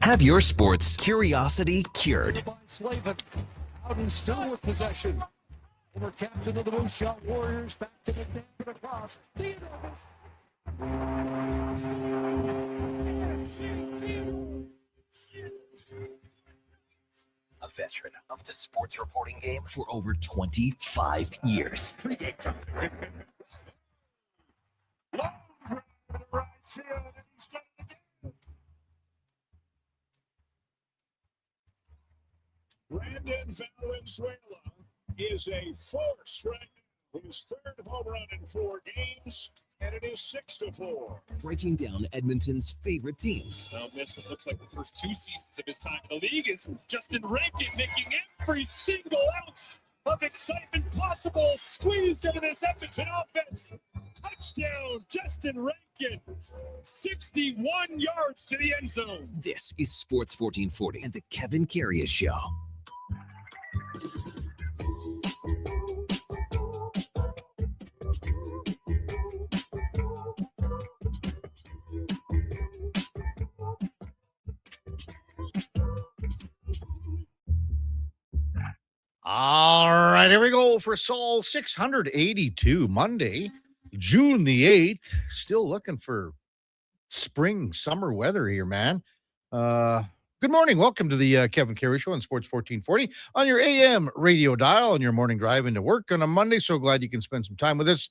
Have your sports curiosity cured. Slavin, Howden still with possession. Former captain of the Moonshot Warriors, back to McNabb across. A veteran of the sports reporting game for over 25 years. Brandon Valenzuela is a force right now. His third home run in 4 games, and it is 6-4. Breaking down Edmonton's favorite teams. Well, this one looks like the first 2 seasons of his time in the league is Justin Rankin making every single ounce of excitement possible squeezed into this Edmonton offense. Touchdown, Justin Rankin. 61 yards to the end zone. This is Sports 1440 and the Kevin Karius Show. All right, here we go for Sol 682, Monday, June the 8th. Still looking for spring, summer weather here, man. Good morning. Welcome to the Kevin Karius Show on Sports 1440 on your AM radio dial on your morning drive into work on a Monday. So glad you can spend some time with us.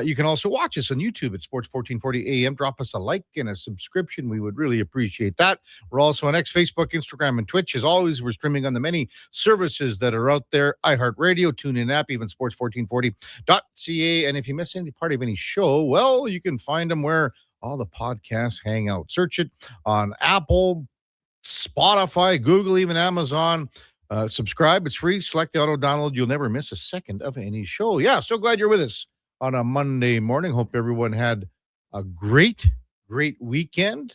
You can also watch us on YouTube at Sports 1440 AM. Drop us a like and a subscription. We would really appreciate that. We're also on X, Facebook, Instagram, and Twitch. As always, we're streaming on the many services that are out there. iHeartRadio, TuneIn app, even sports1440.ca. And if you miss any part of any show, well, you can find them where all the podcasts hang out. Search it on Apple, Spotify, Google, even Amazon. Subscribe. It's free. Select the auto download. You'll never miss a second of any show. Yeah, so glad you're with us on a Monday morning. Hope everyone had a great weekend.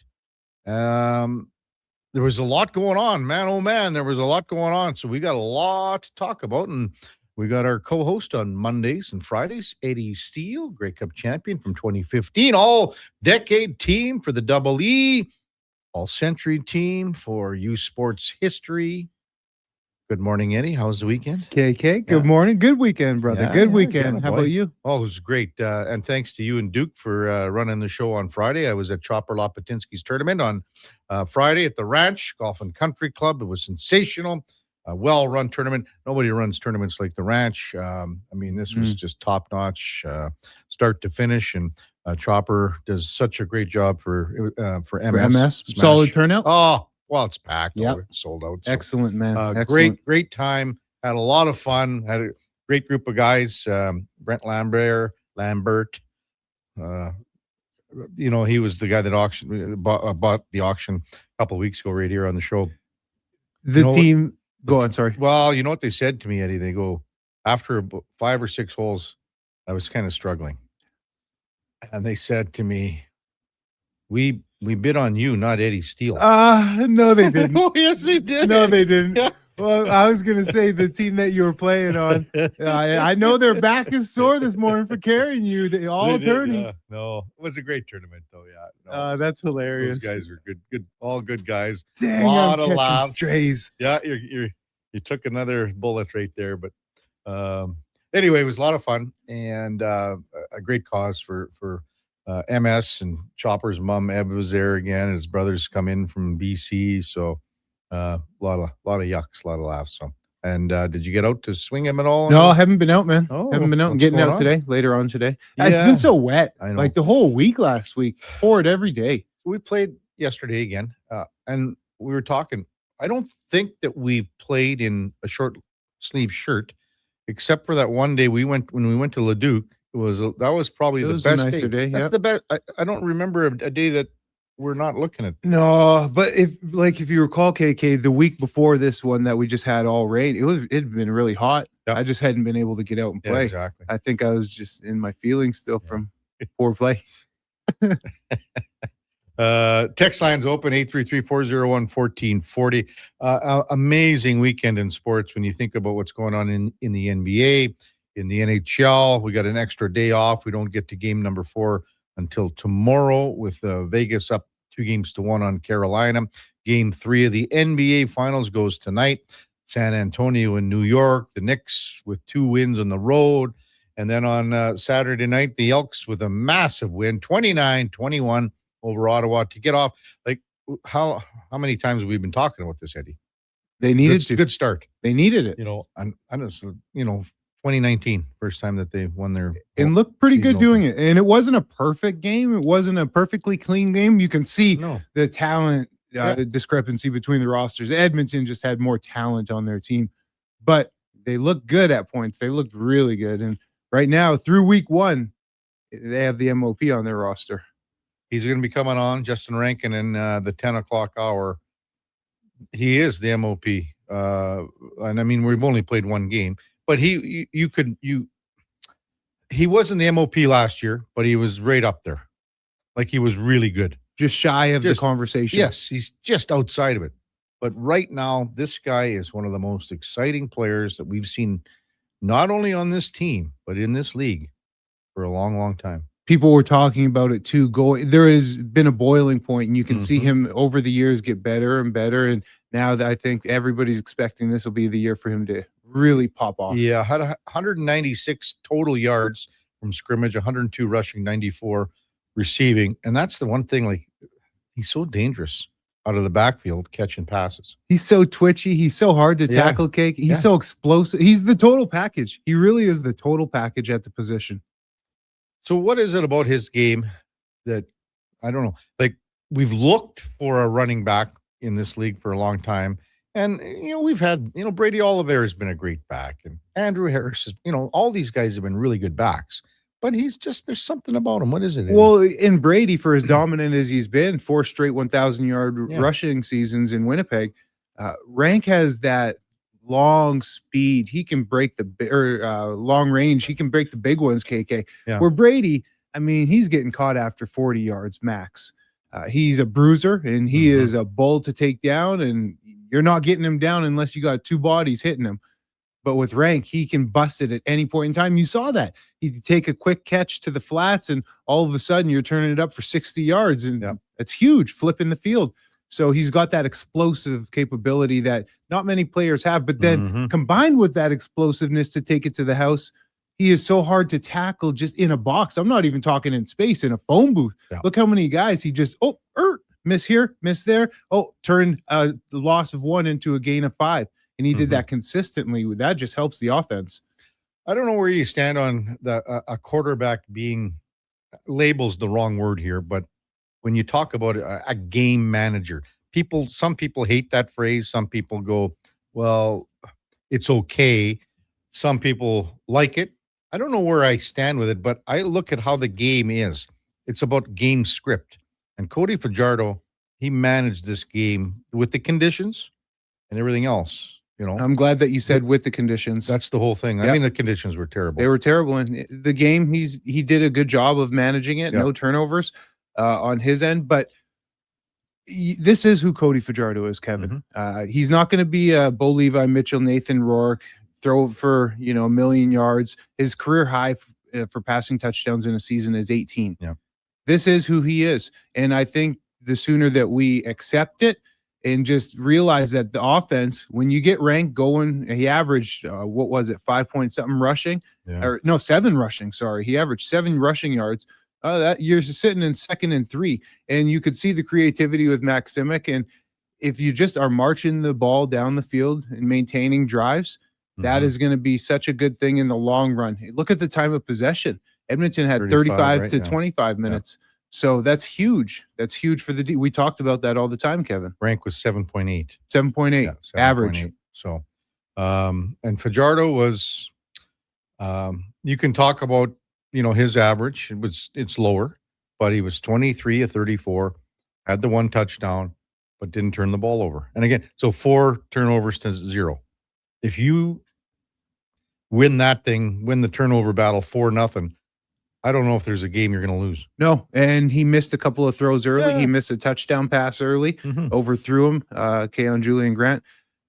There was a lot going on, man. Oh, man, there was a lot going on. So we got a lot to talk about. And we got our co-host on Mondays and Fridays, Eddie Steele, Grey Cup champion from 2015, all-decade team for the Double E. All-century team for U Sports history. Good morning, Eddie. How was the weekend? KK, good morning. Good weekend, brother. Good weekend. How about you? Oh, it was great. And thanks to you and Duke for running the show on Friday. I was at Chopper Lopatinsky's tournament on Friday at the Ranch Golf and Country Club. It was sensational. A well-run tournament. Nobody runs tournaments like the Ranch. This was just top-notch, start to finish, and Chopper does such a great job for MS. For MS. Solid turnout. Oh, well, it's packed. Yep. Oh, it's sold out. So, excellent, man. Excellent. Great time. Had a lot of fun. Had a great group of guys. Brent Lambert. He was the guy that bought the auction a couple of weeks ago right here on the show. Team. Go on, sorry. Well, you know what they said to me, Eddie? They go, after about 5 or 6 holes, I was kind of struggling. And they said to me, we bid on you, not Eddie Steele. No, they didn't. Oh, yes, they did. No, they didn't. Yeah. Well, I was going to say the team that you were playing on. I know their back is sore this morning for carrying you. They all attorney. No, it was a great tournament, though. Yeah. No, that's hilarious. Those guys are good, all good guys. Dang, a lot of laughs. Trays. Yeah, you took another bullet right there, but anyway, it was a lot of fun and a great cause for MS, and Chopper's mom Ev was there again. His brothers come in from BC, so a lot of yucks, a lot of laughs. So, and did you get out to swing him at all? No, I haven't been out, man. Oh, haven't been out. I'm getting out today, later on today. Yeah. It's been so wet. I know. Like the whole week last week. Poured every day. We played yesterday again, and we were talking. I don't think that we've played in a short sleeve shirt, except for that one day when we went to Leduc. That was probably the best day. That's the best. I don't remember a day that we're not looking at. No, but if you recall, KK, the week before this one that we just had all rain, it'd been really hot. Yep. I just hadn't been able to get out and play. Yeah, exactly. I think I was just in my feelings still from poor play. Text lines open 833-401-1440. Amazing weekend in sports when you think about what's going on in the NBA, in the NHL. We got an extra day off. We don't get to game number 4 until tomorrow with Vegas up 2-1 on Carolina. Game 3 of the NBA Finals goes tonight. San Antonio and New York. The Knicks with 2 wins on the road. And then on Saturday night, the Elks with a massive win, 29-21 over Ottawa to get off. Like, how many times have we been talking about this, Eddie? They needed Good start. They needed it. You know, and it's, 2019, first time that they won their and looked pretty good doing opener. it. And it wasn't a perfect game. It wasn't a perfectly clean game. You can see the talent discrepancy between the rosters. Edmonton just had more talent on their team, but they looked good at points. They looked really good. And right now, through week 1, they have the MOP on their roster. He's going to be coming on, Justin Rankin, in the 10 o'clock hour. He is the MOP. And I mean, we've only played 1 game, but he wasn't the MOP last year, but he was right up there. Like, he was really good. Just shy of the conversation. Yes, he's just outside of it. But right now, this guy is one of the most exciting players that we've seen, not only on this team, but in this league for a long, long time. People were talking about it too. There has been a boiling point, and you can see him over the years get better and better. And now that I think everybody's expecting this will be the year for him to really pop off. Yeah, had 196 total yards from scrimmage, 102 rushing, 94 receiving. And that's the one thing, like, he's so dangerous out of the backfield catching passes. He's so twitchy. He's so hard to tackle, Cake. He's so explosive. He's the total package. He really is the total package at the position. So what is it about his game that, I don't know, like, we've looked for a running back in this league for a long time. And, we've had, Brady Oliveira has been a great back, and Andrew Harris is, all these guys have been really good backs. But he's just, there's something about him. What is it? Well, in Brady, for as dominant as he's been, 4 straight 1,000-yard rushing seasons in Winnipeg, Rank has that long speed. He can break long range. He can break the big ones, KK. Yeah. Where Brady, I mean, he's getting caught after 40 yards max. He's a bruiser, and he is a bull to take down, and you're not getting him down unless you got 2 bodies hitting him. But with Rank, he can bust it at any point in time. You saw that. He'd take a quick catch to the flats, and all of a sudden you're turning it up for 60 yards. And it's huge, flipping the field. So he's got that explosive capability that not many players have. But then combined with that explosiveness to take it to the house, he is so hard to tackle just in a box. I'm not even talking in space, in a phone booth. Yeah. Look how many guys he just, miss here, miss there. Turn the loss of 1 into a gain of 5. And he did that consistently. That just helps the offense. I don't know where you stand on a quarterback being, label's the wrong word here, but when you talk about a game manager, some people hate that phrase. Some people go, well, it's okay. Some people like it. I don't know where I stand with it, but I look at how the game is. It's about game script. And Cody Fajardo, he managed this game with the conditions and everything else. I'm glad that you said with the conditions. That's the whole thing. I mean, the conditions were terrible. They were terrible. And the game, he did a good job of managing it. No turnovers on his end. But this is who Cody Fajardo is, Kevin. He's not going to be a Bo Levi, Mitchell, Nathan Rourke, throw for, 1 million yards. His career high for passing touchdowns in a season is 18. Yeah. This is who he is. And I think the sooner that we accept it, and just realize that the offense, when you get Rank going, he averaged, 5 point something rushing? Or no, 7 rushing, sorry. He averaged 7 rushing yards. That you're sitting in 2nd and 3. And you could see the creativity with Max Simic. And if you just are marching the ball down the field and maintaining drives, that is going to be such a good thing in the long run. Look at the time of possession. Edmonton had 35 to 25 minutes. So that's huge. That's huge for the D. We talked about that all the time, Kevin. Rank was 7.8. 7.8 average. So, and Fajardo was, you can talk about, his average. It's lower, but he was 23 of 34, had the 1 touchdown, but didn't turn the ball over. And again, so 4 turnovers to 0. If you win the turnover battle 4-0, I don't know if there's a game you're going to lose. No, and he missed a couple of throws early. Yeah. He missed a touchdown pass early, overthrew him, Keon Julian Grant.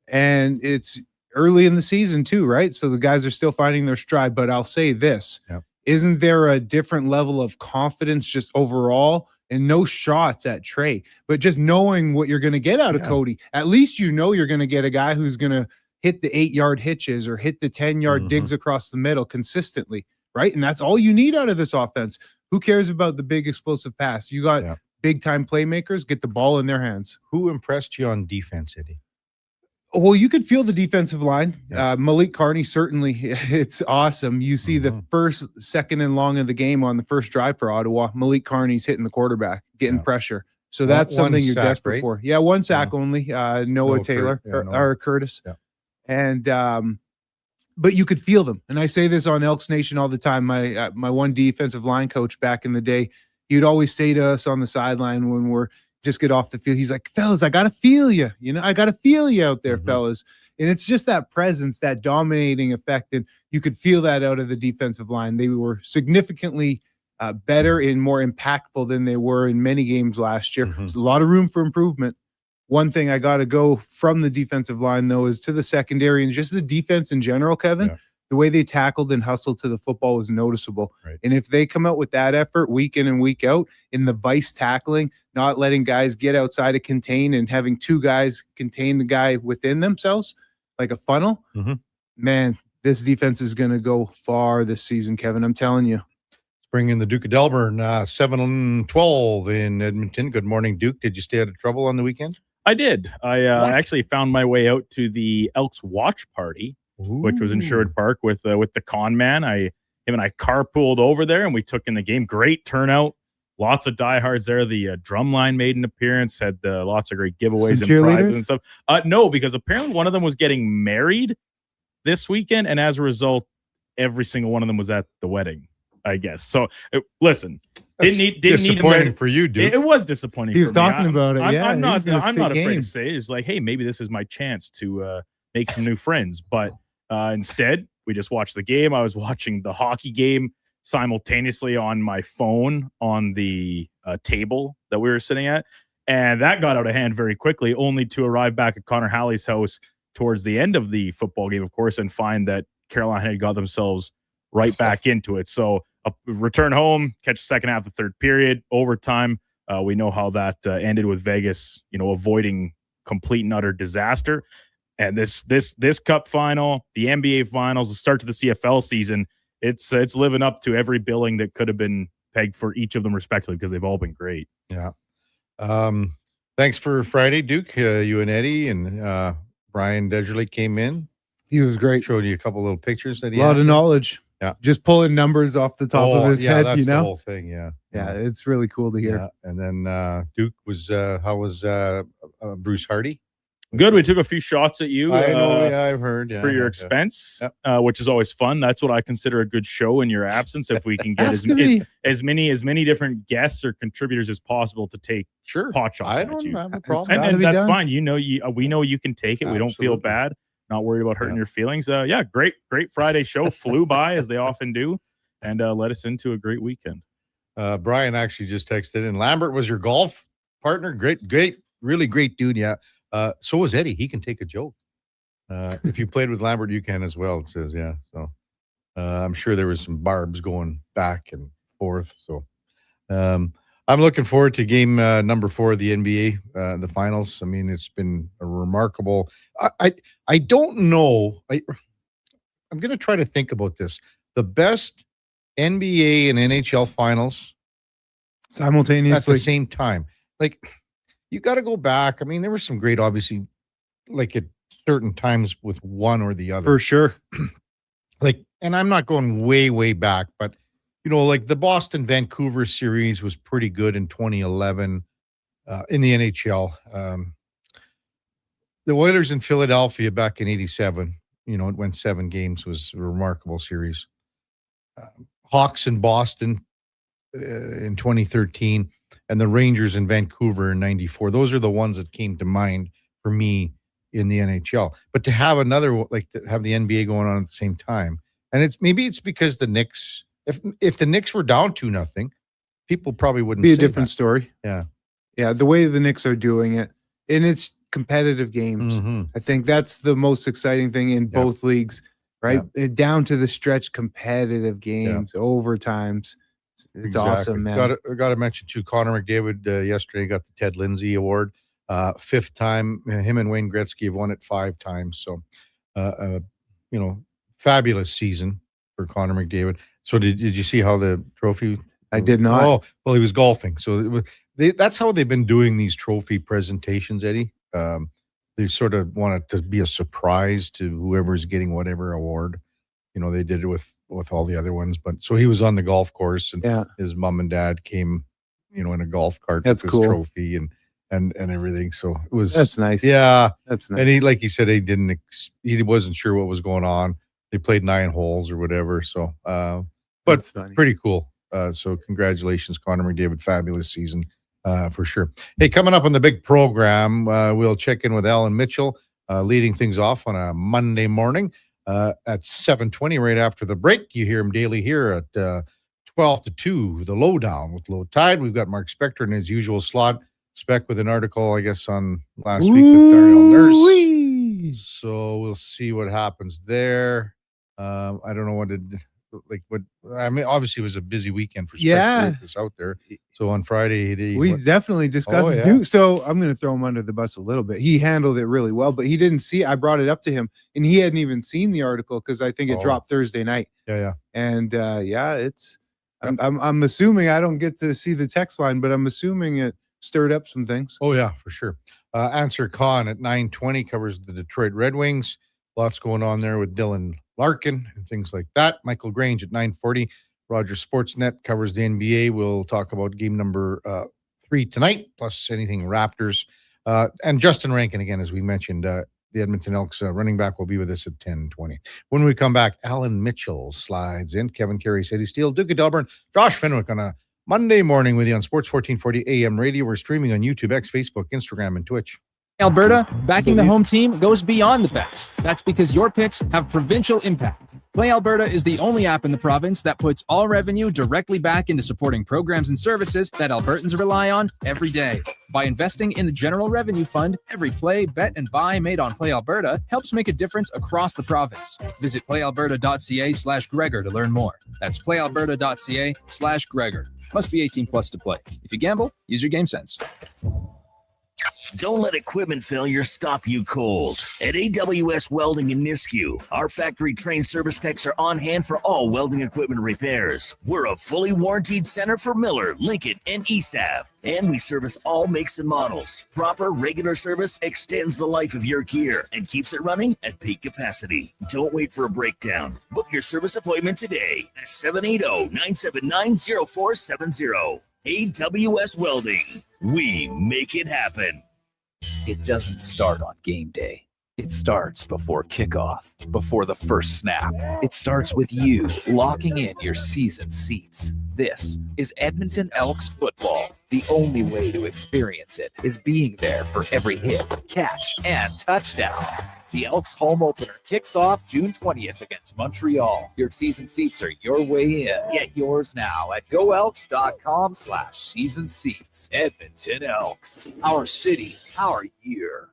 And it's early in the season too, right? So the guys are still finding their stride. But I'll say this, isn't there a different level of confidence just overall and no shots at Trey, but just knowing what you're going to get out of Cody. At least you know you're going to get a guy who's going to hit the 8-yard hitches or hit the 10-yard digs across the middle consistently, right? And that's all you need out of this offense. Who cares about the big explosive pass? You got big-time playmakers, get the ball in their hands. Who impressed you on defense, Eddie? Well, you could feel the defensive line. Malik Carney, certainly, it's awesome. You see the first, second, and long of the game on the first drive for Ottawa. Malik Carney's hitting the quarterback, getting pressure. So that's something you're desperate for. Yeah, one sack only. Noah Taylor or Curtis. Yeah. And but you could feel them. And I say this on Elks Nation all the time. My one defensive line coach back in the day, he'd always say to us on the sideline when we're just get off the field, he's like, fellas, I gotta feel you. I gotta feel you out there, fellas. And it's just that presence, that dominating effect, and you could feel that out of the defensive line. They were significantly better and more impactful than they were in many games last year. There's a lot of room for improvement. One thing I got to go from the defensive line, though, is to the secondary and just the defense in general, Kevin. Yeah. The way they tackled and hustled to the football was noticeable. Right. And if they come out with that effort week in and week out in the vice tackling, not letting guys get outside of contain and having two guys contain the guy within themselves, like a funnel, man, this defense is going to go far this season, Kevin. I'm telling you. Bring in the Duke of Delburne, 7-12 in Edmonton. Good morning, Duke. Did you stay out of trouble on the weekend? I did. I actually found my way out to the Elks watch party, which was in Sherwood Park with the con man. Him and I carpooled over there, and we took in the game. Great turnout. Lots of diehards there. The drumline made an appearance. Had lots of great giveaways and prizes and stuff. No, because apparently one of them was getting married this weekend, and as a result, every single one of them was at the wedding, I guess. So listen, didn't need disappointing for you, dude. It was disappointing. He was talking about it. I'm not afraid to say it. It's like, hey, maybe this is my chance to make some new friends. But instead, we just watched the game. I was watching the hockey game simultaneously on my phone on the table that we were sitting at, and that got out of hand very quickly. Only to arrive back at Connor Halley's house towards the end of the football game, of course, and find that Carolina had got themselves right back into it. So a return home, catch the second half of the third period, overtime. We know how that ended with Vegas, avoiding complete and utter disaster. And this cup final, the NBA finals, the start to the CFL season, it's living up to every billing that could have been pegged for each of them respectively, because they've all been great. Yeah. Thanks for Friday, Duke. You and Eddie and Brian Degerly came in. He was great. Showed you a couple little pictures that he had. A lot of knowledge. Yeah. Just pulling numbers off the top of his head, that's the whole thing. Yeah. Yeah. It's really cool to hear. Yeah. And then Duke was, how was Bruce Hardy? Good. We took a few shots at you. I know. I've heard. Yeah, for your expense, which is always fun. That's what I consider a good show in your absence. If we can get as many different guests or contributors as possible to take pot shots at you. I don't have a problem. And that's fine. We know you can take it. We don't feel bad. Not worried about hurting your feelings. Great Friday show. Flew by as they often do, and led us into a great weekend. Brian actually just texted in. Lambert was your golf partner. Great, really great dude. Yeah. So was Eddie. He can take a joke. If you played with Lambert, you can as well. It says, yeah. So I'm sure there was some barbs going back and forth. So I'm looking forward to game number 4 of the NBA, the finals. I mean, it's been a remarkable. I don't know. I'm going to try to think about this. The best NBA and NHL finals simultaneously at the same time. Like, you got to go back. I mean, there were some great, obviously, like at certain times with one or the other. For sure. And I'm not going way, way back, but like the Boston-Vancouver series was pretty good in 2011 in the NHL. The Oilers in Philadelphia back in 87, it went 7 games, was a remarkable series. Hawks in Boston in 2013 and the Rangers in Vancouver in 94. Those are the ones that came to mind for me in the NHL. But to have another, to have the NBA going on at the same time, and it's because the Knicks, if the Knicks were down 2-0, people probably wouldn't be a say different that. story. Yeah. Yeah. The way the Knicks are doing it, and it's competitive games. I think that's the most exciting thing in both leagues, right? Down to the stretch, competitive games, overtimes. It's awesome, man. Got to mention too, Connor McDavid yesterday got the Ted Lindsay Award, 5th time. Him and Wayne Gretzky have won it 5 times. So, fabulous season for Connor McDavid. So did you see how the trophy? I did not. Oh, well, he was golfing. So that's how they've been doing these trophy presentations, Eddie. They sort of want it to be a surprise to whoever's getting whatever award. They did it with all the other ones. But so he was on the golf course, and his mom and dad came, in a golf cart with this cool. Trophy and everything. So it was. That's nice. Yeah, that's nice. And he, like he said, he wasn't sure what was going on. They played 9 holes or whatever. So, but pretty cool. So congratulations, Connor McDavid. Fabulous season for sure. Hey, coming up on the big program, we'll check in with Alan Mitchell, leading things off on a Monday morning at 7:20 right after the break. You hear him daily here at 12 to 2, the lowdown with Low Tide. We've got Mark Spector in his usual slot. Spec with an article, I guess, on last week with Darnell Nurse. So we'll see what happens there. I don't know obviously it was a busy weekend for Spector out there. So on Friday, we definitely discussed it. Duke. So I'm going to throw him under the bus a little bit. He handled it really well, but he didn't see. I brought it up to him, and he hadn't even seen the article because I think it dropped Thursday night. Yeah. And it's. I'm assuming I don't get to see the text line, but I'm assuming it stirred up some things. Oh yeah, for sure. Answer Khan at 9:20 covers the Detroit Red Wings. Lots going on there with Dylan Larkin and things like that. Michael Grange at 9:40. Rogers Sportsnet covers the NBA. We'll talk about game number 3 tonight, plus anything Raptors. And Justin Rankin, again, as we mentioned, the Edmonton Elks running back will be with us at 10:20. When we come back, Alan Mitchell slides in. Kevin Carey, City Steel, Duke of Delburne, Josh Fenwick on a Monday morning with you on Sports 1440 AM radio. We're streaming on YouTube, X, Facebook, Instagram, and Twitch. Alberta, backing the home team goes beyond the bets. That's because your picks have provincial impact. Play Alberta is the only app in the province that puts all revenue directly back into supporting programs and services that Albertans rely on every day. By investing in the General Revenue Fund, every play, bet, and buy made on Play Alberta helps make a difference across the province. Visit playalberta.ca/Gregor to learn more. That's playalberta.ca/Gregor. Must be 18 plus to play. If you gamble, use your game sense. Don't let equipment failure stop you cold. At AWS Welding in Nisku, our factory-trained service techs are on hand for all welding equipment repairs. We're a fully warranted center for Miller, Lincoln, and ESAB. And we service all makes and models. Proper, regular service extends the life of your gear and keeps it running at peak capacity. Don't wait for a breakdown. Book your service appointment today at 780-979-0470. AWS Welding. We make it happen. It doesn't start on game day. It starts before kickoff, before the first snap. It starts with you locking in your season seats. This is Edmonton Elks football. The only way to experience it is being there for every hit, catch, and touchdown. The Elks home opener kicks off June 20th against Montreal. Your season seats are your way in. Get yours now at goelks.com/season seats. Edmonton Elks. Our city, our year.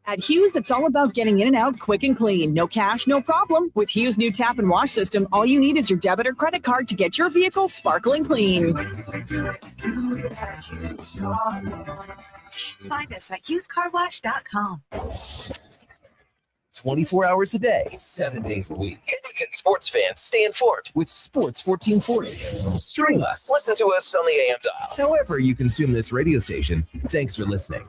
At Hughes, it's all about getting in and out quick and clean. No cash, no problem. With Hughes' new tap and wash system, all you need is your debit or credit card to get your vehicle sparkling clean. Find us at HughesCarWash.com. 24 hours a day, 7 days a week. Edmonton sports fans stay informed with Sports 1440. Stream us. Listen to us on the AM dial. However you consume this radio station, thanks for listening.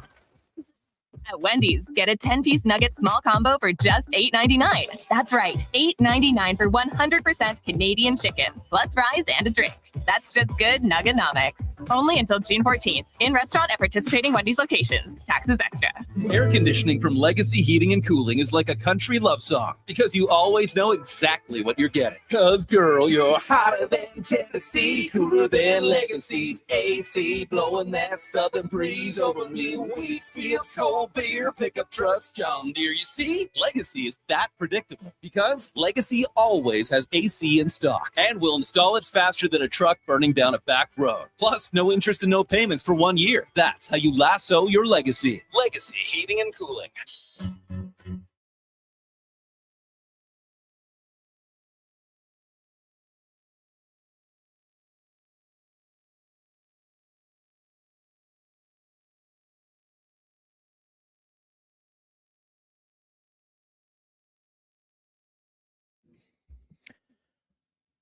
At Wendy's, get a 10-piece nugget small combo for just $8.99. That's right, $8.99 for 100% Canadian chicken, plus fries and a drink. That's just good nuggenomics. Only until June 14th. In restaurant at participating Wendy's locations. Taxes extra. Air conditioning from Legacy Heating and Cooling is like a country love song because you always know exactly what you're getting. Cause girl, you're hotter than Tennessee, cooler than Legacy's AC, blowing that southern breeze over me. Wheat fields, cold beer, pickup trucks, John Deere. You see, Legacy is that predictable because Legacy always has AC in stock and will install it faster than a truck burning down a back road. Plus, no interest and no payments for 1 year. That's how you lasso your legacy. Legacy Heating and Cooling.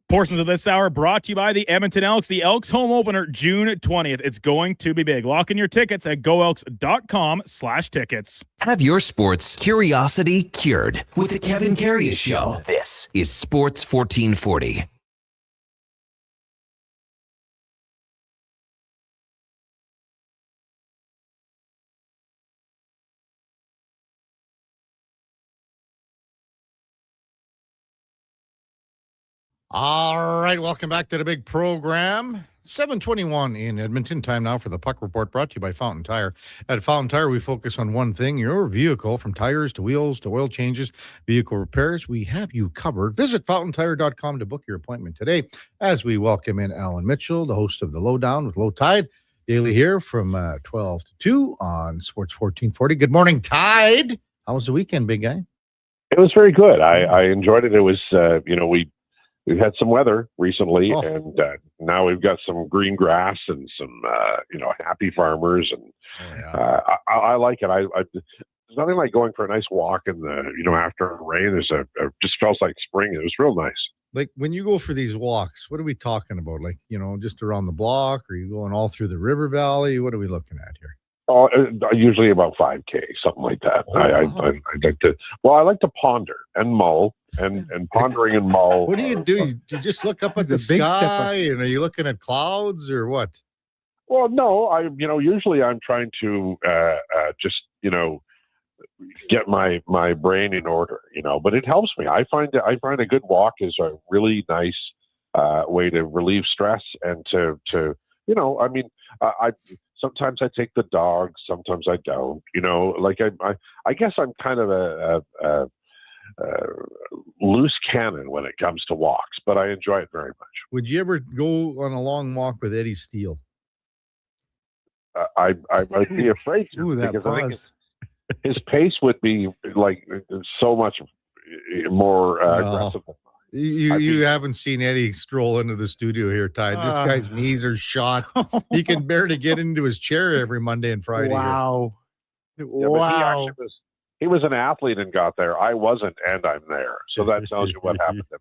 Portions of this hour brought to you by the Edmonton Elks. The Elks home opener, June 20th. It's going to be big. Lock in your tickets at goelks.com/tickets. Have your sports curiosity cured with the Kevin Karius Show. This is Sports 1440. All right, welcome back to the big program. 7:21 in Edmonton. Time now for the Puck Report, brought to you by Fountain Tire. At Fountain Tire, we focus on one thing: your vehicle. From tires to wheels to oil changes, vehicle repairs, we have you covered. Visit fountaintire.com to book your appointment today. As we welcome in Alan Mitchell, the host of the Lowdown with Low Tide, daily here from 12 to 2 on Sports 1440. Good morning, Tide. How was the weekend, big guy? It was very good. I enjoyed it. It was, we've had some weather recently, and now we've got some green grass and some, happy farmers, and I like it. There's nothing like going for a nice walk in the, after rain. Just feels like spring. It was real nice. Like when you go for these walks, what are we talking about? Like, just around the block, or are you going all through the river valley? What are we looking at here? Oh, usually about 5K, something like that. I like to ponder and mull, and pondering and mull. What do? You just look up at the sky, and are you looking at clouds or what? Well, no, usually I'm trying to get my brain in order, but it helps me. I find a good walk is a really nice way to relieve stress and to sometimes I take the dog, sometimes I don't. I guess I'm kind of a loose cannon when it comes to walks, but I enjoy it very much. Would you ever go on a long walk with Eddie Steele? I might be afraid to, because I think his pace would be like so much more aggressive. You haven't seen Eddie stroll into the studio here, Ty. This guy's knees are shot. He can barely get into his chair every Monday and Friday. Wow. Yeah, wow. He was an athlete and got there. I wasn't, and I'm there. So that tells you what happened to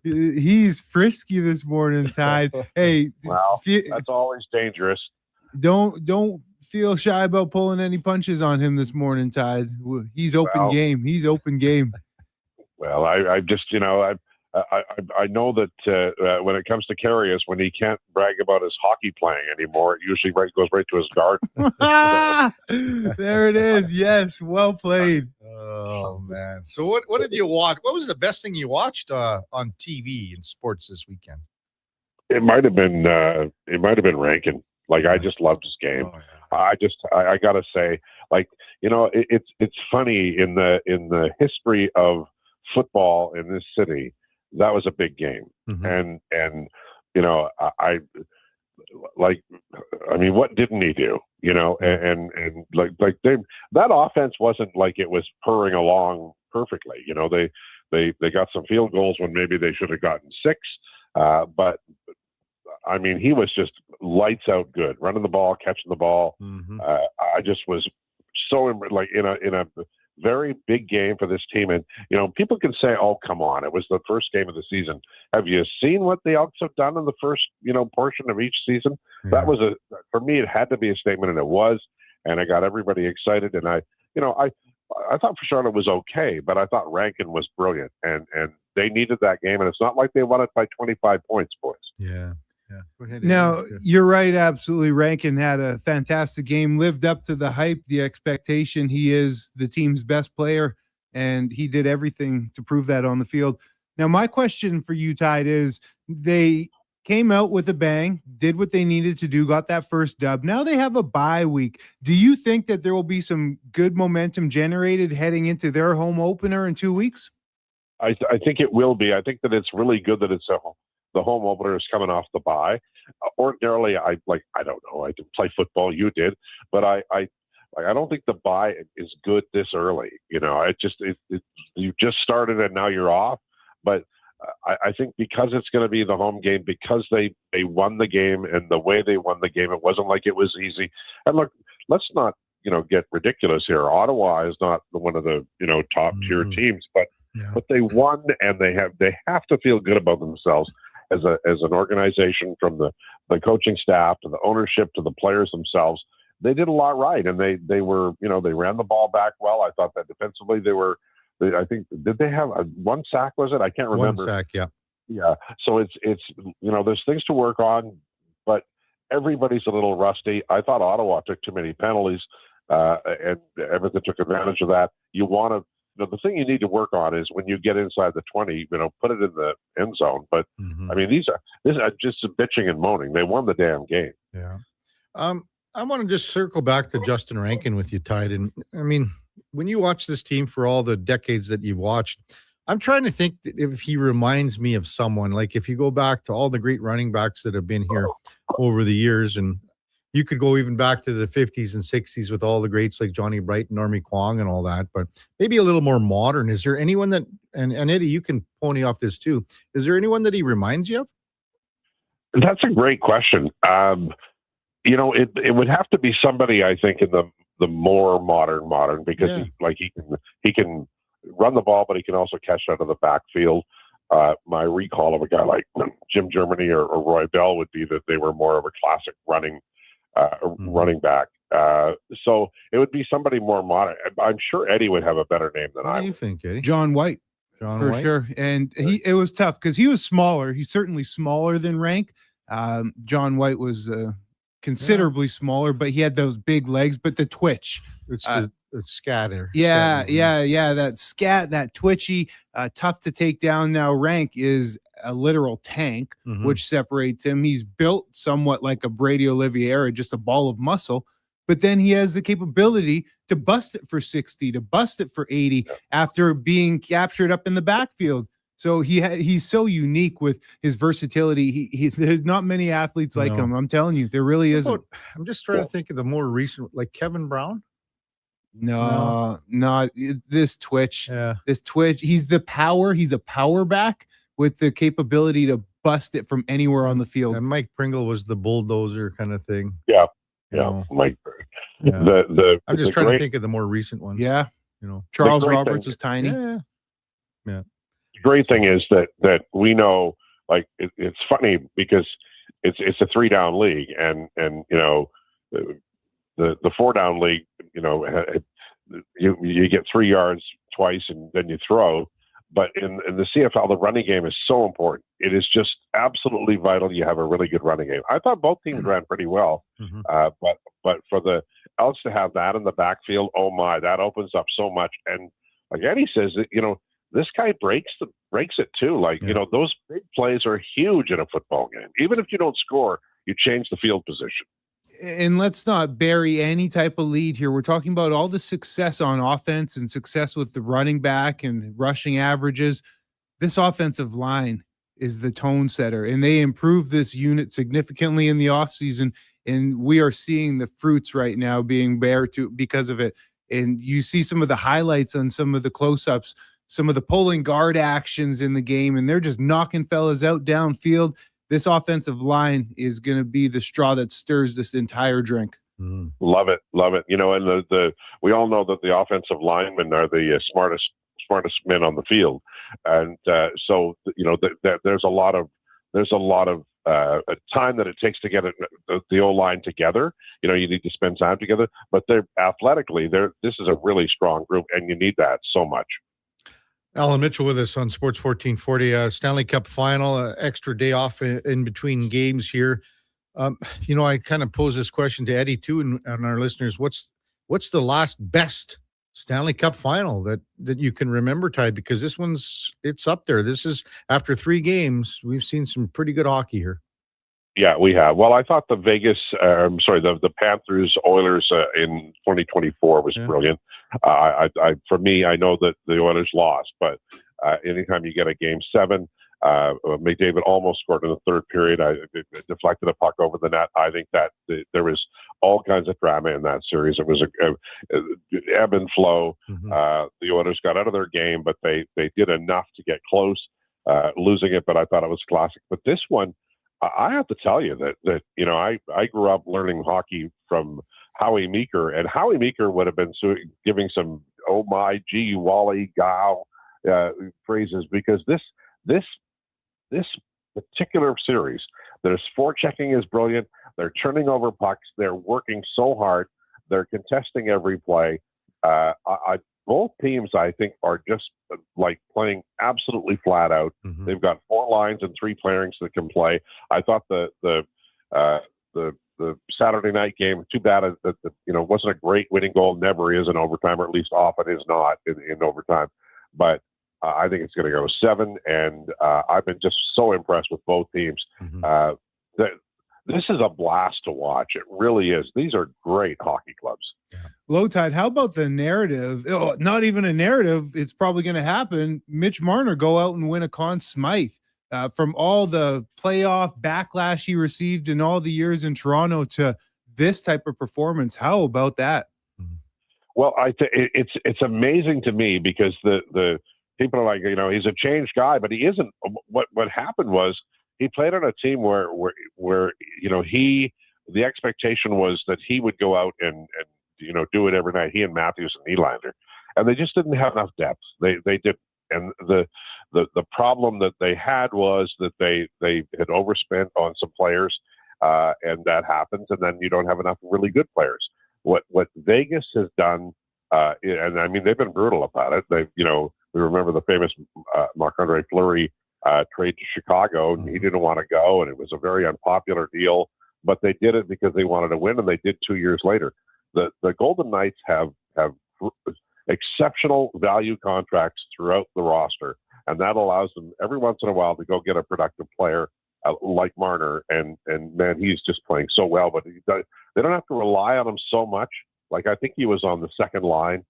me. He's frisky this morning, Ty. Hey, well, that's always dangerous. Don't feel shy about pulling any punches on him this morning, Ty. He's open game. He's open game. Well, I just, I know that when it comes to Karius, when he can't brag about his hockey playing anymore, it usually goes right to his garden. There it is. Yes, well played. Oh man! So what did you watch? What was the best thing you watched on TV and sports this weekend? It might have been Rankin. Like, I just loved his game. Oh, yeah. I gotta say, like, it's funny in the history of football in this city. That was a big game. Mm-hmm. And what didn't he do? And that offense wasn't like it was purring along perfectly. They got some field goals when maybe they should have gotten 6. But I mean, he was just lights out good, running the ball, catching the ball. Mm-hmm. I just was so in a very big game for this team. And, people can say, oh, come on, it was the first game of the season. Have you seen what the Elks have done in the first, portion of each season? Yeah. That was for me, it had to be a statement, and it was, and I got everybody excited. And I thought for Charlotte was okay, but I thought Rankin was brilliant, and they needed that game. And it's not like they won it by 25 points, boys. Yeah. Yeah. Go ahead. Now, you're right. Absolutely. Rankin had a fantastic game, lived up to the hype, the expectation. He is the team's best player, and he did everything to prove that on the field. Now, my question for you, Tide, is they came out with a bang, did what they needed to do, got that first dub. Now they have a bye week. Do you think that there will be some good momentum generated heading into their home opener in 2 weeks? I think it will be. I think that it's really good that it's the home opener is coming off the bye. Ordinarily, I don't know. I didn't play football. You did, but I don't think the bye is good this early. You just started and now you're off. But I think because it's going to be the home game, because they won the game, and the way they won the game, it wasn't like it was easy. And look, let's not get ridiculous here. Ottawa is not one of the top tier teams, but they won, and they have to feel good about themselves. as an organization, from the coaching staff to the ownership to the players themselves. They did a lot right, and they were, they ran the ball back well. I thought that defensively I think, did they have one sack? Was it? I can't remember. One sack, yeah. Yeah. So it's there's things to work on, but everybody's a little rusty. I thought Ottawa took too many penalties, and Edmonton took advantage of that. You want to. The thing you need to work on is when you get inside the 20, put it in the end zone. But I mean, this is just bitching and moaning. They won the damn game. Yeah. I want to just circle back to Justin Rankin with you, Tide. And I mean, when you watch this team for all the decades that you've watched, I'm trying to think that if he reminds me of someone, like if you go back to all the great running backs that have been here over the years, and you could go even back to the 50s and 60s with all the greats like Johnny Bright and Normie Kwong and all that, but maybe a little more modern. Is there anyone that, and Eddie, you can pony off this too, is there anyone that he reminds you of? That's a great question. It would have to be somebody, I think, in the more modern, because he can run the ball, but he can also catch out of the backfield. My recall of a guy like Jim Germany or Roy Bell would be that they were more of a classic running back. So it would be somebody more modern. I'm sure Eddie would have a better name than I would. What do you think, Eddie? John White. For sure. And it was tough because he was smaller. He's certainly smaller than Rank. John White was considerably smaller, but he had those big legs, but the twitch. It's the scatter. Yeah. That scat, that twitchy, tough to take down. Now Rank is a literal tank, which separates him. He's built somewhat like a Brady Oliveira, just a ball of muscle, but then he has the capability to bust it for 60, to bust it for 80 after being captured up in the backfield. So he's so unique with his versatility. There's not many athletes like him. I'm telling you, there really isn't. I'm just trying to think of the more recent, like Kevin Brown. No, not this twitch. Yeah. This twitch. He's the power. He's a power back with the capability to bust it from anywhere on the field. And Mike Pringle was the bulldozer kind of thing. Yeah. Mike. Yeah. I'm just trying to think of the more recent ones. Yeah. Charles Roberts is tiny. Yeah. The great thing is that we know, like, it's funny because it's a 3-down league, and the 4-down league, you get 3 yards twice and then you throw. But in the CFL, the running game is so important. It is just absolutely vital you have a really good running game. I thought both teams ran pretty well, but for the Elks to have that in the backfield, oh my, that opens up so much. And like Eddie says, this guy breaks it too. Like, those big plays are huge in a football game. Even if you don't score, you change the field position. And let's not bury any type of lead here. We're talking about all the success on offense and success with the running back and rushing averages. This offensive line is the tone setter, and they improved this unit significantly in the offseason, and we are seeing the fruits right now being bare because of it. And you see some of the highlights on some of the close-ups, some of the pulling guard actions in the game, and they're just knocking fellas out downfield. This offensive line is going to be the straw that stirs this entire drink. Love it. And we all know that the offensive linemen are the smartest men on the field, and so there's a lot of time that it takes to get the O-line together. You need to spend time together, but they're athletically, this is a really strong group, and you need that so much. Alan Mitchell with us on Sports 1440, Stanley Cup final, extra day off in between games here. I kind of pose this question to Eddie too, and our listeners. What's the last best Stanley Cup final that you can remember, Ty? Because this it's up there. This is after 3 games. We've seen some pretty good hockey here. Yeah, we have. Well, I thought the Panthers Oilers in 2024 was brilliant. For me, I know that the Oilers lost, but anytime you get a game 7, McDavid almost scored in the third period. It deflected a puck over the net. I think that there was all kinds of drama in that series. It was a ebb and flow. The Oilers got out of their game, but they did enough to get close, losing it. But I thought it was classic. But this one, I have to tell you that I grew up learning hockey from Howie Meeker, and Howie Meeker would have been giving some "oh my, gee, Wally, gow" phrases, because this particular series. Their forechecking is brilliant. They're turning over pucks. They're working so hard. They're contesting every play. Both teams, I think, are just like playing absolutely flat out. Mm-hmm. They've got 4 lines and 3 pairings that can play. I thought the Saturday night game, too bad that wasn't a great winning goal. Never is in overtime, or at least often is not in overtime. But I think it's going to go 7, and I've been just so impressed with both teams. Mm-hmm. This is a blast to watch. It really is. These are great hockey clubs. Low Tide, how about the narrative? Oh, not even a narrative. It's probably going to happen. Mitch Marner go out and win a Conn Smythe. From all the playoff backlash he received in all the years in Toronto to this type of performance. How about that? Well, it's amazing to me because the people are like, he's a changed guy, but he isn't. What happened was he played on a team where the expectation was that he would go out and do it every night. He and Matthews and Nylander, and they just didn't have enough depth. They did, and the problem that they had was that they had overspent on some players, and that happens, and then you don't have enough really good players. What Vegas has done, and I mean they've been brutal about it. We remember the famous Marc-Andre Fleury trade to Chicago, and he didn't want to go, and it was a very unpopular deal. But they did it because they wanted to win, and they did 2 years later. The Golden Knights have exceptional value contracts throughout the roster, and that allows them every once in a while to go get a productive player like Marner, and man, he's just playing so well. But they don't have to rely on him so much. Like I think he was on the second line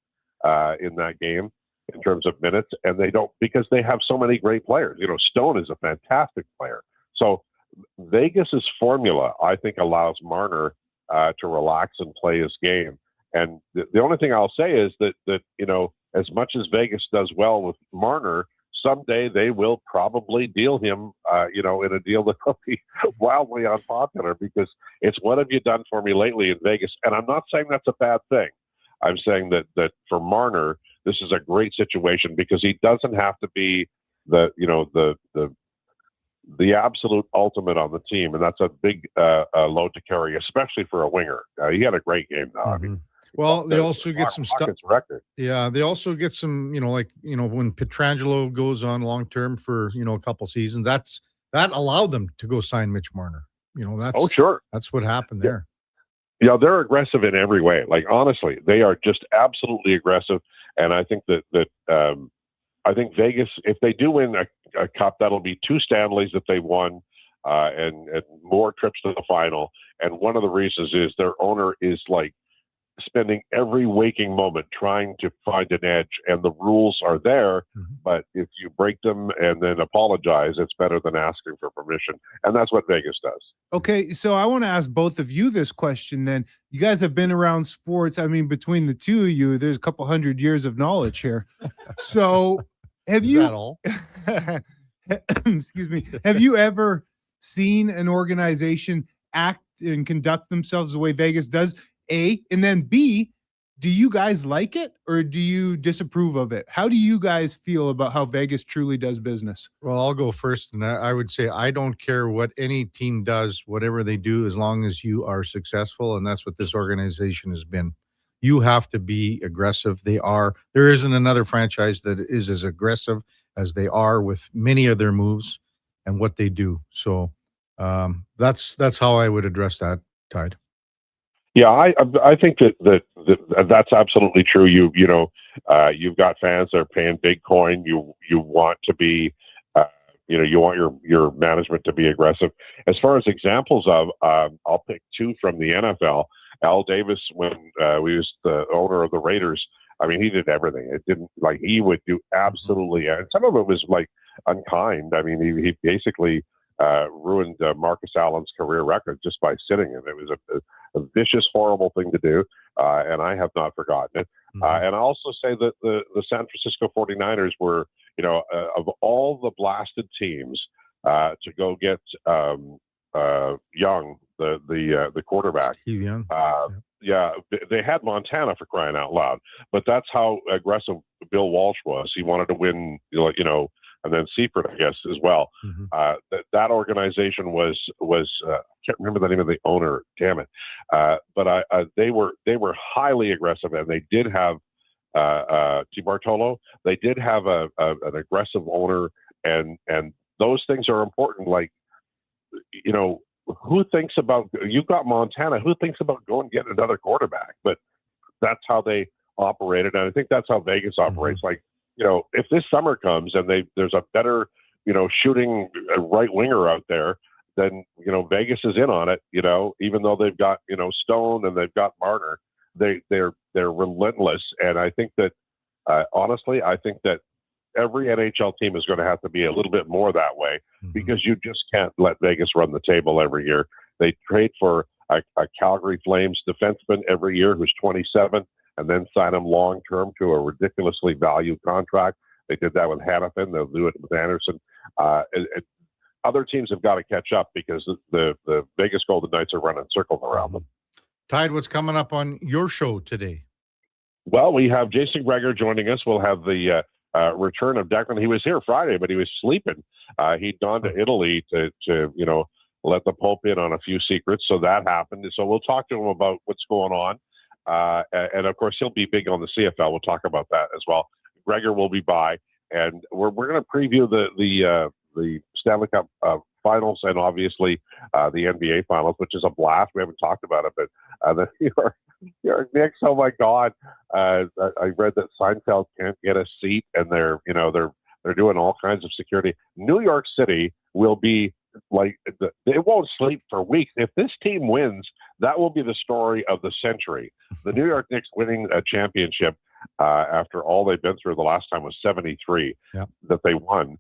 in that game in terms of minutes, and they don't because they have so many great players. Stone is a fantastic player. So Vegas's formula, I think, allows Marner to relax and play his game. And the only thing I'll say is that as much as Vegas does well with Marner, someday they will probably deal him, in a deal that will be wildly unpopular because it's what have you done for me lately in Vegas? And I'm not saying that's a bad thing. I'm saying that for Marner, this is a great situation because he doesn't have to be the absolute ultimate on the team, and that's a big load to carry, especially for a winger. He had a great game, though. I mean, well, they also get some stuff. Record. Yeah, they also get some, when Pietrangelo goes on long term for a couple seasons, that allowed them to go sign Mitch Marner. That's sure, that's what happened there. Yeah, they're aggressive in every way. Like honestly, they are just absolutely aggressive, and I think that I think Vegas, if they do win a cup, that'll be 2 Stanleys that they won, and more trips to the final. And one of the reasons is their owner is like spending every waking moment trying to find an edge, and the rules are there. Mm-hmm. But if you break them and then apologize, it's better than asking for permission. And that's what Vegas does. Okay, so I want to ask both of you this question then. You guys have been around sports. I mean, between the two of you, there's a couple hundred years of knowledge here. So have Is you that all? excuse me, have you ever seen an organization act and conduct themselves the way Vegas does? A, and then B, do you guys like it or do you disapprove of it? How do you guys feel about how Vegas truly does business? Well, I'll go first, and I would say I don't care what any team does, whatever they do, as long as you are successful, and that's what this organization has been. You have to be aggressive. They are. There isn't another franchise that is as aggressive as they are with many of their moves and what they do. So that's how I would address that, Tide. Yeah, I think that's absolutely true. You've got fans that are paying big coin. You want to be, you want your management to be aggressive. As far as examples of, I'll pick 2 from the NFL. Al Davis, when we was the owner of the Raiders, I mean, he did everything. It didn't like he would do absolutely, and some of it was like unkind. I mean, he basically ruined Marcus Allen's career record just by sitting him. It was a vicious, horrible thing to do, and I have not forgotten it. And I also say that the San Francisco 49ers were, of all the blasted teams to go get Young, the quarterback. Steve Young. Yeah, they had Montana for crying out loud, but that's how aggressive Bill Walsh was. He wanted to win, and then Seaford, I guess, as well. That organization was I can't remember the name of the owner. Damn it! But they were highly aggressive, and they did have T. Bartolo. They did have an aggressive owner, and those things are important. Like, you know, who thinks about, you've got Montana, who thinks about going getting another quarterback? But that's how they operated, and I think that's how Vegas operates. Like, you know, if this summer comes and there's a better, you know, shooting right winger out there, then, you know, Vegas is in on it. You know, even though they've got, you know, Stone and they've got Marner, they're relentless. And I think that honestly, I think that every NHL team is going to have to be a little bit more that way, because you just can't let Vegas run the table every year. They trade for a Calgary Flames defenseman every year who's 27, and then sign him long-term to a ridiculously valued contract. They did that with Hannafin. They'll do it with Anderson. Other teams have got to catch up, because the Vegas Golden Knights are running circles around them. Tide, what's coming up on your show today? Well, we have Jason Greger joining us. We'll have the return of Declan. He was here Friday, but he was sleeping. He'd gone to Italy to you know, let the Pope in on a few secrets. So that happened. So we'll talk to him about what's going on. And of course, he'll be big on the CFL. We'll talk about that as well. Gregor will be by, and we're going to preview the Stanley Cup finals, and obviously the NBA finals, which is a blast. We haven't talked about it, but the New York Knicks. Oh my God! I read that Seinfeld can't get a seat, and they're doing all kinds of security. New York City will be like, they won't sleep for weeks. If this team wins, that will be the story of the century. The New York Knicks winning a championship after all they've been through. The last time was 73 that they won.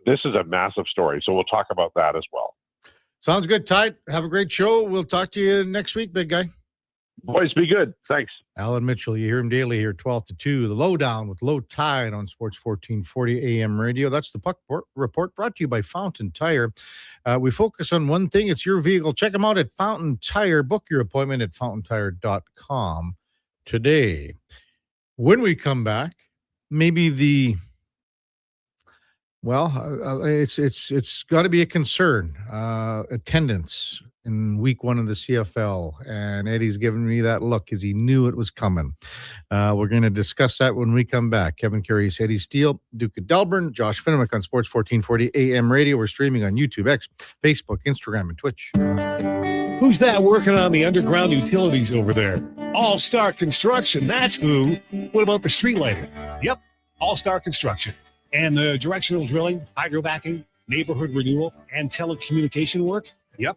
This is a massive story, so we'll talk about that as well. Sounds good, Tide. Have a great show. We'll talk to you next week, big guy. Boys, be good. Thanks. Alan Mitchell, you hear him daily here, 12 to 2. The Lowdown with Low Tide on Sports 1440 AM radio. That's the Puck Report, brought to you by Fountain Tire. We focus on one thing. It's your vehicle. Check them out at Fountain Tire. Book your appointment at fountaintire.com today. When we come back, maybe it's got to be a concern. Attendance in week 1 of the CFL, and Eddie's giving me that look because he knew it was coming. We're going to discuss that when we come back. Kevin Karius, Eddie Steele, Duke of Delburne, Josh Finnewick on Sports 1440 AM radio. We're streaming on YouTube, X, Facebook, Instagram, and Twitch. Who's that working on the underground utilities over there? All Star Construction, that's who. What about the street lighting? Yep, All Star Construction. And the directional drilling, hydrovacking, neighborhood renewal, and telecommunication work? Yep.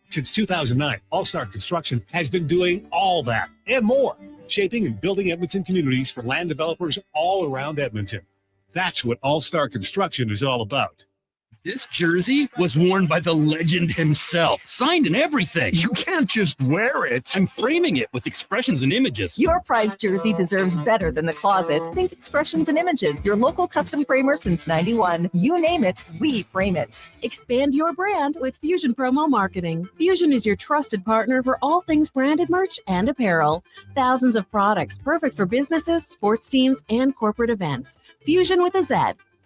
Since 2009, All-Star Construction has been doing all that and more, shaping and building Edmonton communities for land developers all around Edmonton. That's what All-Star Construction is all about. This jersey was worn by the legend himself, signed and everything. You can't just wear it. I'm framing it with expressions and images. Your prized jersey deserves better than the closet. Think Expressions and Images, your local custom framer since 91. You name it, we frame it. Expand your brand with Fusion Promo Marketing. Fusion is your trusted partner for all things branded merch and apparel. Thousands of products perfect for businesses, sports teams, and corporate events. Fusion with a Z.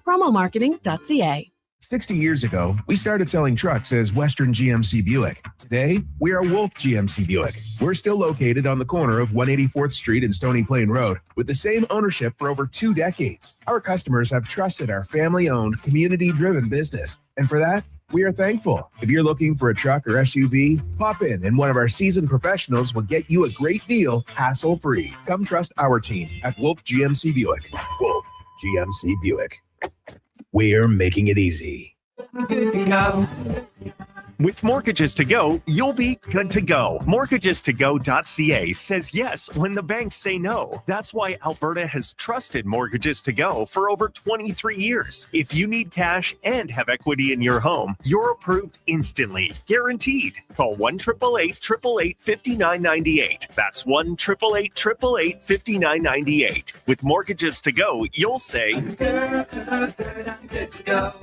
Promomarketing.ca. 60 years ago, we started selling trucks as Western GMC Buick. Today, we are Wolf GMC Buick. We're still located on the corner of 184th Street and Stony Plain Road with the same ownership for over 2 decades. Our customers have trusted our family-owned, community-driven business. And for that, we are thankful. If you're looking for a truck or SUV, pop in and one of our seasoned professionals will get you a great deal, hassle-free. Come trust our team at Wolf GMC Buick. Wolf GMC Buick. We're making it easy. Good to go. With Mortgages to Go, you'll be good to go. MortgagesToGo.ca says yes when the banks say no. That's why Alberta has trusted Mortgages to Go for over 23 years. If you need cash and have equity in your home, you're approved instantly, guaranteed. Call 1-888-888-5998. That's 1-888-888-5998. With Mortgages to Go, you'll say, I'm good to go.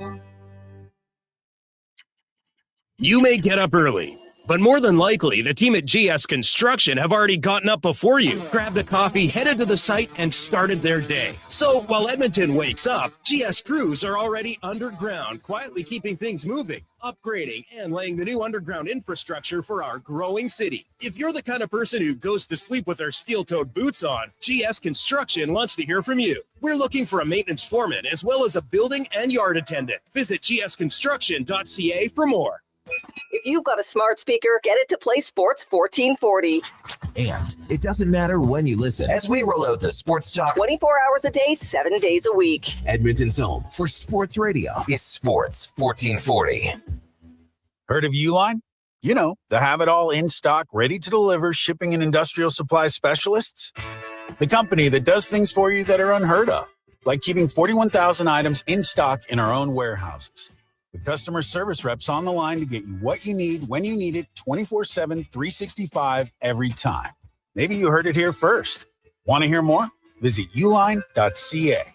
You may get up early, But more than likely, the team at GS Construction have already gotten up before you, grabbed a coffee, headed to the site, and started their day. So while Edmonton wakes up, GS crews are already underground, quietly keeping things moving, upgrading, and laying the new underground infrastructure for our growing city. If you're the kind of person who goes to sleep with their steel-toed boots on, GS Construction wants to hear from you. We're looking for a maintenance foreman as well as a building and yard attendant. Visit gsconstruction.ca for more. If you've got a smart speaker, get it to play Sports 1440. And it doesn't matter when you listen as we roll out the Sports Talk 24 hours a day, 7 days a week. Edmonton's home for sports radio is Sports 1440. Heard of Uline? You know, the have-it-all in stock, ready to deliver shipping and industrial supply specialists. The company that does things for you that are unheard of, like keeping 41,000 items in stock in our own warehouses. With customer service reps on the line to get you what you need when you need it 24/7, 365 every time. Maybe you heard it here first. Want to hear more? Visit uline.ca.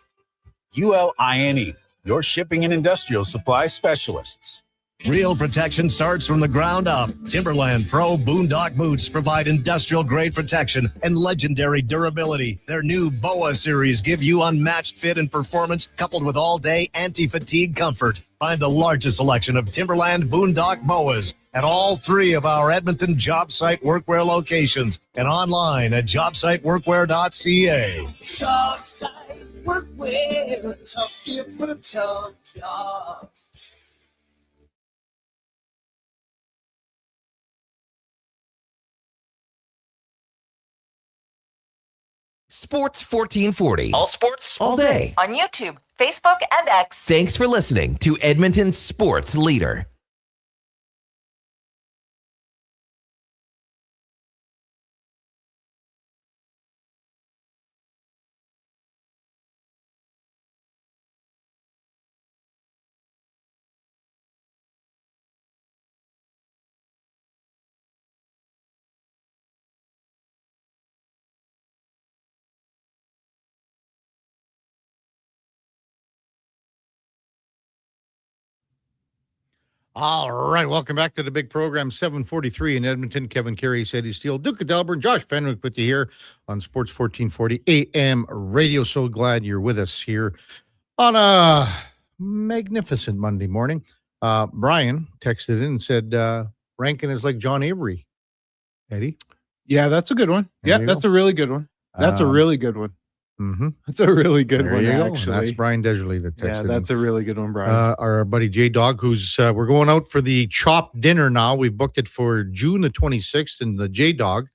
ULINE, your shipping and industrial supply specialists. Real protection starts from the ground up. Timberland Pro Boondock Boots provide industrial-grade protection and legendary durability. Their new BOA series give you unmatched fit and performance coupled with all-day anti-fatigue comfort. Find the largest selection of Timberland Boondock BOAs at all 3 of our Edmonton job site workwear locations and online at jobsiteworkwear.ca. Job site workwear, tough gear for tough jobs. Sports 1440. All sports, all day. On YouTube, Facebook, and X. Thanks for listening to Edmonton's sports leader. All right, welcome back to the big program, 743 in Edmonton. Kevin Karius, Eddie Steele, Duke of Delburne, Josh Fenwick with you here on Sports 1440 AM radio. So glad you're with us here on a magnificent Monday morning. Brian texted in and said, Rankin is like John Avery. Eddie? Yeah, that's a good one. Yeah, that's a really good one. That's a really good one. Mm-hmm. That's a really good one, Actually. actually. That's Brian Deserly that texted. Yeah, that's a really good one, Brian. Our buddy J-Dog, who's we're going out for the chopped dinner now. We've booked it for June the 26th, and the J-Dog,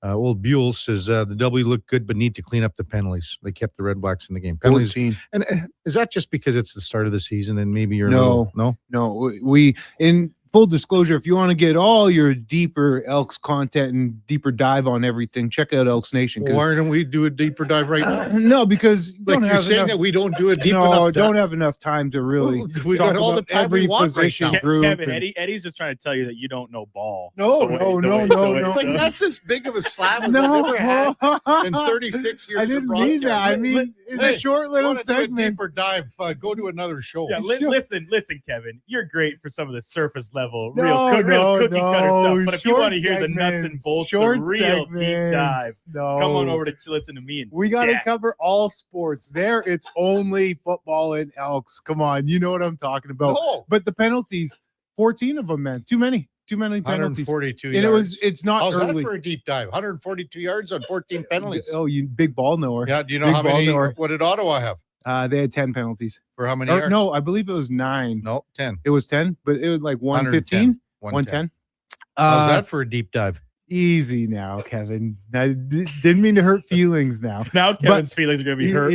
old Buell, says the W looked good, but need to clean up the penalties. They kept the Red Blacks in the game. Penalties. 14. And is that just because it's the start of the season and maybe you're No. We in full disclosure, if you want to get all your deeper Elks content and deeper dive on everything, check out Elks Nation. Why don't we do a deeper dive right now? No, because like you're saying that we don't do a deep enough. Don't have enough time to really. We got all the time every we want position right group. Kevin, Eddie's just trying to tell you that you don't know ball. No. Like that's as big of a slap as I've ever had in 36 years. I didn't mean that. I mean, in a short little segment. Deeper dive. Go to another show. Yeah, listen, Kevin. You're great for some of the surface level, real cookie cutter stuff. But if you want to hear the nuts and bolts, the real deep dive, come on over to listen to me. We got to cover all sports. There, it's only football and Elks. Come on, you know what I'm talking about. No. But the penalties, 14 of them, man, too many penalties. 142 and yards. it's not How's early. that for a deep dive? 142 yards on 14 penalties. Oh, you big ball knower. Yeah. Do you know Big how ball many? knower. What did Ottawa have? They had 10 penalties. For how many yards? No, I believe it was 9. No, 10. It was 10, but it was like 115. 110. How's that for a deep dive? Easy now, Kevin. I didn't mean to hurt feelings now. Now Kevin's feelings are going to be hurt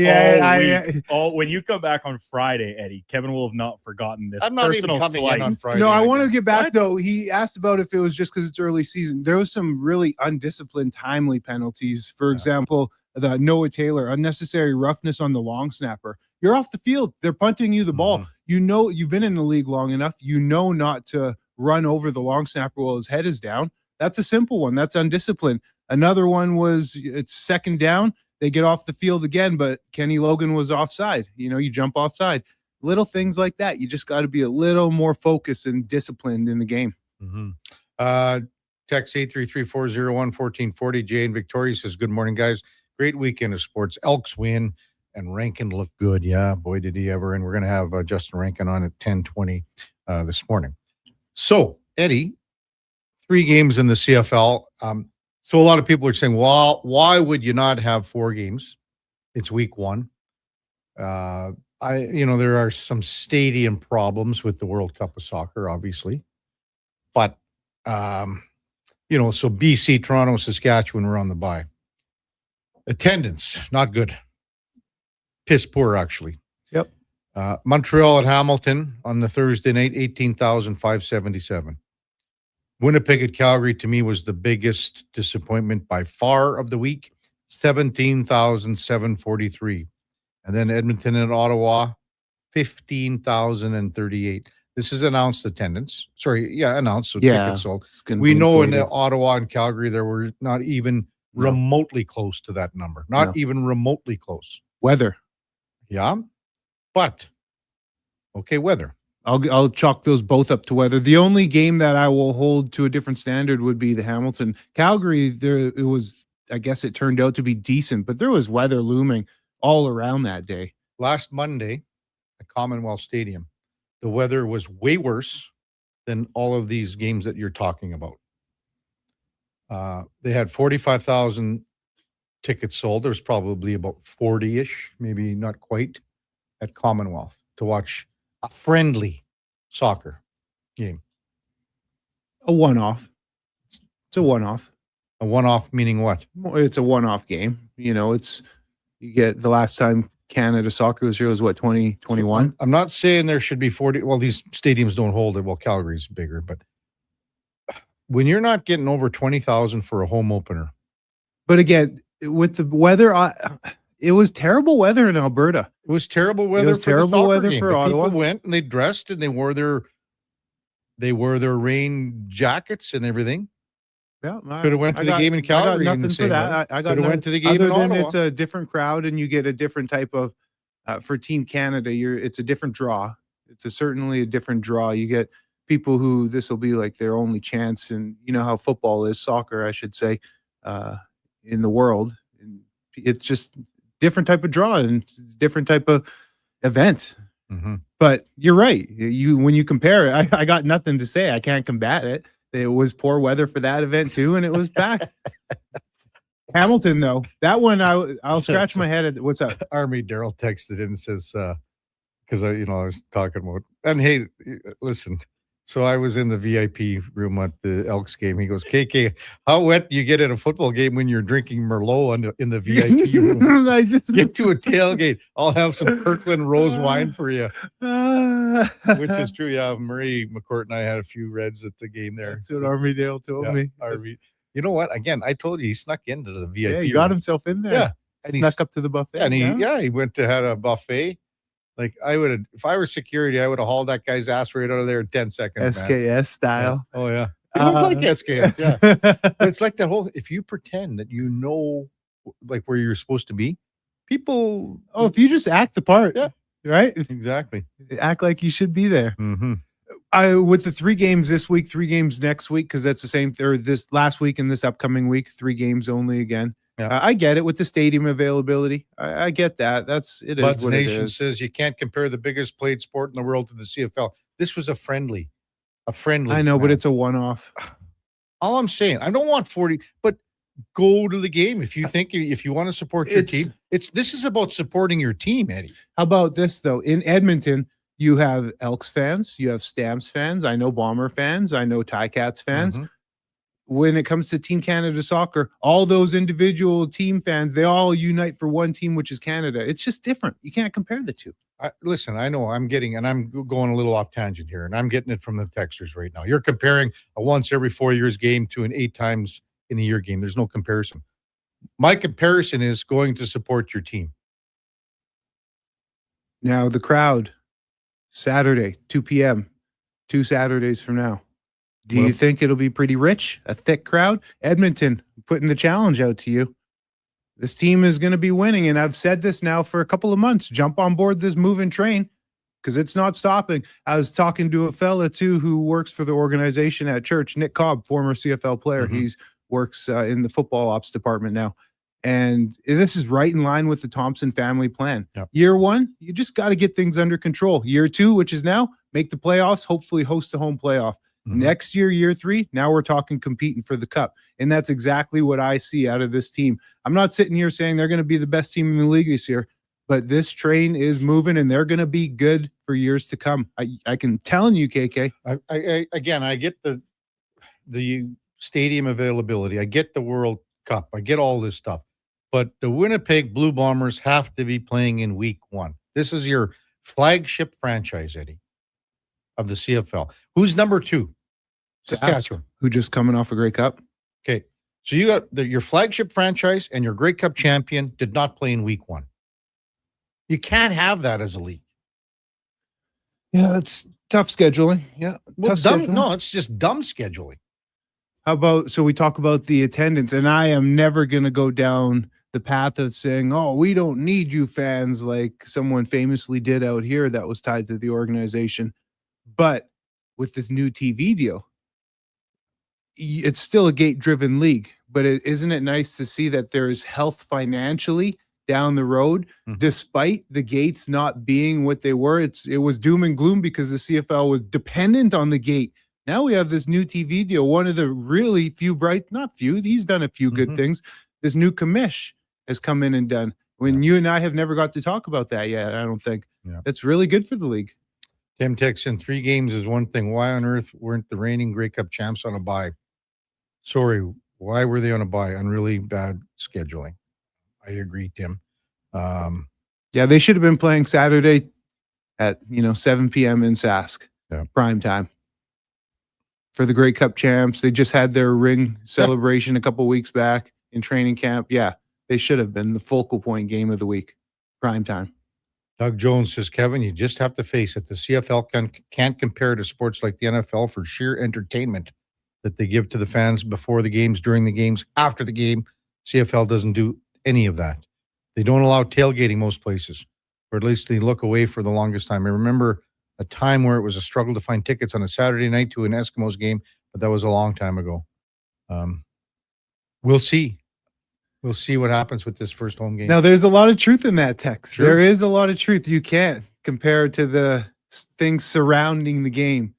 all week. When you come back on Friday, Eddie, Kevin will have not forgotten this. I'm not personal even coming slight. in on Friday. No, I want to get back, though. He asked about if it was just because it's early season. There was some really undisciplined, timely penalties. For example, the Noah Taylor, unnecessary roughness on the long snapper. You're off the field. They're punting you the ball. You know, you've been in the league long enough. You know not to run over the long snapper while his head is down. That's a simple one. That's undisciplined. Another one was it's second down. They get off the field again, but Kenny Logan was offside. You know, you jump offside. Little things like that. You just got to be a little more focused and disciplined in the game. Mm-hmm. Text 833-401-1440. Jay in Victoria says, good morning, guys. Great weekend of sports. Elks win and Rankin looked good. Yeah, boy, did he ever. And we're going to have Justin Rankin on at 10:20 this morning. So, Eddie, 3 games in the CFL. So a lot of people are saying, well, why would you not have 4 games? It's week 1. There are some stadium problems with the World Cup of Soccer, obviously. But, so BC, Toronto, Saskatchewan were on the bye. Attendance, not good. Piss poor, actually. Yep. Montreal at Hamilton on the Thursday night, 18,577. Winnipeg at Calgary, to me, was the biggest disappointment by far of the week, 17,743. And then Edmonton and Ottawa, 15,038. This is announced attendance. Announced, so tickets sold. We know in Ottawa and Calgary, there were not even remotely close to that number. Not even remotely close. Weather. Yeah. But, okay, weather. I'll chalk those both up to weather. The only game that I will hold to a different standard would be the Hamilton. Calgary, I guess it turned out to be decent, but there was weather looming all around that day. Last Monday at Commonwealth Stadium, the weather was way worse than all of these games that you're talking about. They had 45,000 tickets sold. There's probably about 40-ish, maybe not quite, at Commonwealth to watch a friendly soccer game. A one-off. It's a one-off. A one-off meaning what? It's a one-off game. You get the last time Canada soccer was here was what, 2021? I'm not saying there should be 40. Well, these stadiums don't hold it. Well, Calgary's bigger, but when you're not getting over 20,000 for a home opener. But again, with the weather, it was terrible weather in Alberta. It was terrible weather. It was terrible weather for Ottawa. People went and they dressed and they wore their rain jackets and everything. Yeah, could have went to the game in Calgary. I got nothing for that. I got went to the game in Ottawa. It's a different crowd and you get a different type of. For Team Canada, it's a different draw. It's certainly a different draw. You get people who this will be like their only chance, and you know how football is, soccer, I should say, in the world. It's just different type of draw and different type of event. Mm-hmm. But you're right. When you compare it, I got nothing to say. I can't combat it. It was poor weather for that event too, and it was packed. Hamilton, though, that one I'll scratch my head at. What's up? Army Daryl texted in and says, because I was talking about, and hey, listen. So I was in the VIP room at the Elks game. He goes, KK, how wet do you get at a football game when you're drinking Merlot in the VIP room? Get to a tailgate. I'll have some Kirkland Rose wine for you. Which is true. Yeah, Murray McCourt and I had a few Reds at the game there. That's what Army Dale told me. You know what? Again, I told you he snuck into the VIP. Yeah, he got himself in there. Yeah. And he snuck up to the buffet. And he went to had a buffet. Like I would have, if I were security, I would have hauled that guy's ass right out of there in 10 seconds. SKS man. style. Yeah. Oh yeah. It looked like SKS. Yeah. But it's like that whole, if you pretend that you know like where you're supposed to be, people. Oh, if you just act the part. Yeah. Right. Exactly. Act like you should be there. Mm-hmm. With the 3 games this week, 3 games next week, because that's the same, or this last week and this upcoming week, 3 games only again. Yeah. I get it with the stadium availability. I get that. It is Bud's what Nation it is. says you can't compare the biggest played sport in the world to the CFL. This was a friendly. I know, but it's a one-off. All I'm saying, I don't want 40, but go to the game if you think if you want to support your team. This is about supporting your team, Eddie. How about this though? In Edmonton, you have Elks fans, you have Stamps fans. I know Bomber fans. I know Ticats fans. Mm-hmm. When it comes to Team Canada soccer, all those individual team fans, they all unite for one team, which is Canada. It's just different. You can't compare the two. Listen, I know I'm going a little off tangent here, and I'm getting it from the texters right now. You're comparing a once every 4 years game to an 8 times in a year game. There's no comparison. My comparison is going to support your team. Now, the crowd, Saturday, 2 p.m., 2 Saturdays from now. Do you think it'll be pretty rich, a thick crowd? Edmonton, putting the challenge out to you. This team is going to be winning, and I've said this now for a couple of months. Jump on board this moving train. because it's not stopping. I was talking to a fella too who works for the organization at church, Nick Cobb, former CFL player. He's works in the football ops department now. And this is right in line with the Thompson family plan. Year 1, you just got to get things under control. Year 2, which is now, make the playoffs, hopefully host a home playoff. Next year, year 3, now we're talking competing for the cup. And that's exactly what I see out of this team. I'm not sitting here saying they're going to be the best team in the league this year, but this train is moving and they're going to be good for years to come. I can tell you, KK. I get the stadium availability. I get the World Cup. I get all this stuff. But the Winnipeg Blue Bombers have to be playing in week 1. This is your flagship franchise, Eddie, of the CFL. Who's number 2? Saskatchewan. Who just coming off a Grey Cup? Okay. So you got your flagship franchise and your Grey Cup champion did not play in week 1. You can't have that as a league. Yeah, it's tough scheduling. Yeah. Well, tough dumb, no, it's just dumb scheduling. How about, so we talk about the attendance, and I am never going to go down the path of saying, oh, we don't need you fans, like someone famously did out here that was tied to the organization. But with this new TV deal, it's still a gate-driven league, but isn't it nice to see that there's health financially down the road, despite the gates not being what they were? It was doom and gloom because the CFL was dependent on the gate. Now we have this new TV deal. One of the really few he's done a few good things. This new commish has come in and done. When you and I have never got to talk about that yet, I don't think. That's really good for the league. Tim Texan, 3 games is one thing. Why on earth weren't the reigning Grey Cup champs on a bye? Sorry, why were they on a bye? On really bad scheduling. I agree, Tim. Yeah, they should have been playing Saturday at 7 p.m. in Sask, prime time. For the Grey Cup champs, they just had their ring celebration a couple weeks back in training camp. Yeah, they should have been the focal point game of the week, prime time. Doug Jones says, Kevin, you just have to face it. The CFL can't compare to sports like the NFL for sheer entertainment that they give to the fans before the games, during the games, after the game. CFL doesn't do any of that. They don't allow tailgating most places, or at least they look away for the longest time. I remember a time where it was a struggle to find tickets on a Saturday night to an Eskimos game, but that was a long time ago. We'll see. We'll see what happens with this first home game. Now, there's a lot of truth in that text. Sure. There is a lot of truth. You can't compare it to the things surrounding the game.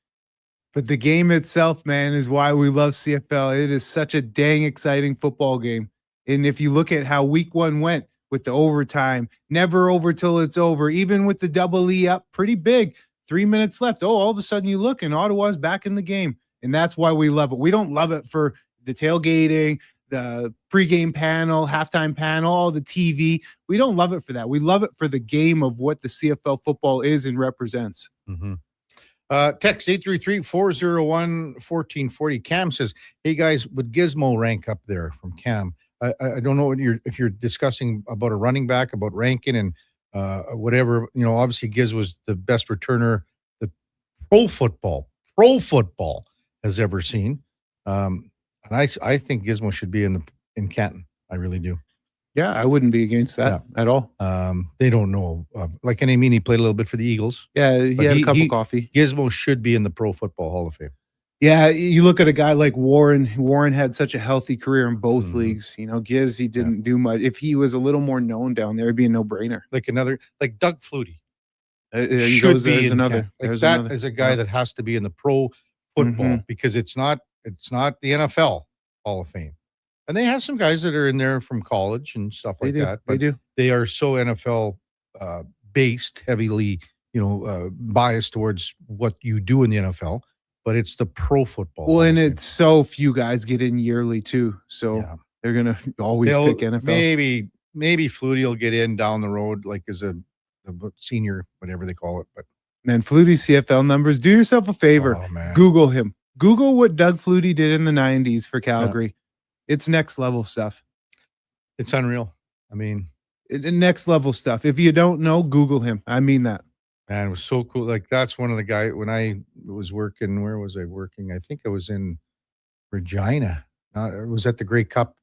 But the game itself, man, is why we love CFL. It is such a dang exciting football game. And if you look at how week 1 went with the overtime, never over till it's over, even with the double E up pretty big, 3 minutes left. Oh, all of a sudden you look and Ottawa's back in the game. And that's why we love it. We don't love it for the tailgating, the pregame panel, halftime panel, all the TV. We don't love it for that. We love it for the game of what the CFL football is and represents. Text 833-401-1440. Cam says, hey guys, would Gizmo rank up there? From Cam. I don't know if you're discussing about a running back, about ranking and whatever. Obviously Giz was the best returner that pro football has ever seen. And I think Gizmo should be in Canton. I really do. Yeah, I wouldn't be against that at all. They don't know. Like, and I mean, he played a little bit for the Eagles. Yeah, he had a cup of coffee. Gizmo should be in the Pro Football Hall of Fame. Yeah, you look at a guy like Warren. Warren had such a healthy career in both leagues. Giz, he didn't do much. If he was a little more known down there, it'd be a no-brainer. Like Doug Flutie. There's another. Is a guy that has to be in the Pro Football because it's not the NFL Hall of Fame. And they have some guys that are in there from college and stuff like that. But they are so NFL based, heavily, biased towards what you do in the NFL. But it's the Pro Football. Well, and it's so few guys get in yearly too. So they're gonna always pick NFL. Maybe Flutie will get in down the road, like as a senior, whatever they call it. But man, Flutie's CFL numbers. Do yourself a favor. Google him. Google what Doug Flutie did in the 90s for Calgary. Yeah. It's next level stuff. It's unreal. I mean, next level stuff. If you don't know, Google him. I mean that. Man, it was so cool. Like, that's one of the guys when I was working. Where was I working? I think I was in Regina. It was at the Grey Cup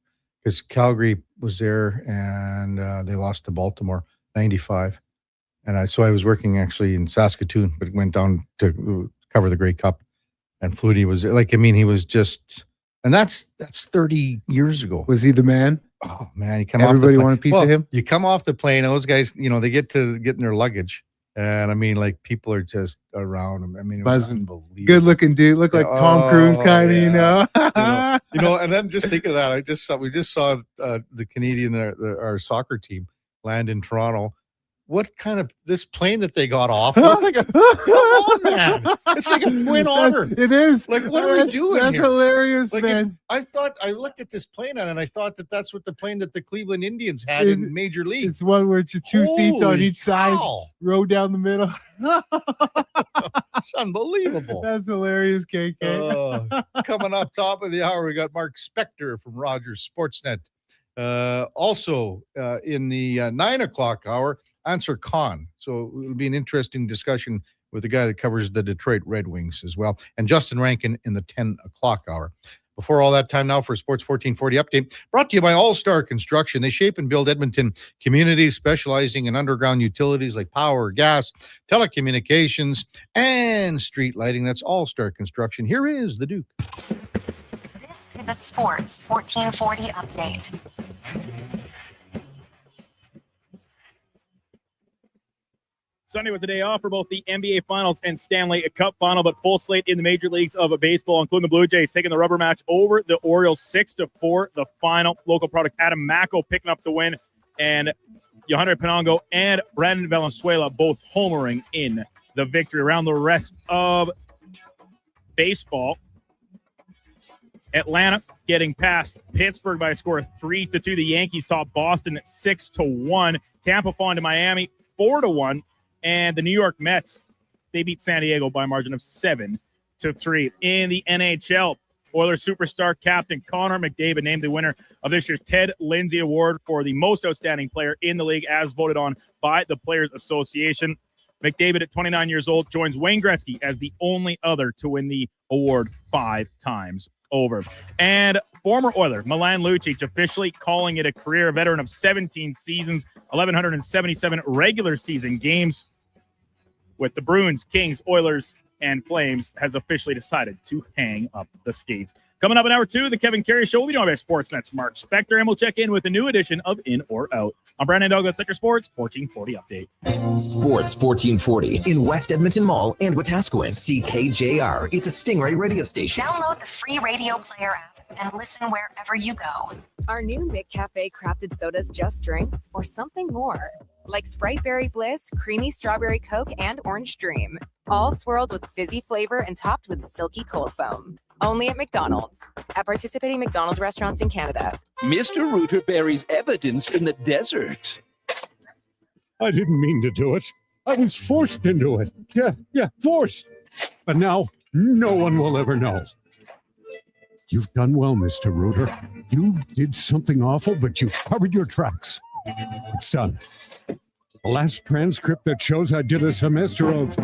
because Calgary was there and they lost to Baltimore 95. And I was working actually in Saskatoon, but went down to cover the Grey Cup. And Flutie was like, I mean, he was just, and that's 30 years ago. Was he the man? Oh man, you come Everybody off the want a piece of him? You come off the plane, those guys, they get in their luggage. And I mean, like, people are just around him. I mean, it was Buzzing. unbelievable. Good looking dude. Look like Tom Cruise kind of, And then just think of that. We just saw the Canadian, our soccer team land in Toronto. What kind of this plane that they got off? Come on, man! It's like a twin otter. It is. Like, what are we doing That's here? hilarious, Like, man. I looked at this plane and I thought that's what the plane that the Cleveland Indians had in Major League. It's one where it's just two seats on Holy each side, cow. row down the middle. It's unbelievable. That's hilarious, KK. Coming up top of the hour, we got Mark Spector from Rogers Sportsnet. Also, in the 9 o'clock hour, Answer Khan. So it'll be an interesting discussion with the guy that covers the Detroit Red Wings as well. And Justin Rankin in the 10 o'clock hour. Before all that, time now for a Sports 1440 update, brought to you by All Star Construction. They shape and build Edmonton communities, specializing in underground utilities like power, gas, telecommunications, and street lighting. That's All Star Construction. Here is the Duke. This is a Sports 1440 update. Sunday was a day off for both the NBA Finals and Stanley Cup Final, but full slate in the major leagues of baseball, including the Blue Jays taking the rubber match over the Orioles 6-4. The final local product, Adam Macko picking up the win, and Yohander Pinongo and Brandon Valenzuela both homering in the victory. Around the rest of baseball, Atlanta getting past Pittsburgh by a score of 3-2. The Yankees top Boston at 6-1. Tampa falling to Miami 4-1. And the New York Mets, they beat San Diego by a margin of 7-3. In the NHL, Oilers superstar captain Connor McDavid named the winner of this year's Ted Lindsay Award for the most outstanding player in the league, as voted on by the Players Association. McDavid, at 29 years old, joins Wayne Gretzky as the only other to win the award 5 times over. And former Oiler Milan Lucic officially calling it a career. A veteran of 17 seasons, 1,177 regular season games with the Bruins, Kings, Oilers, and Flames, has officially decided to hang up the skates. Coming up in hour 2, the Kevin Karius Show. We'll be doing by Sportsnet's Mark Spector, and we'll check in with a new edition of In or Out. I'm Brandon Douglas at your Sports 1440 update. Sports 1440 in West Edmonton Mall and Wetaskiwin. CKJR is a Stingray radio station. Download the free radio player app and listen wherever you go. Our new McCafe crafted sodas just drinks or something more? Like Sprite Berry Bliss, Creamy Strawberry Coke, and Orange Dream. All swirled with fizzy flavor and topped with silky cold foam. Only at McDonald's. At participating McDonald's restaurants in Canada. Mr. Rooter buries evidence in the desert. I didn't mean to do it. I was forced into it. Yeah, forced. But now, no one will ever know. You've done well, Mr. Rooter. You did something awful, but you covered your tracks. It's done. The last transcript that shows I did a semester of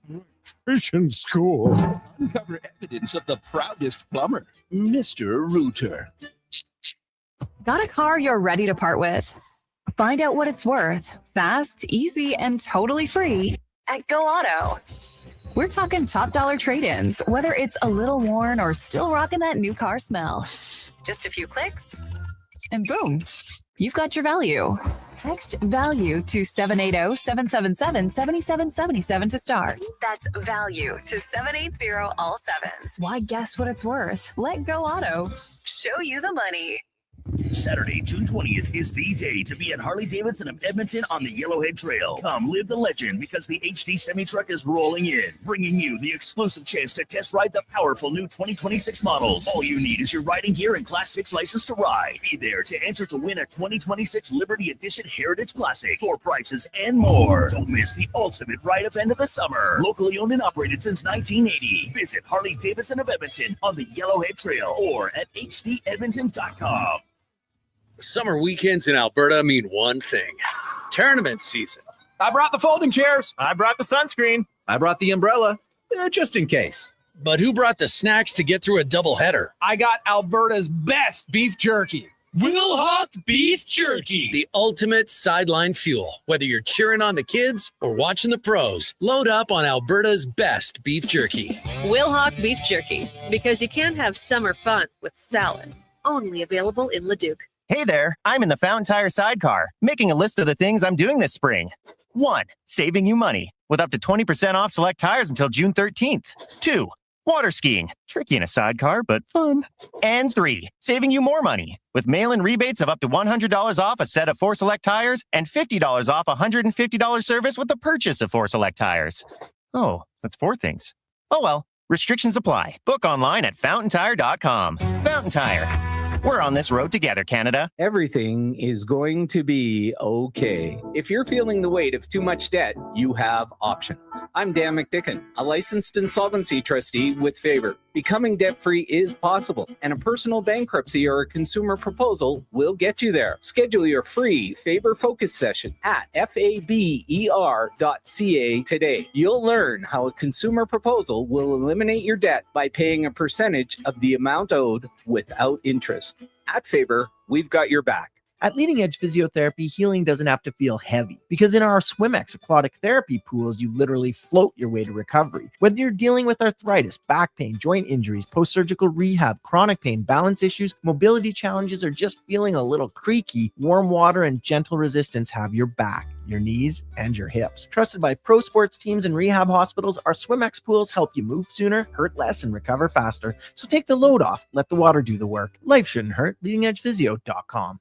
nutrition school. Uncover evidence of the proudest plumber, Mr. Rooter. Got a car you're ready to part with? Find out what it's worth, fast, easy, and totally free at Go Auto. We're talking top dollar trade-ins, whether it's a little worn or still rocking that new car smell. Just a few clicks, and boom, you've got your value. Text VALUE to 780-777-7777 to start. That's VALUE to 780 all sevens. Why guess what it's worth? Let Go Auto show you the money. Saturday, June 20th is the day to be at Harley-Davidson of Edmonton on the Yellowhead Trail. Come live the legend because the HD semi-truck is rolling in, bringing you the exclusive chance to test ride the powerful new 2026 models. All you need is your riding gear and Class 6 license to ride. Be there to enter to win a 2026 Liberty Edition Heritage Classic, door prizes, and more. Don't miss the ultimate ride event of the summer. Locally owned and operated since 1980. Visit Harley-Davidson of Edmonton on the Yellowhead Trail or at hdedmonton.com. Summer weekends in Alberta mean one thing: tournament season. I brought the folding chairs. I brought the sunscreen. I brought the umbrella, just in case. But who brought the snacks to get through a doubleheader? I got Alberta's best beef jerky. Will Hawk Beef Jerky, the ultimate sideline fuel. Whether you're cheering on the kids or watching the pros, load up on Alberta's best beef jerky. Will Hawk Beef Jerky, because you can't have summer fun with salad. Only available in Leduc. Hey there, I'm in the Fountain Tire sidecar, making a list of the things I'm doing this spring. 1. Saving you money, with up to 20% off select tires until June 13th. 2. Water skiing, tricky in a sidecar, but fun. And 3. Saving you more money, with mail-in rebates of up to $100 off a set of 4 select tires and $50 off a $150 service with the purchase of 4 select tires. Oh, that's 4 things. Oh well, restrictions apply. Book online at fountaintire.com. Fountain Tire. We're on this road together, Canada. Everything is going to be okay. If you're feeling the weight of too much debt, you have options. I'm Dan McDicken, a licensed insolvency trustee with Favor. Becoming debt-free is possible, and a personal bankruptcy or a consumer proposal will get you there. Schedule your free Favor Focus session at faber.ca today. You'll learn how a consumer proposal will eliminate your debt by paying a percentage of the amount owed without interest. At Favor, we've got your back. At Leading Edge Physiotherapy, healing doesn't have to feel heavy, because in our SwimX aquatic therapy pools, you literally float your way to recovery. Whether you're dealing with arthritis, back pain, joint injuries, post-surgical rehab, chronic pain, balance issues, mobility challenges, or just feeling a little creaky, warm water and gentle resistance have your back, your knees, and your hips. Trusted by pro sports teams and rehab hospitals, our SwimX pools help you move sooner, hurt less, and recover faster. So take the load off. Let the water do the work. Life shouldn't hurt. LeadingEdgePhysio.com.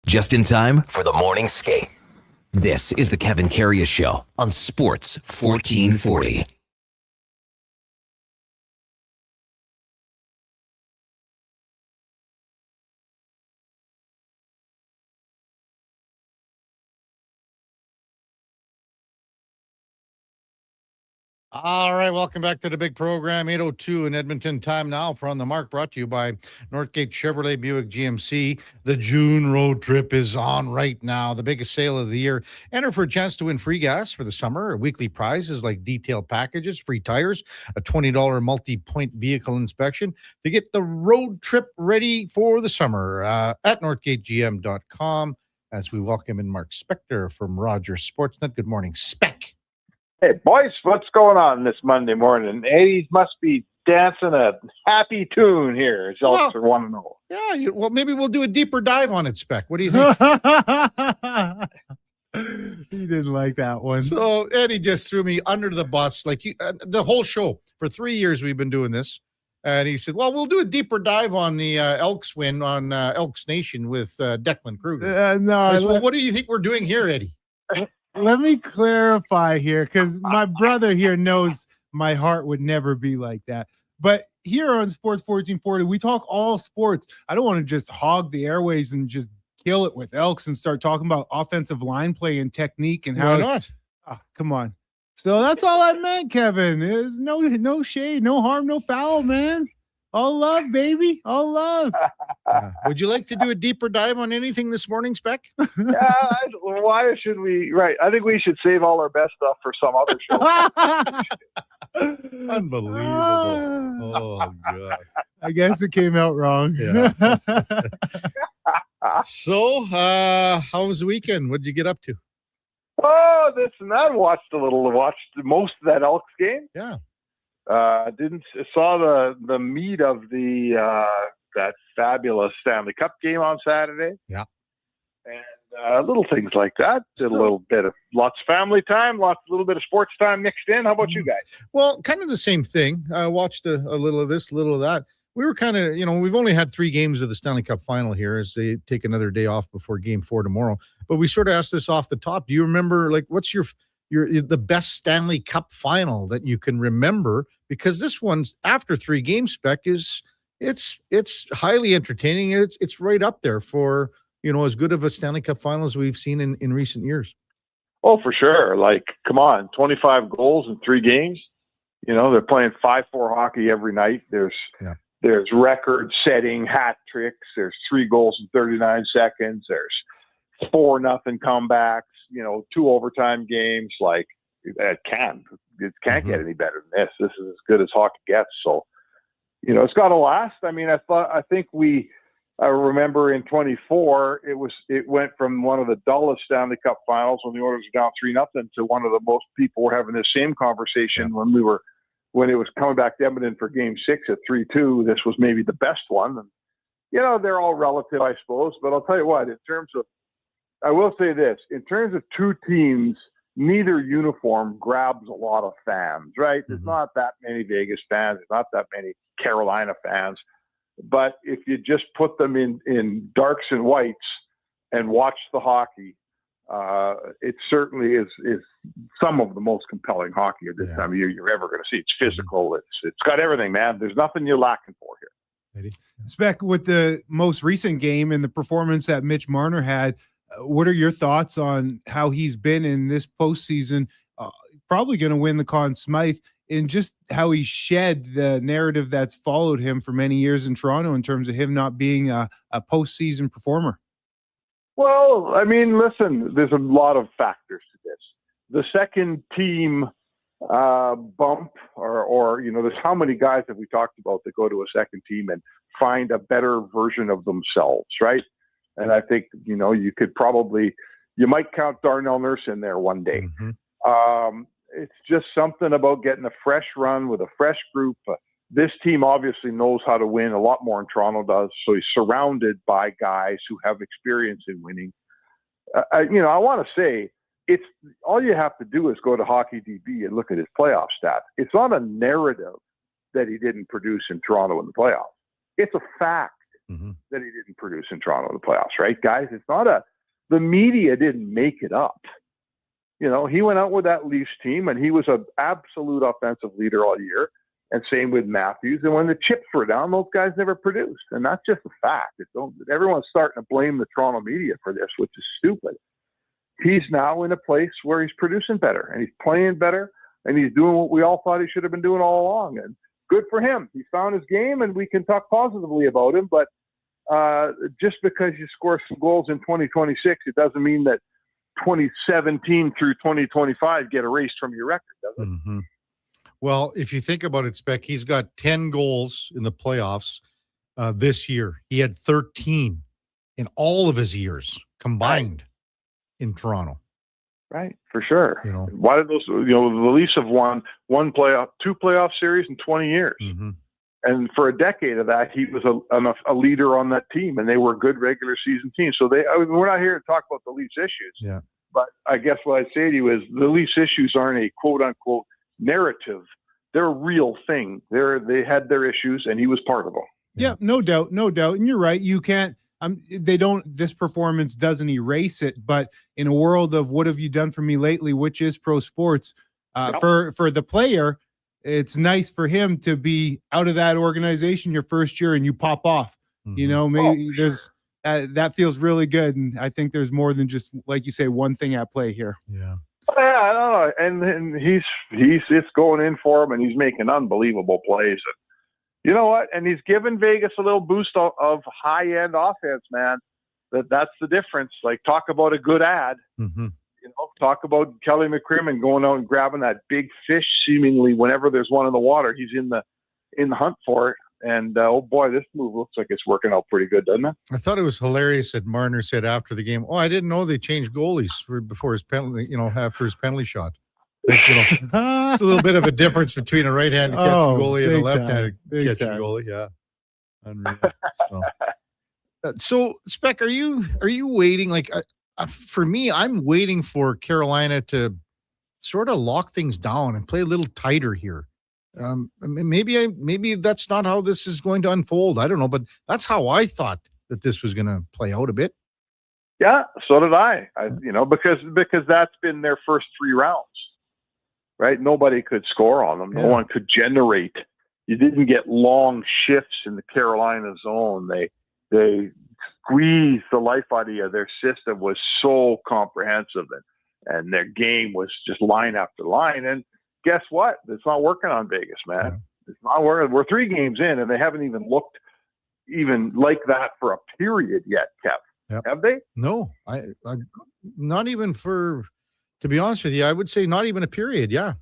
Just in time for the morning skate. This is the Kevin Karius Show on Sports 1440. All right, welcome back to the big program. 8:02 in Edmonton time now for On the Mark, brought to you by Northgate Chevrolet Buick GMC. The June road trip is on right now, the biggest sale of the year. Enter for a chance to win free gas for the summer, weekly prizes like detailed packages, free tires, a $20 multi-point vehicle inspection to get the road trip ready for the summer at northgategm.com as we welcome in Mark Spector from Rogers Sportsnet. Good morning, Spec. Hey, boys, what's going on this Monday morning? Eddie must be dancing a happy tune here, as Elks want to know. Yeah, well, maybe we'll do a deeper dive on it, Spec. What do you think? He didn't like that one. So Eddie just threw me under the bus. Like the whole show, for 3 years we've been doing this. And he said, well, we'll do a deeper dive on the Elks win on Elks Nation with Declan Kruger. Well, what do you think we're doing here, Eddie? Let me clarify here, because my brother here knows my heart would never be like that. But here on Sports 1440, we talk all sports. I don't want to just hog the airways and just kill it with Elks and start talking about offensive line play and technique and how. Why not? Oh, come on. So that's all I meant, Kevin. There's no shade, no harm, no foul, man. All love, baby. All love. Would you like to do a deeper dive on anything this morning, Spec? Why should we? Right. I think we should save all our best stuff for some other show. Unbelievable. Oh, God. I guess it came out wrong. Yeah. So, how was the weekend? What did you get up to? Oh, this and that. Watched most of that Elks game. Yeah. Saw the meat of the that fabulous Stanley Cup game on Saturday. Yeah. And little things like that. Did a little bit of lots of family time, little bit of sports time mixed in. How about you guys? Well, kind of the same thing. I watched a little of this, a little of that. We were kind of, we've only had 3 games of the Stanley Cup final here as they take another day off before Game 4 tomorrow. But we sort of asked this off the top. Do you remember, like, what's the best Stanley Cup final that you can remember? Because this one's after 3 games, Spec, it's highly entertaining. It's right up there for, as good of a Stanley Cup final as we've seen in recent years. Oh, for sure. Like, come on, 25 goals in 3 games. They're playing 5-4 hockey every night. There's record-setting hat tricks. There's 3 goals in 39 seconds. There's 4-0 comebacks. 2 overtime games. Like it can't get any better than this. This is as good as hockey gets. So, it's got to last. I mean, I remember in 24, it went from one of the dullest Stanley Cup finals when the Oilers were down 3-0 to one of the most people were having the same conversation when it was coming back to Edmonton for Game 6 at 3-2. This was maybe the best one. And, they're all relative, I suppose. But I'll tell you what, I will say this, in terms of two teams, neither uniform grabs a lot of fans, right? There's not that many Vegas fans. There's not that many Carolina fans. But if you just put them in darks and whites and watch the hockey, it certainly is some of the most compelling hockey at this time of year you're ever going to see. It's physical. It's got everything, man. There's nothing you're lacking for here. Spec, with the most recent game and the performance that Mitch Marner had, what are your thoughts on how he's been in this postseason? Probably going to win the Conn Smythe, and just how he shed the narrative that's followed him for many years in Toronto in terms of him not being a postseason performer. Well, I mean, listen, there's a lot of factors to this. The second team bump or there's how many guys have we talked about that go to a second team and find a better version of themselves, right? And I think, you might count Darnell Nurse in there one day. It's just something about getting a fresh run with a fresh group. This team obviously knows how to win a lot more than Toronto does. So he's surrounded by guys who have experience in winning. I want to say it's all you have to do is go to Hockey DB and look at his playoff stats. It's not a narrative that he didn't produce in Toronto in the playoffs. It's a fact that he didn't produce in Toronto in the playoffs, right, guys? It's not the media didn't make it up. He went out with that Leafs team, and he was an absolute offensive leader all year, and same with Matthews. And when the chips were down, those guys never produced, and that's just a fact. Everyone's starting to blame the Toronto media for this, which is stupid. He's now in a place where he's producing better, and he's playing better, and he's doing what we all thought he should have been doing all along, and good for him. He found his game, and we can talk positively about him, but just because you score some goals in 2026, it doesn't mean that 2017 through 2025 get erased from your record, does it? Well, if you think about it, Spec, he's got 10 goals in the playoffs this year. He had 13 in all of his years combined in Toronto. Right, for sure. Why did those? The Leafs have won two playoff series in 20 years, and for a decade of that, he was a leader on that team, and they were a good regular season team. So we're not here to talk about the Leafs issues. Yeah. But I guess what I'd say to you is the Leafs issues aren't a quote unquote narrative. They're a real thing. They had their issues, and he was part of them. Yeah, no doubt. And you're right. You can't. This performance doesn't erase it, but in a world of what have you done for me lately, which is pro sports, for the player, it's nice for him to be out of that organization your first year and you pop off. Maybe there's that feels really good, and I think there's more than just, like you say, one thing at play here. Yeah. Yeah, I don't know. And he's it's going in for him, and he's making unbelievable plays. And you know what? And he's given Vegas a little boost of high-end offense, man. That's the difference. Like, talk about a good ad. Talk about Kelly McCrimmon going out and grabbing that big fish seemingly whenever there's one in the water. He's in the hunt for it. And, oh, boy, this move looks like it's working out pretty good, doesn't it? I thought it was hilarious that Marner said after the game, I didn't know they changed goalies before his penalty, after his penalty shot. Like, it's a little bit of a difference between a right-handed catching goalie and a left-handed catching goalie. Yeah. Unreal. So, Spec, are you waiting? Like, for me, I'm waiting for Carolina to sort of lock things down and play a little tighter here. Maybe that's not how this is going to unfold. I don't know, but that's how I thought that this was going to play out a bit. Yeah, so did I. Because that's been their first 3 rounds, right? Nobody could score on them. No one could generate. You didn't get long shifts in the Carolina zone. They squeezed the life out of you. Their system was so comprehensive, and their game was just line after line. And guess what? It's not working on Vegas, man. Yeah. It's not working. We're 3 games in, and they haven't even looked even like that for a period yet, Kev. Yep. Have they? No, I not even for, to be honest with you, I would say not even a period. Yeah.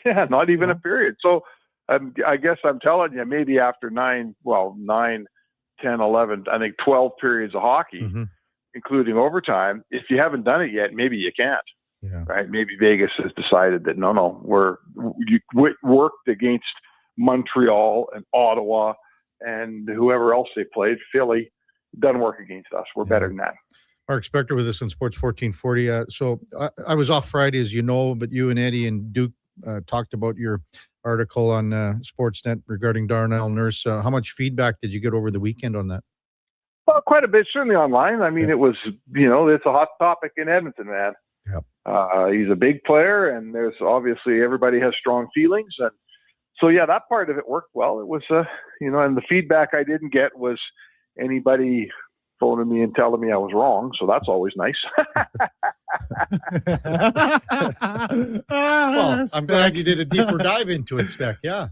Yeah, not even a period. So I guess I'm telling you, maybe after 9, 10, 11, I think 12 periods of hockey, including overtime, if you haven't done it yet, maybe you can't. Yeah. Right? Maybe Vegas has decided that you worked against Montreal and Ottawa and whoever else they played, Philly, doesn't work against us. We're better than that. Mark Spector with us on Sports 1440. So I was off Friday, as you know, but you and Eddie and Duke talked about your article on Sportsnet regarding Darnell Nurse. How much feedback did you get over the weekend on that? Well, quite a bit, certainly online. I mean, it was, it's a hot topic in Edmonton, man. Yep. He's a big player, and there's obviously everybody has strong feelings. And so, yeah, that part of it worked well. It was, and the feedback I didn't get was anybody phoning me and telling me I was wrong. So that's always nice. Well, I'm glad you did a deeper dive into it, Spec. Yeah.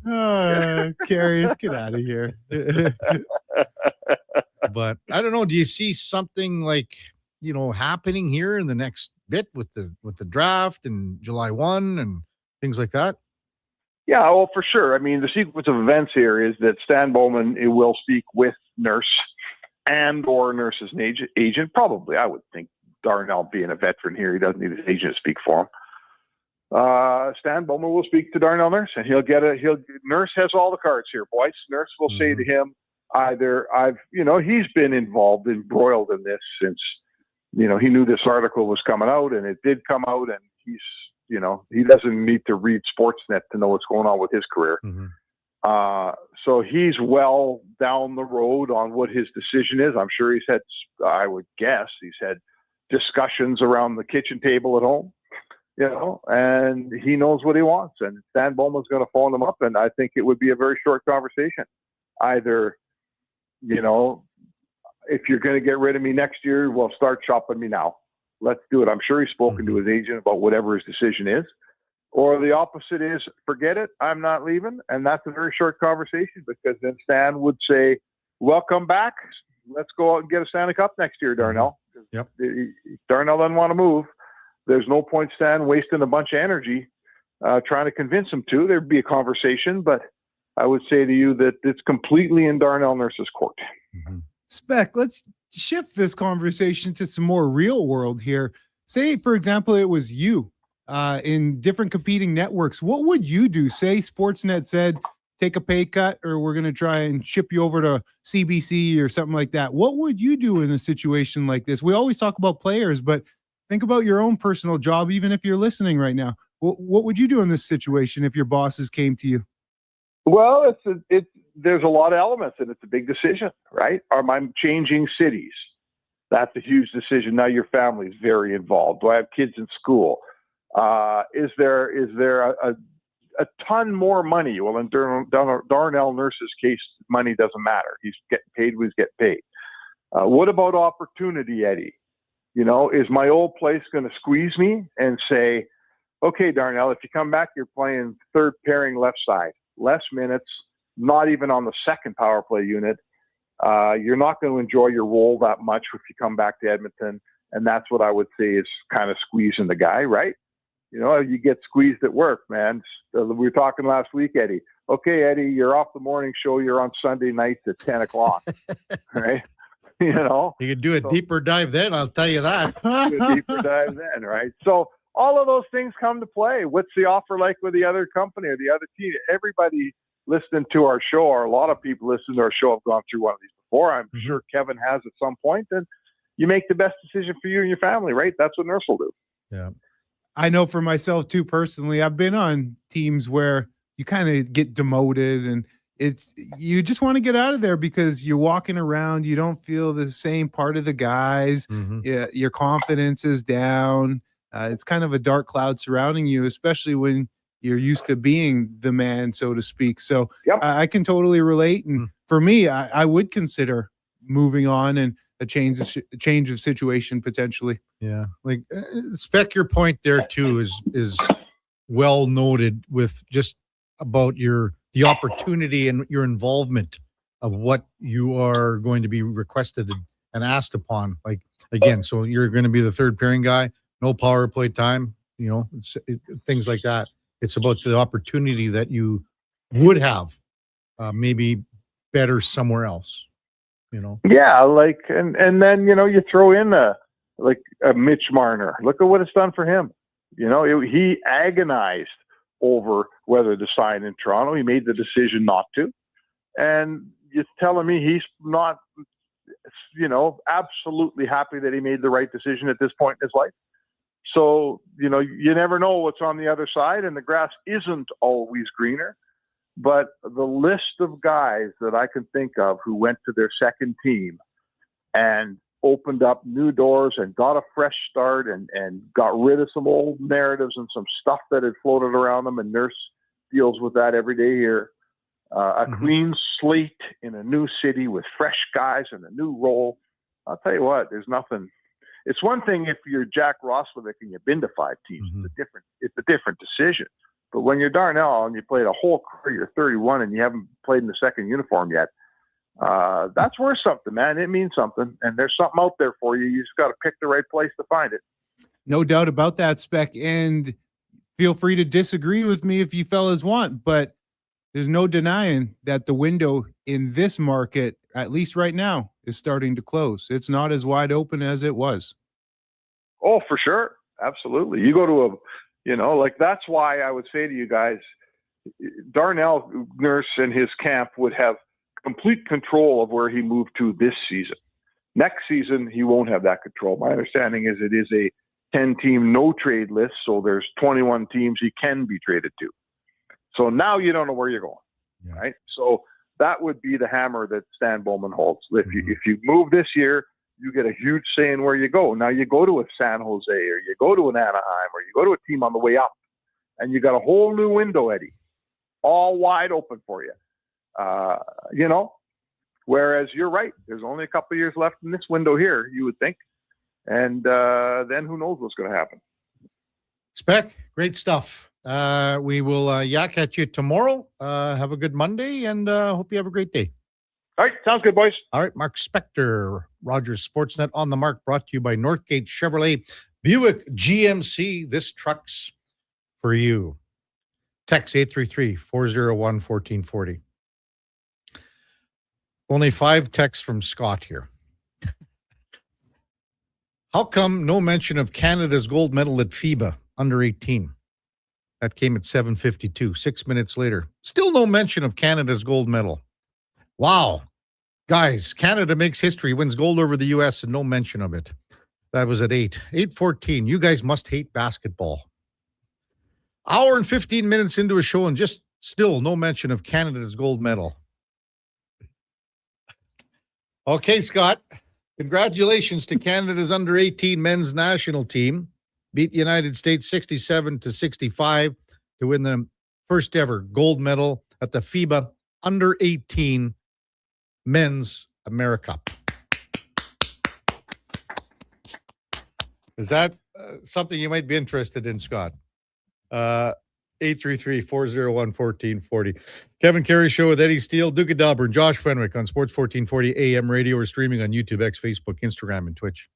Karius, get out of here. But I don't know. Do you see something like, happening here in the next bit with the draft and July 1 and things like that? Yeah, well, for sure. I mean, the sequence of events here is that Stan Bowman will speak with Nurse or Nurse's agent. Probably, I would think. Darnell being a veteran here, he doesn't need his agent to speak for him. Stan Bowman will speak to Darnell Nurse, and Nurse has all the cards here, boys. Nurse will say to him, he's been embroiled in this since, he knew this article was coming out, and it did come out, and he doesn't need to read Sportsnet to know what's going on with his career. So he's well down the road on what his decision is. I'm sure I would guess he's had discussions around the kitchen table at home, and he knows what he wants. And Stan Bowman's going to phone him up, and I think it would be a very short conversation. Either, if you're going to get rid of me next year, well, start shopping me now. Let's do it. I'm sure he's spoken to his agent about whatever his decision is. Or the opposite is, forget it, I'm not leaving. And that's a very short conversation, because then Stan would say, welcome back. Let's go out and get a Stanley Cup next year, Darnell. Yep. Darnell doesn't want to move. There's no point, Stan, wasting a bunch of energy trying to convince him to. There'd be a conversation, but I would say to you that it's completely in Darnell Nurse's court. Spec, let's shift this conversation to some more real world here. Say, for example, it was you in different competing networks. What would you do? Say Sportsnet said, take a pay cut, or we're going to try and ship you over to CBC or something like that. What would you do in a situation like this? We always talk about players, but think about your own personal job, even if you're listening right now. What would you do in this situation if your bosses came to you? Well, there's a lot of elements, and it's a big decision, right? I'm changing cities. That's a huge decision. Now your family's very involved. Do I have kids in school? Is there a ton more money? Well, in Darnell Nurse's case, money doesn't matter. He's getting paid what he's getting paid. What about opportunity, Eddie? Is my old place going to squeeze me and say, okay, Darnell, if you come back, you're playing third pairing left side, less minutes, not even on the second power play unit. You're not going to enjoy your role that much if you come back to Edmonton. And that's what I would say is kind of squeezing the guy, right? You get squeezed at work, man. We were talking last week, Eddie. Okay, Eddie, you're off the morning show. You're on Sunday nights at 10 o'clock, right? You could do a deeper dive then, I'll tell you that. A deeper dive then, right? So all of those things come to play. What's the offer like with the other company or the other team? Everybody listening to our show, or a lot of people listening to our show, have gone through one of these before. I'm sure Kevin has at some point. And you make the best decision for you and your family, right? That's what Nurse will do. Yeah. I know for myself too, personally, I've been on teams where you kind of get demoted, and you just want to get out of there because you're walking around, you don't feel the same part of the guys. Yeah, your confidence is down. It's kind of a dark cloud surrounding you, especially when you're used to being the man, so to speak. So I can totally relate. And for me, I would consider moving on and a change of situation potentially. Yeah, like Spec, your point there too is well noted, with just about the opportunity and your involvement of what you are going to be requested and asked upon. Like, again, so you're going to be the third pairing guy, no power play time, things like that. It's about the opportunity that you would have maybe better somewhere else, Yeah, like, and then, you throw in a Mitch Marner. Look at what it's done for him. He agonized over whether to sign in Toronto. He made the decision not to. And you're telling me he's not, absolutely happy that he made the right decision at this point in his life. So, you never know what's on the other side, and the grass isn't always greener. But the list of guys that I can think of who went to their second team and opened up new doors and got a fresh start and got rid of some old narratives and some stuff that had floated around them, and Nurse deals with that every day here. A clean slate in a new city with fresh guys and a new role. I'll tell you what, there's nothing. It's one thing if you're Jack Roslovic and you've been to 5 teams. It's a different decision. But when you're Darnell and you played a whole career, you're 31 and you haven't played in the second uniform yet, that's worth something, man. It means something. And there's something out there for you. You just got to pick the right place to find it. No doubt about that, Spec. And feel free to disagree with me if you fellas want, but there's no denying that the window in this market, at least right now, is starting to close. It's not as wide open as it was. Oh, for sure. Absolutely. You go to that's why I would say to you guys, Darnell Nurse and his camp would have complete control of where he moved to this season. Next season, he won't have that control. My understanding is it is a 10-team no-trade list, so there's 21 teams he can be traded to. So now you don't know where you're going, right? So that would be the hammer that Stan Bowman holds. If you move this year, you get a huge say in where you go. Now you go to a San Jose, or you go to an Anaheim, or you go to a team on the way up, and you got a whole new window, Eddie, all wide open for you. Whereas you're right, there's only a couple of years left in this window here, you would think, and then who knows what's going to happen. Spec, great stuff. We will yak at you tomorrow. Have a good Monday, and hope you have a great day. All right, sounds good, boys. All right, Mark Spector, Rogers Sportsnet on the Mark, brought to you by Northgate Chevrolet, Buick GMC. This truck's for you. Text 833-401-1440. Only 5 texts from Scott here. How come no mention of Canada's gold medal at FIBA under 18? That came at 7:52, 6 minutes later. Still no mention of Canada's gold medal. Wow. Guys, Canada makes history, wins gold over the U.S., and no mention of it. That was at 8:14. You guys must hate basketball. Hour and 15 minutes into a show, and just still no mention of Canada's gold medal. Okay, Scott. Congratulations to Canada's under 18 men's national team. Beat the United States 67-65 to win the first ever gold medal at the FIBA under 18 Men's America. Is that something you might be interested in, Scott? 833-401-1440. Kevin Karius Show with Eddie Steele, Duke of Delburne, Josh Fenwick on Sports 1440 AM radio, or streaming on YouTube, X, Facebook, Instagram, and Twitch.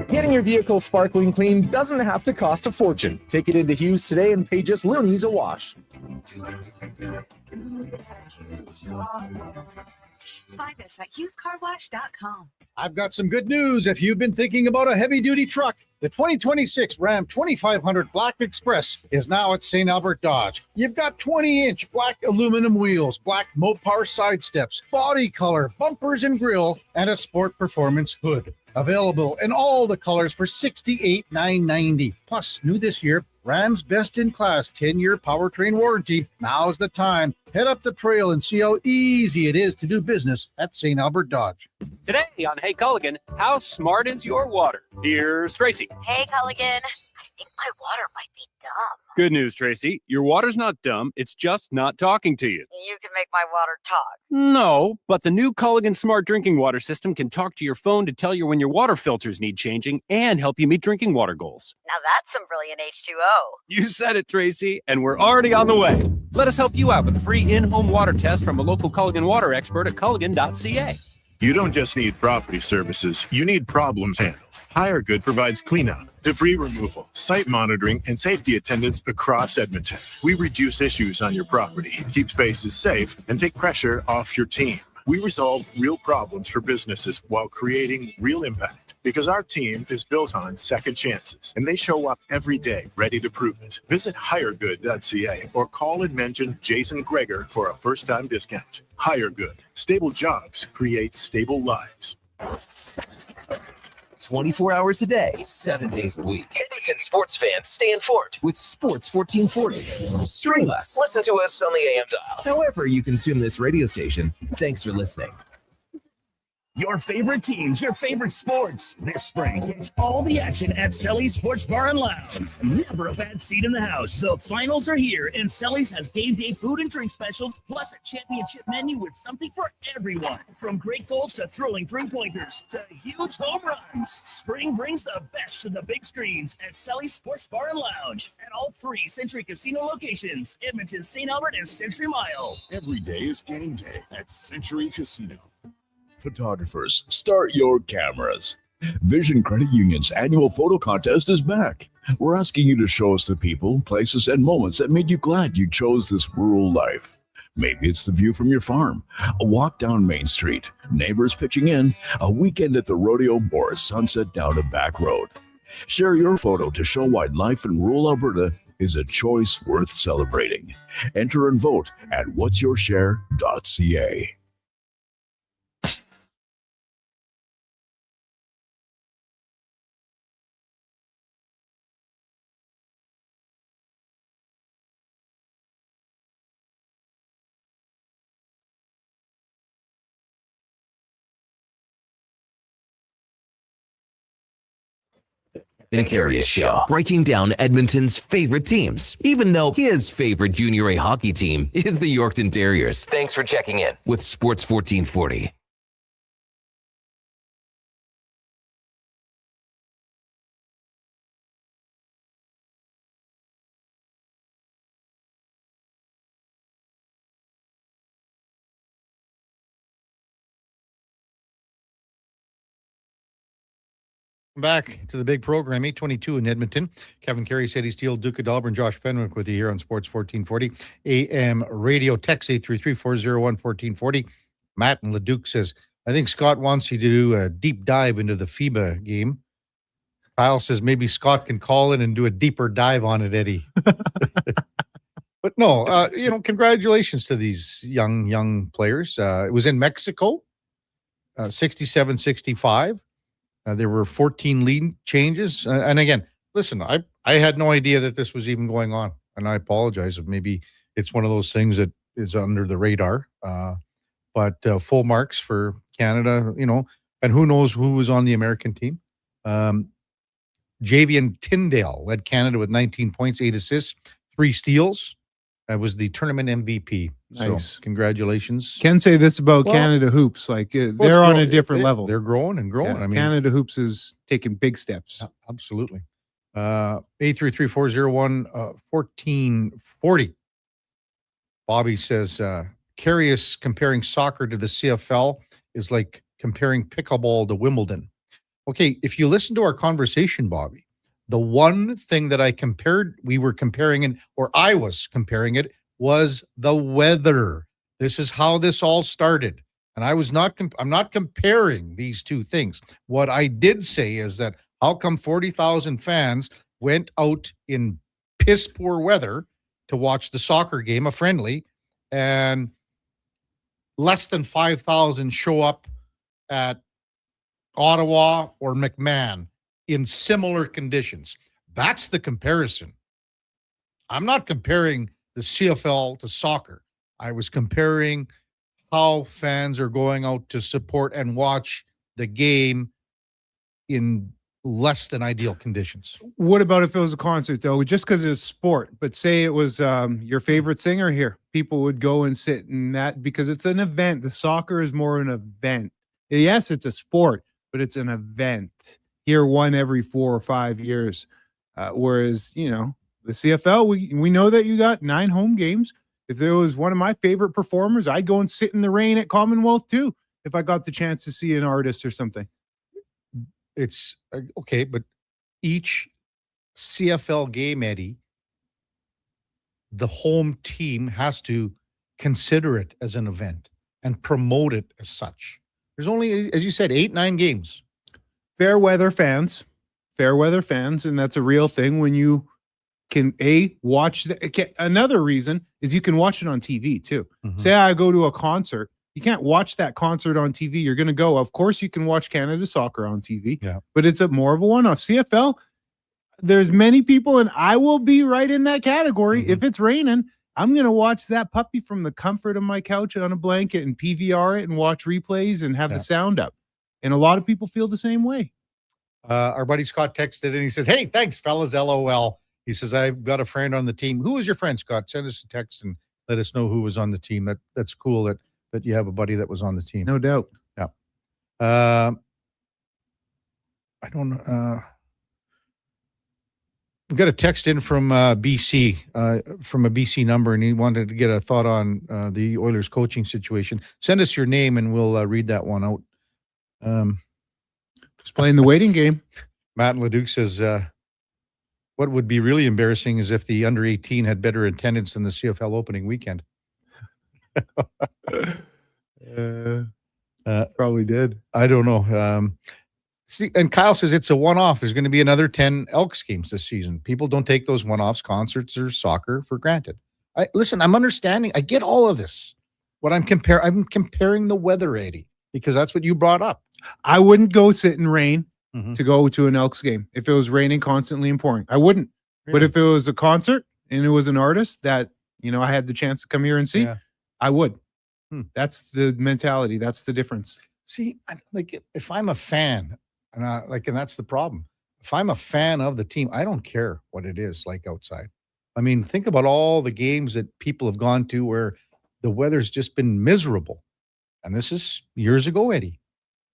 Getting your vehicle sparkling clean doesn't have to cost a fortune. Take it into Hughes today and pay just loonies a wash. Find us at HughesCarWash.com. I've got some good news. If you've been thinking about a heavy-duty truck, the 2026 Ram 2500 Black Express is now at St. Albert Dodge. You've got 20-inch black aluminum wheels, black Mopar side steps, body color, bumpers and grille, and a sport performance hood. Available in all the colors for $68,990. Plus, new this year, Ram's best-in-class 10-year powertrain warranty. Now's the time. Head up the trail and see how easy it is to do business at St. Albert Dodge. Today on Hey Culligan, how smart is your water? Here's Tracy. Hey Culligan, I think my water might be dumb. Good news, Tracy. Your water's not dumb. It's just not talking to you. You can make my water talk. No, but the new Culligan Smart Drinking Water System can talk to your phone to tell you when your water filters need changing and help you meet drinking water goals. Now that's some brilliant H2O. You said it, Tracy, and we're already on the way. Let us help you out with a free in-home water test from a local Culligan water expert at Culligan.ca. You don't just need property services, you need problems handled. HireGood provides cleanup, debris removal, site monitoring, and safety attendance across Edmonton. We reduce issues on your property, keep spaces safe, and take pressure off your team. We resolve real problems for businesses while creating real impact because our team is built on second chances and they show up every day ready to prove it. Visit hiregood.ca or call and mention Jason Greger for a first-time discount. HireGood. Stable jobs create stable lives. 24 hours a day, 7 days a week. Edmonton sports fans stay informed with Sports 1440. Stream us. Listen to us on the AM dial. However you consume this radio station, thanks for listening. Your favorite teams, your favorite sports. This spring, catch all the action at Selly's Sports Bar and Lounge. Never a bad seat in the house. The finals are here, and Selly's has game day food and drink specials, plus a championship menu with something for everyone. From great goals to thrilling three-pointers to huge home runs. Spring brings the best to the big screens at Selly's Sports Bar and Lounge at all 3 Century Casino locations, Edmonton, St. Albert, and Century Mile. Every day is game day at Century Casino. Photographers, start your cameras. Vision Credit Union's annual photo contest is back. We're asking you to show us the people, places, and moments that made you glad you chose this rural life. Maybe it's the view from your farm, a walk down Main Street, neighbors pitching in, a weekend at the rodeo, or a sunset down a back road. Share your photo to show why life in rural Alberta is a choice worth celebrating. Enter and vote at whatsyourshare.ca. The Karius Show, breaking down Edmonton's favorite teams, even though his favorite Junior A hockey team is the Yorkton Terriers. Thanks for checking in with Sports 1440. Back to the big program, 822 in Edmonton. Kevin Karius, Eddie Steele, Duke of Delburne, Josh Fenwick with you here on Sports 1440 AM radio. Text 833-401-1440. Matt and Leduc says, I think Scott wants you to do a deep dive into the FIBA game. Kyle says maybe Scott can call in and do a deeper dive on it, Eddie. But no, congratulations to these young players. It was in Mexico, 67-65. There were 14 lead changes. And again, listen, I had no idea that this was even going on. And I apologize if maybe it's one of those things that is under the radar. But full marks for Canada, and who knows who was on the American team. Javian Tyndale led Canada with 19 points, 8 assists, 3 steals. That was the tournament MVP. Nice. So congratulations. Can say this about Canada Hoops. They're on a different level. They're growing and growing. Yeah, Canada Hoops is taking big steps. Absolutely. 833-401-1440. Bobby says, Karius comparing soccer to the CFL is like comparing pickleball to Wimbledon. Okay, if you listen to our conversation, Bobby, the one thing that I was comparing it, was the weather. This is how this all started. And I'm not comparing these two things. What I did say is that how come 40,000 fans went out in piss poor weather to watch the soccer game, a friendly, and less than 5,000 show up at Ottawa or McMahon in similar conditions? That's the comparison. I'm not comparing the CFL to soccer. I was comparing how fans are going out to support and watch the game in less than ideal conditions. What about if it was a concert, though? Just because it's sport, but say it was your favorite singer here. People would go and sit in that because it's an event. The soccer is more an event. Yes, it's a sport, but it's an event. Here, one every 4 or 5 years. Whereas, the CFL, we know that you got 9 home games. If there was one of my favorite performers, I'd go and sit in the rain at Commonwealth too. if I got the chance to see an artist or something. It's okay, but each CFL game, Eddie, the home team has to consider it as an event and promote it as such. There's only, as you said, 8-9 games. Fair weather fans, and that's a real thing when you can watch. Another reason is you can watch it on TV too. Say I go to a concert, you can't watch that concert on TV. You're going to go. Of course, you can watch Canada Soccer on TV, but it's more of a one-off. CFL, there's many people, and I will be right in that category. If it's raining, I'm going to watch that puppy from the comfort of my couch on a blanket and PVR it and watch replays and have the sound up. And a lot of people feel the same way. Our buddy Scott texted and he says, "Hey, thanks, fellas, LOL." He says, "I've got a friend on the team." Who is your friend, Scott? Send us a text and let us know who was on the team. That's cool that you have a buddy that was on the team. No doubt. Yeah. I don't know. We got a text in from BC, from a BC number, and he wanted to get a thought on the Oilers coaching situation. Send us your name, and we'll read that one out. Just playing the waiting game. Matt Leduc says, what would be really embarrassing is if the under 18 had better attendance than the CFL opening weekend. Probably did. I don't know. See, and Kyle says it's a one-off. There's going to be another 10 Elks games this season. People don't take those one-offs, concerts or soccer, for granted. Listen, I'm understanding. I get all of this. What I'm comparing the weather, Eddie, because that's what you brought up. I wouldn't go sit in rain to go to an Elks game if it was raining constantly and pouring. I wouldn't. Really? But if it was a concert and it was an artist that, I had the chance to come here and see, I would. That's the mentality. That's the difference. See, like if I'm a fan, and that's the problem. If I'm a fan of the team, I don't care what it is like outside. I mean, think about all the games that people have gone to where the weather's just been miserable. And this is years ago, Eddie.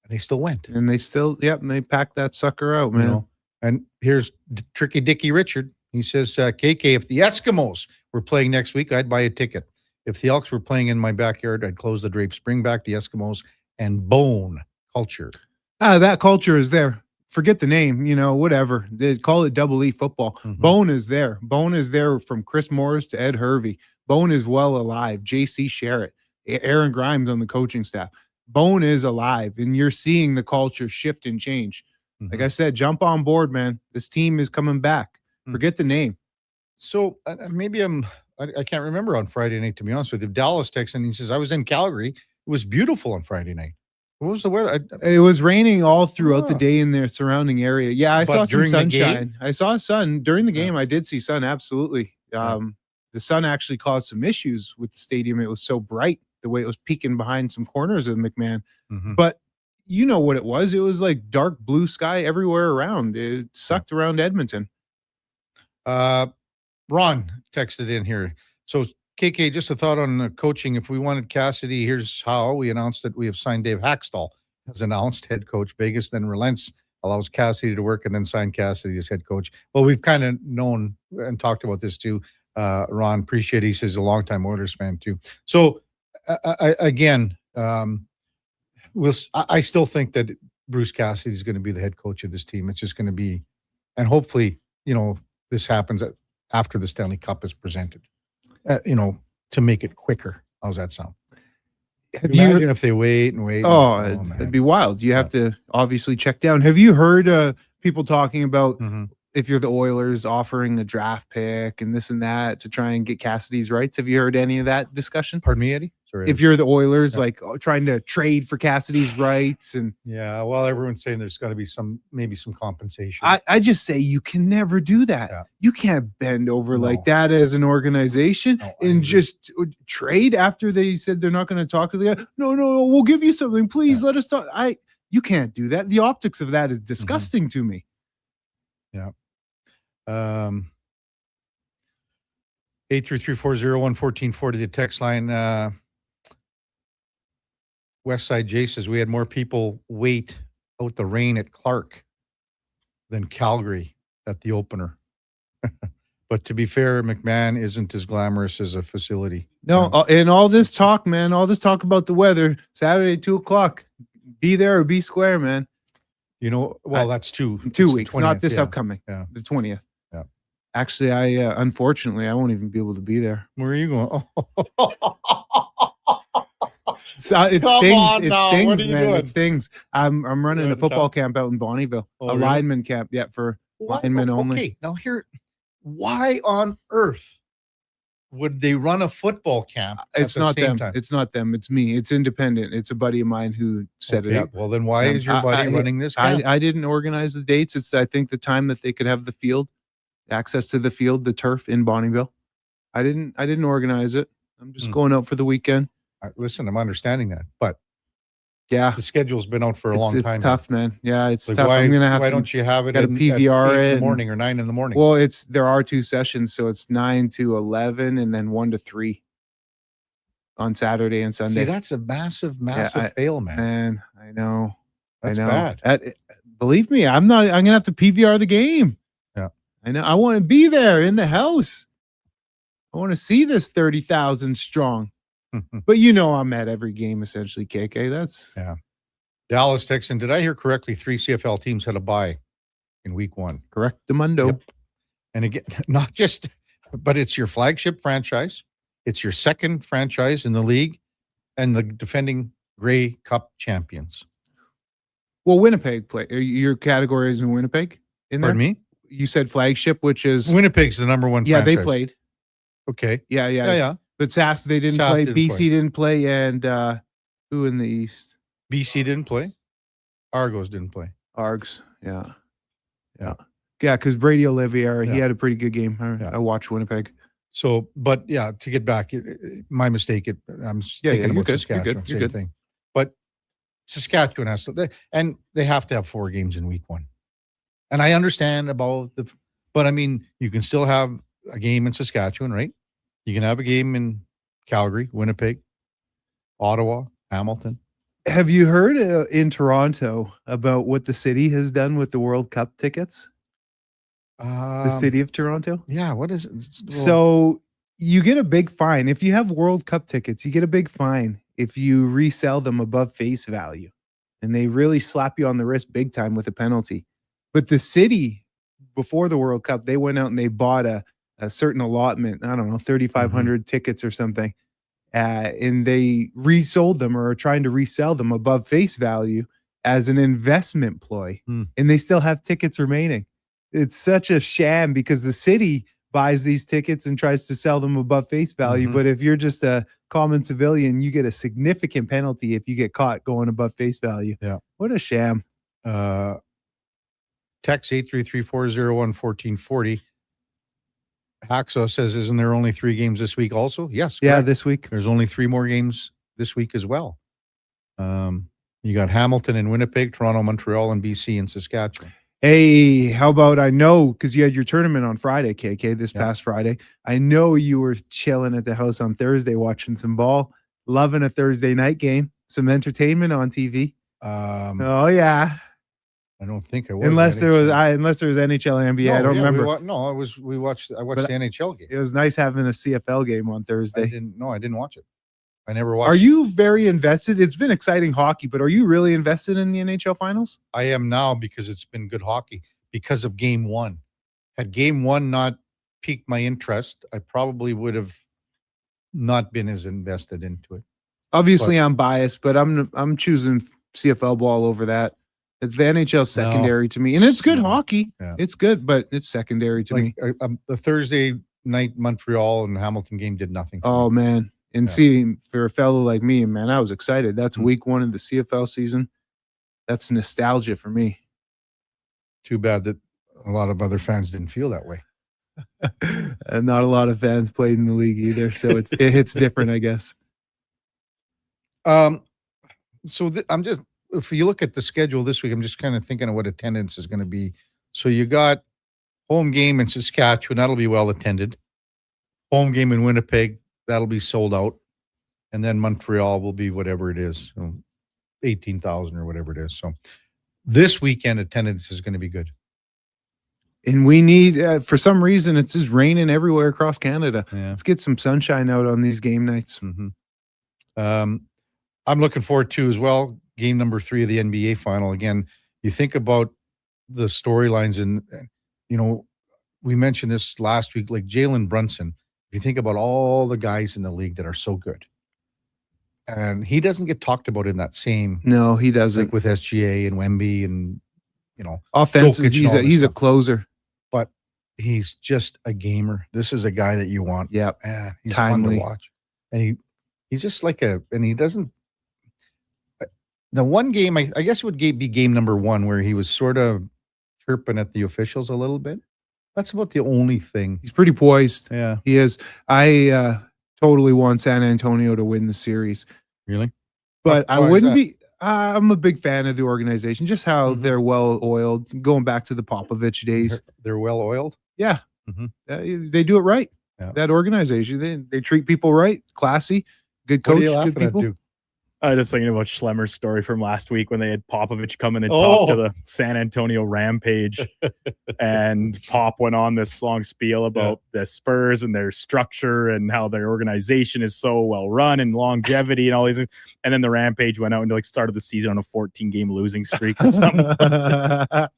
And they still went. And they still, and they packed that sucker out, man. And here's Tricky Dicky Richard. He says, KK, if the Eskimos were playing next week, I'd buy a ticket. If the Elks were playing in my backyard, I'd close the drapes, bring back the Eskimos, and bone culture. That culture is there. Forget the name, whatever. They call it Double E football. Bone is there. Bone is there from Chris Morris to Ed Hervey. Bone is well alive. JC Sherritt, Aaron Grimes on the coaching staff. Bone is alive, and you're seeing the culture shift and change. Like I said, jump on board, man. This team is coming back. Forget the name. So maybe I can't remember on Friday night, to be honest with you. Dallas texted and he says, I was in Calgary. It was beautiful on Friday night. What was the weather? It was raining all throughout the day in their surrounding area. Yeah, I saw some sunshine. I saw sun during the game. I did see sun. Absolutely. The sun actually caused some issues with the stadium. It was so bright, the way it was peeking behind some corners of McMahon. But you know what it was? It was like dark blue sky everywhere around. It sucked around Edmonton. Ron texted in here. So KK, just a thought on coaching. If we wanted Cassidy, here's how. We announced that we have signed Dave Haxtell as announced head coach. Vegas then relents, allows Cassidy to work, and then sign Cassidy as head coach. Well, we've kind of known and talked about this too. Ron, appreciate it. He says a longtime Oilers fan too. So I still think that Bruce Cassidy is going to be the head coach of this team. It's just going to be, and hopefully, this happens after the Stanley Cup is presented. To make it quicker. How's that sound? Imagine if they wait and wait. Oh, it'd be wild. You have to obviously check down. Have you heard people talking about if you're the Oilers offering a draft pick and this and that to try and get Cassidy's rights? Have you heard any of that discussion? Pardon me, Eddie? Sorry. If you're the Oilers, trying to trade for Cassidy's rights and well, everyone's saying there's got to be maybe some compensation. I just say you can never do that. You can't bend over like that as an organization and just trade after they said they're not going to talk to the guy. No, we'll give you something. Please let us talk. You can't do that. The optics of that is disgusting to me. Yeah. 833-401-1440, the text line. Westside Jay says we had more people wait out the rain at Clark than Calgary at the opener. But to be fair, McMahon isn't as glamorous as a facility. No, and all this talk, man, all this talk about the weather, Saturday, 2:00, be there or be square, man. You know, well, that's 2 weeks, not this upcoming. Yeah. The 20th. Yeah. Actually, unfortunately, I won't even be able to be there. Where are you going? So it Come stings, on it now. stings, What are you man. doing? It stings. I'm running You're a in football town? camp out in Bonneville, Oh, a really? lineman camp, for linemen only. Okay, now here, why on earth would they run a football camp at It's the not same them. time? It's not them. It's me. It's independent. It's a buddy of mine who set it Okay, up. well, then why is your buddy running this camp? I didn't organize the dates. It's, I think, the time that they could have the field, access to the field, the turf in Bonneville. I didn't organize it. I'm just going out for the weekend. Listen, I'm understanding that, but yeah, the schedule's been out for a long time. It's tough, man. Yeah, it's Like, tough. why- I'm gonna have why to, don't you have it gotta at PVR 8 in it the and- morning or 9 in the morning? Well, there are 2 sessions, so it's 9 to 11 and then 1 to 3 on Saturday and Sunday. See, that's a massive I- fail, man. Man, I know. That's I know. bad. Believe me, I'm gonna have to PVR the game. Yeah. I know. I want to be there in the house. I want to see this 30,000 strong. But I'm at every game essentially, KK. That's Dallas Texan. Did I hear correctly? 3 CFL teams had a bye in week 1. correct. Demundo. Yep. And again, not just, but it's your flagship franchise. It's your second franchise in the league, and the defending Grey Cup champions. Well, Winnipeg play. Your category is in Winnipeg. In there? Pardon me? You said flagship, which is Winnipeg's the number 1 Yeah, franchise. they played. Okay. Yeah. But Sask, they didn't Sask play. didn't BC play. didn't play, and who in the East? BC didn't play. Argos didn't play. Args. Yeah. Because Brady Olivier, he Yeah. had a pretty good game. I watched Winnipeg. So, but yeah, to get back, my mistake. I'm thinking you're about good. You're Saskatchewan, good. You're same good. thing. But Saskatchewan has to, and they have to have 4 games in week 1. And I understand about but I mean, you can still have a game in Saskatchewan, right? You can have a game in Calgary, Winnipeg, Ottawa, Hamilton. Have you heard in Toronto about what the city has done with the World Cup tickets? The city of Toronto? Yeah, what is it? So you get a big fine. If you have World Cup tickets, you get a big fine if you resell them above face value. And they really slap you on the wrist big time with a penalty. But the city, before the World Cup, they went out and they bought a certain allotment, I don't know, 3,500 tickets or something. And they resold them or are trying to resell them above face value as an investment ploy. And they still have tickets remaining. It's such a sham because the city buys these tickets and tries to sell them above face value. But if you're just a common civilian, you get a significant penalty if you get caught going above face value. Yeah. What a sham. Text 833-401-1440. Hacksaw says, isn't there only 3 games this week also? Yes. Yeah, correct. this week. There's only 3 more games this week as well. You got Hamilton and Winnipeg, Toronto, Montreal, and BC and Saskatchewan. Hey, how about I know because you had your tournament on Friday, KK, this past Friday. I know you were chilling at the house on Thursday watching some ball, loving a Thursday night game, some entertainment on TV. Oh yeah. I don't think I was. Unless there was NHL, NBA, I don't remember. I watched But the NHL game. It was nice having a CFL game on Thursday. I didn't watch it. I never watched. Are you very invested? It's been exciting hockey, but are you really invested in the NHL finals? I am now because it's been good hockey because of game 1. Had game 1 not piqued my interest, I probably would have not been as invested into it. Obviously, I'm biased, but I'm choosing CFL ball over that. It's the NHL secondary to me, and it's good hockey. Yeah. It's good, but it's secondary to me. The Thursday night Montreal and Hamilton game did nothing. Oh man. And see, for a fellow like me, man, I was excited. That's week 1 of the CFL season. That's nostalgia for me. Too bad that a lot of other fans didn't feel that way. And not a lot of fans played in the league either, so it hits different, I guess. So I'm just, if you look at the schedule this week, I'm just kind of thinking of what attendance is going to be. So you got home game in Saskatchewan, that'll be well attended. Home game in Winnipeg, that'll be sold out. And then Montreal will be whatever it is, 18,000 or whatever it is. So this weekend attendance is going to be good. And we need, for some reason, it's just raining everywhere across Canada. Yeah. Let's get some sunshine out on these game nights. I'm looking forward to as well game number 3 of the NBA final. Again, you think about the storylines, and we mentioned this last week, like Jalen Brunson. If you think about all the guys in the league that are so good, and he doesn't get talked about in that same. No, he doesn't. Like with SGA and Wemby and Offensive, Jokic and all he's this a closer. But he's just a gamer. This is a guy that you want. Yeah, he's timely. fun to watch, and he's just like and he doesn't. The one game, I guess it would be game number 1 where he was sort of chirping at the officials a little bit. That's about the only thing. He's pretty poised. Yeah, he is. I totally want San Antonio to win the series. Really? But Why I is wouldn't that? be. I'm a big fan of the organization, just how Mm-hmm. they're well oiled, going back to the Popovich days. They're well oiled. Yeah, Mm-hmm. they do it right. Yeah. That organization, they treat people right, classy, good What are coach, you good laughing at, people. Duke? I was just thinking about Schlemmer's story from last week when they had Popovich come in and Oh. talk to the San Antonio Rampage. And Pop went on this long spiel about the Spurs and their structure and how their organization is so well run and longevity and all these things. And then the Rampage went out and started the season on a 14-game losing streak or something. But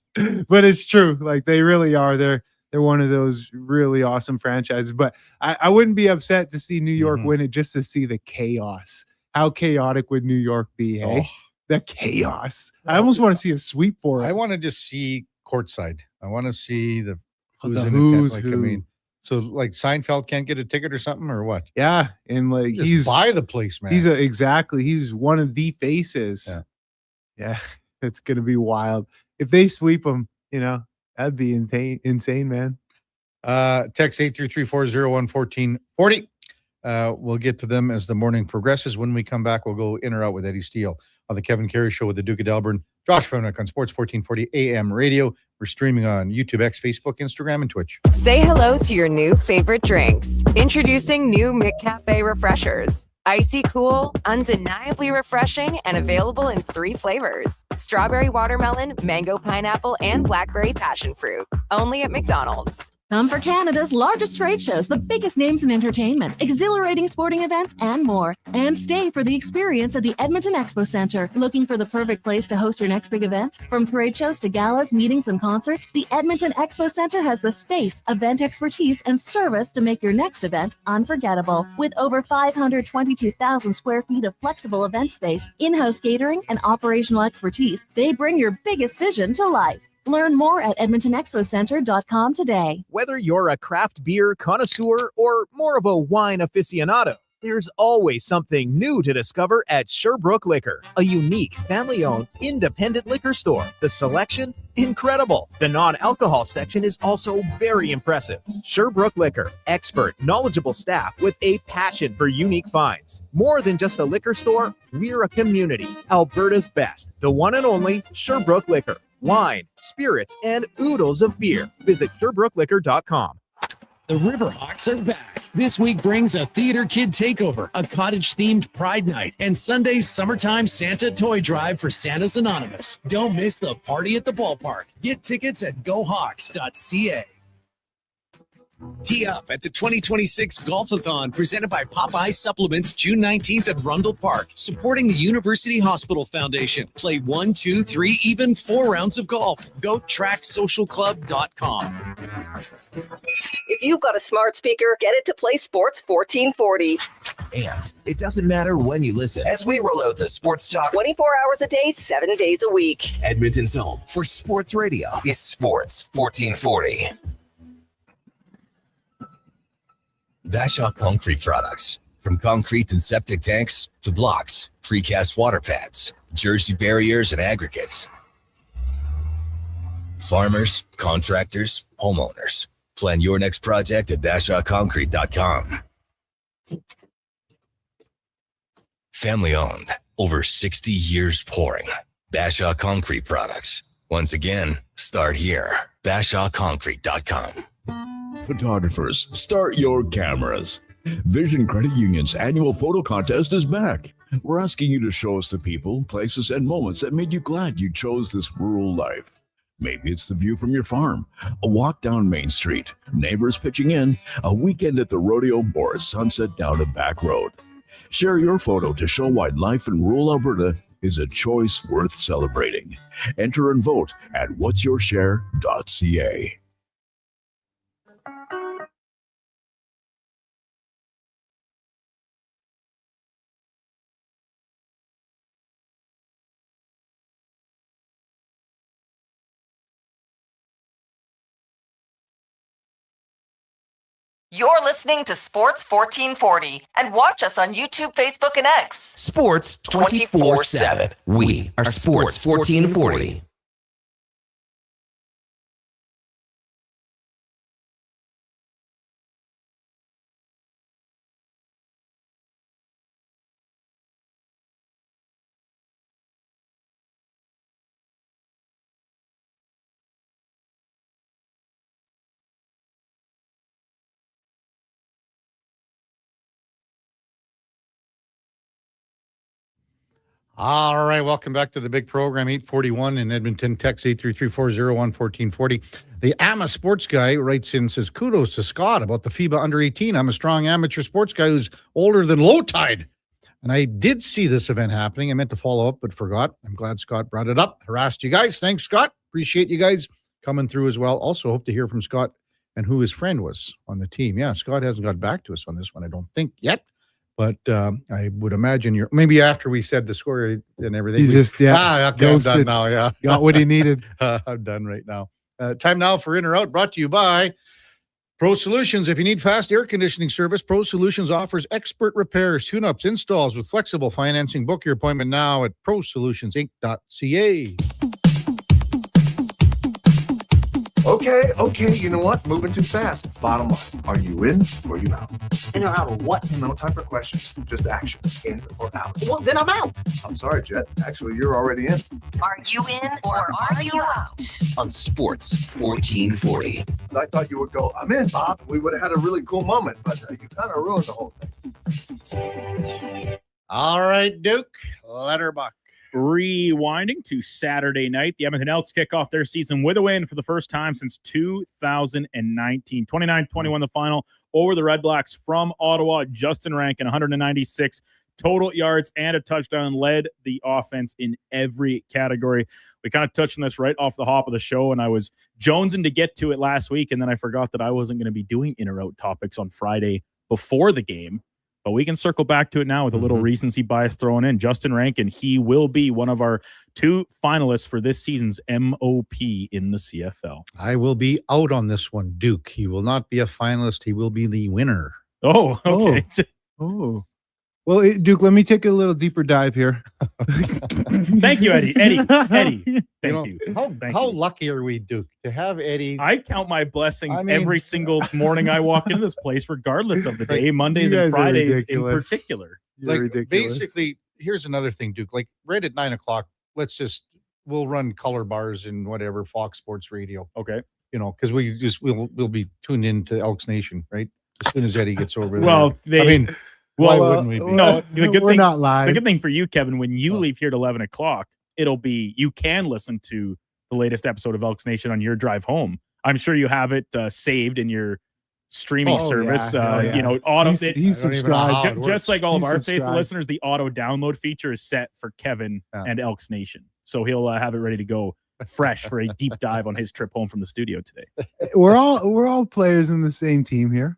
it's true. Like they really are. They're one of those really awesome franchises. But I wouldn't be upset to see New York win it just to see the chaos. How chaotic would New York be, hey? The chaos. I almost want to see a sweep for it. I want to just see courtside. I want to see the The in who's tent. who. I mean, so like Seinfeld can't get a ticket or something, or what? Yeah, and like Just he's buy the place, man. He's one of the faces. Yeah, it's gonna be wild if they sweep him. That'd be insane, man. Text 833-401-1440. We'll get to them as the morning progresses. When we come back, we'll go in or out with Eddie Steele on the Kevin Karius Show with the Duke of Delburne. Josh Fenwick on Sports 1440 AM Radio. We're streaming on YouTube, X, Facebook, Instagram, and Twitch. Say hello to your new favorite drinks. Introducing new McCafe Refreshers. Icy cool, undeniably refreshing, and available in 3 flavors. Strawberry watermelon, mango pineapple, and blackberry passion fruit. Only at McDonald's. Come for Canada's largest trade shows, the biggest names in entertainment, exhilarating sporting events, and more. And stay for the experience at the Edmonton Expo Centre. Looking for the perfect place to host your next big event? From trade shows to galas, meetings, and concerts, the Edmonton Expo Centre has the space, event expertise, and service to make your next event unforgettable. With over 522,000 square feet of flexible event space, in-house catering, and operational expertise, they bring your biggest vision to life. Learn more at EdmontonExpoCenter.com today. Whether you're a craft beer connoisseur or more of a wine aficionado, there's always something new to discover at Sherbrooke Liquor, a unique, family-owned, independent liquor store. The selection, incredible. The non-alcohol section is also very impressive. Sherbrooke Liquor, expert, knowledgeable staff with a passion for unique finds. More than just a liquor store, we're a community. Alberta's best, the one and only Sherbrooke Liquor. Wine, spirits, and oodles of beer. Visit SherbrookeLiquor.com. The Riverhawks are back. This week brings a Theater Kid Takeover, a cottage-themed Pride Night, and Sunday's Summertime Santa Toy Drive for Santa's Anonymous. Don't miss the party at the ballpark. Get tickets at GoHawks.ca. Tee up at the 2026 Golfathon presented by Popeye Supplements June 19th at Rundle Park, supporting the University Hospital Foundation. Play 1, 2, 3, even 4 rounds of golf. Go tracksocialclub.com. If you've got a smart speaker, get it to play Sports 1440. And it doesn't matter when you listen as we roll out the Sports Talk 24 hours a day, 7 days a week. Edmonton's home for sports radio is Sports 1440. Bashaw Concrete Products. From concrete and septic tanks to blocks, precast water pads, Jersey barriers and aggregates. Farmers, contractors, homeowners. Plan your next project at BashawConcrete.com. Family owned, over 60 years pouring. Bashaw Concrete Products. Once again, start here. BashawConcrete.com. Photographers, start your cameras. Vision Credit Union's annual photo contest is back. We're asking you to show us the people, places, and moments that made you glad you chose this rural life. Maybe it's the view from your farm, a walk down Main Street, neighbors pitching in, a weekend at the rodeo, or a sunset down a back road. Share your photo to show why life in rural Alberta is a choice worth celebrating. Enter and vote at whatsyourshare.ca. You're listening to Sports 1440 and watch us on YouTube, Facebook, and X. Sports 24/7. We are Sports 1440. All right, welcome back to the big program, 841 in Edmonton, text 833-401-1440. The AMA sports guy writes in, says, kudos to Scott about the FIBA under-18. I'm a strong amateur sports guy who's older than low tide. And I did see this event happening. I meant to follow up, but forgot. I'm glad Scott brought it up. Harassed you guys. Thanks, Scott. Appreciate you guys coming through as well. Also hope to hear from Scott and who his friend was on the team. Yeah, Scott hasn't got back to us on this one, I don't think, yet. But I would imagine maybe after we said the score and everything. Okay, I'm done now. Yeah, got what he needed. I'm done right now. Time now for In or Out, brought to you by Pro Solutions. If you need fast air conditioning service, Pro Solutions offers expert repairs, tune-ups, installs with flexible financing. Book your appointment now at prosolutionsinc.ca. Okay, you know what? Moving too fast. Bottom line, are you in or you out? In or out of what? No time for questions, just action. In or out? Well, then I'm out. I'm sorry, Jet. Actually, you're already in. Are you in or are you out? On Sports 1440. I thought you would go, I'm in, Bob. We would have had a really cool moment, but you kind of ruined the whole thing. All right, Duke, Letterbuck. Rewinding to Saturday night, the Edmonton Elks kick off their season with a win for the first time since 2019. 29-21 the final over the Red Blacks from Ottawa. Justin Rankin, 196 total yards and a touchdown, led the offense in every category. We kind of touched on this right off the hop of the show, and I was jonesing to get to it last week, and then I forgot that I wasn't going to be doing in or out topics on Friday before the game. But we can circle back to it now with a little recency bias thrown in. Justin Rankin, he will be one of our 2 finalists for this season's MOP in the CFL. I will be out on this one, Duke. He will not be a finalist. He will be the winner. Oh, okay. Oh. Well, Duke, let me take a little deeper dive here. Thank you, Eddie. Thank you. How lucky are we, Duke, to have Eddie? I count my blessings every single morning I walk into this place, regardless of the day, Mondays and Fridays in particular. Basically, here's another thing, Duke. Like right at 9:00, we'll run color bars and whatever, Fox Sports Radio. Okay. Because we'll be tuned into Elks Nation, right? As soon as Eddie gets over there. Well, why wouldn't we be? No, we're not live. The good thing for you, Kevin, when you leave here at 11:00, you can listen to the latest episode of Elks Nation on your drive home. I'm sure you have it saved in your streaming service. Auto. He's subscribed. Just like all of our faithful listeners, the auto download feature is set for Kevin and Elks Nation. So he'll have it ready to go fresh for a deep dive on his trip home from the studio today. We're all players in the same team here.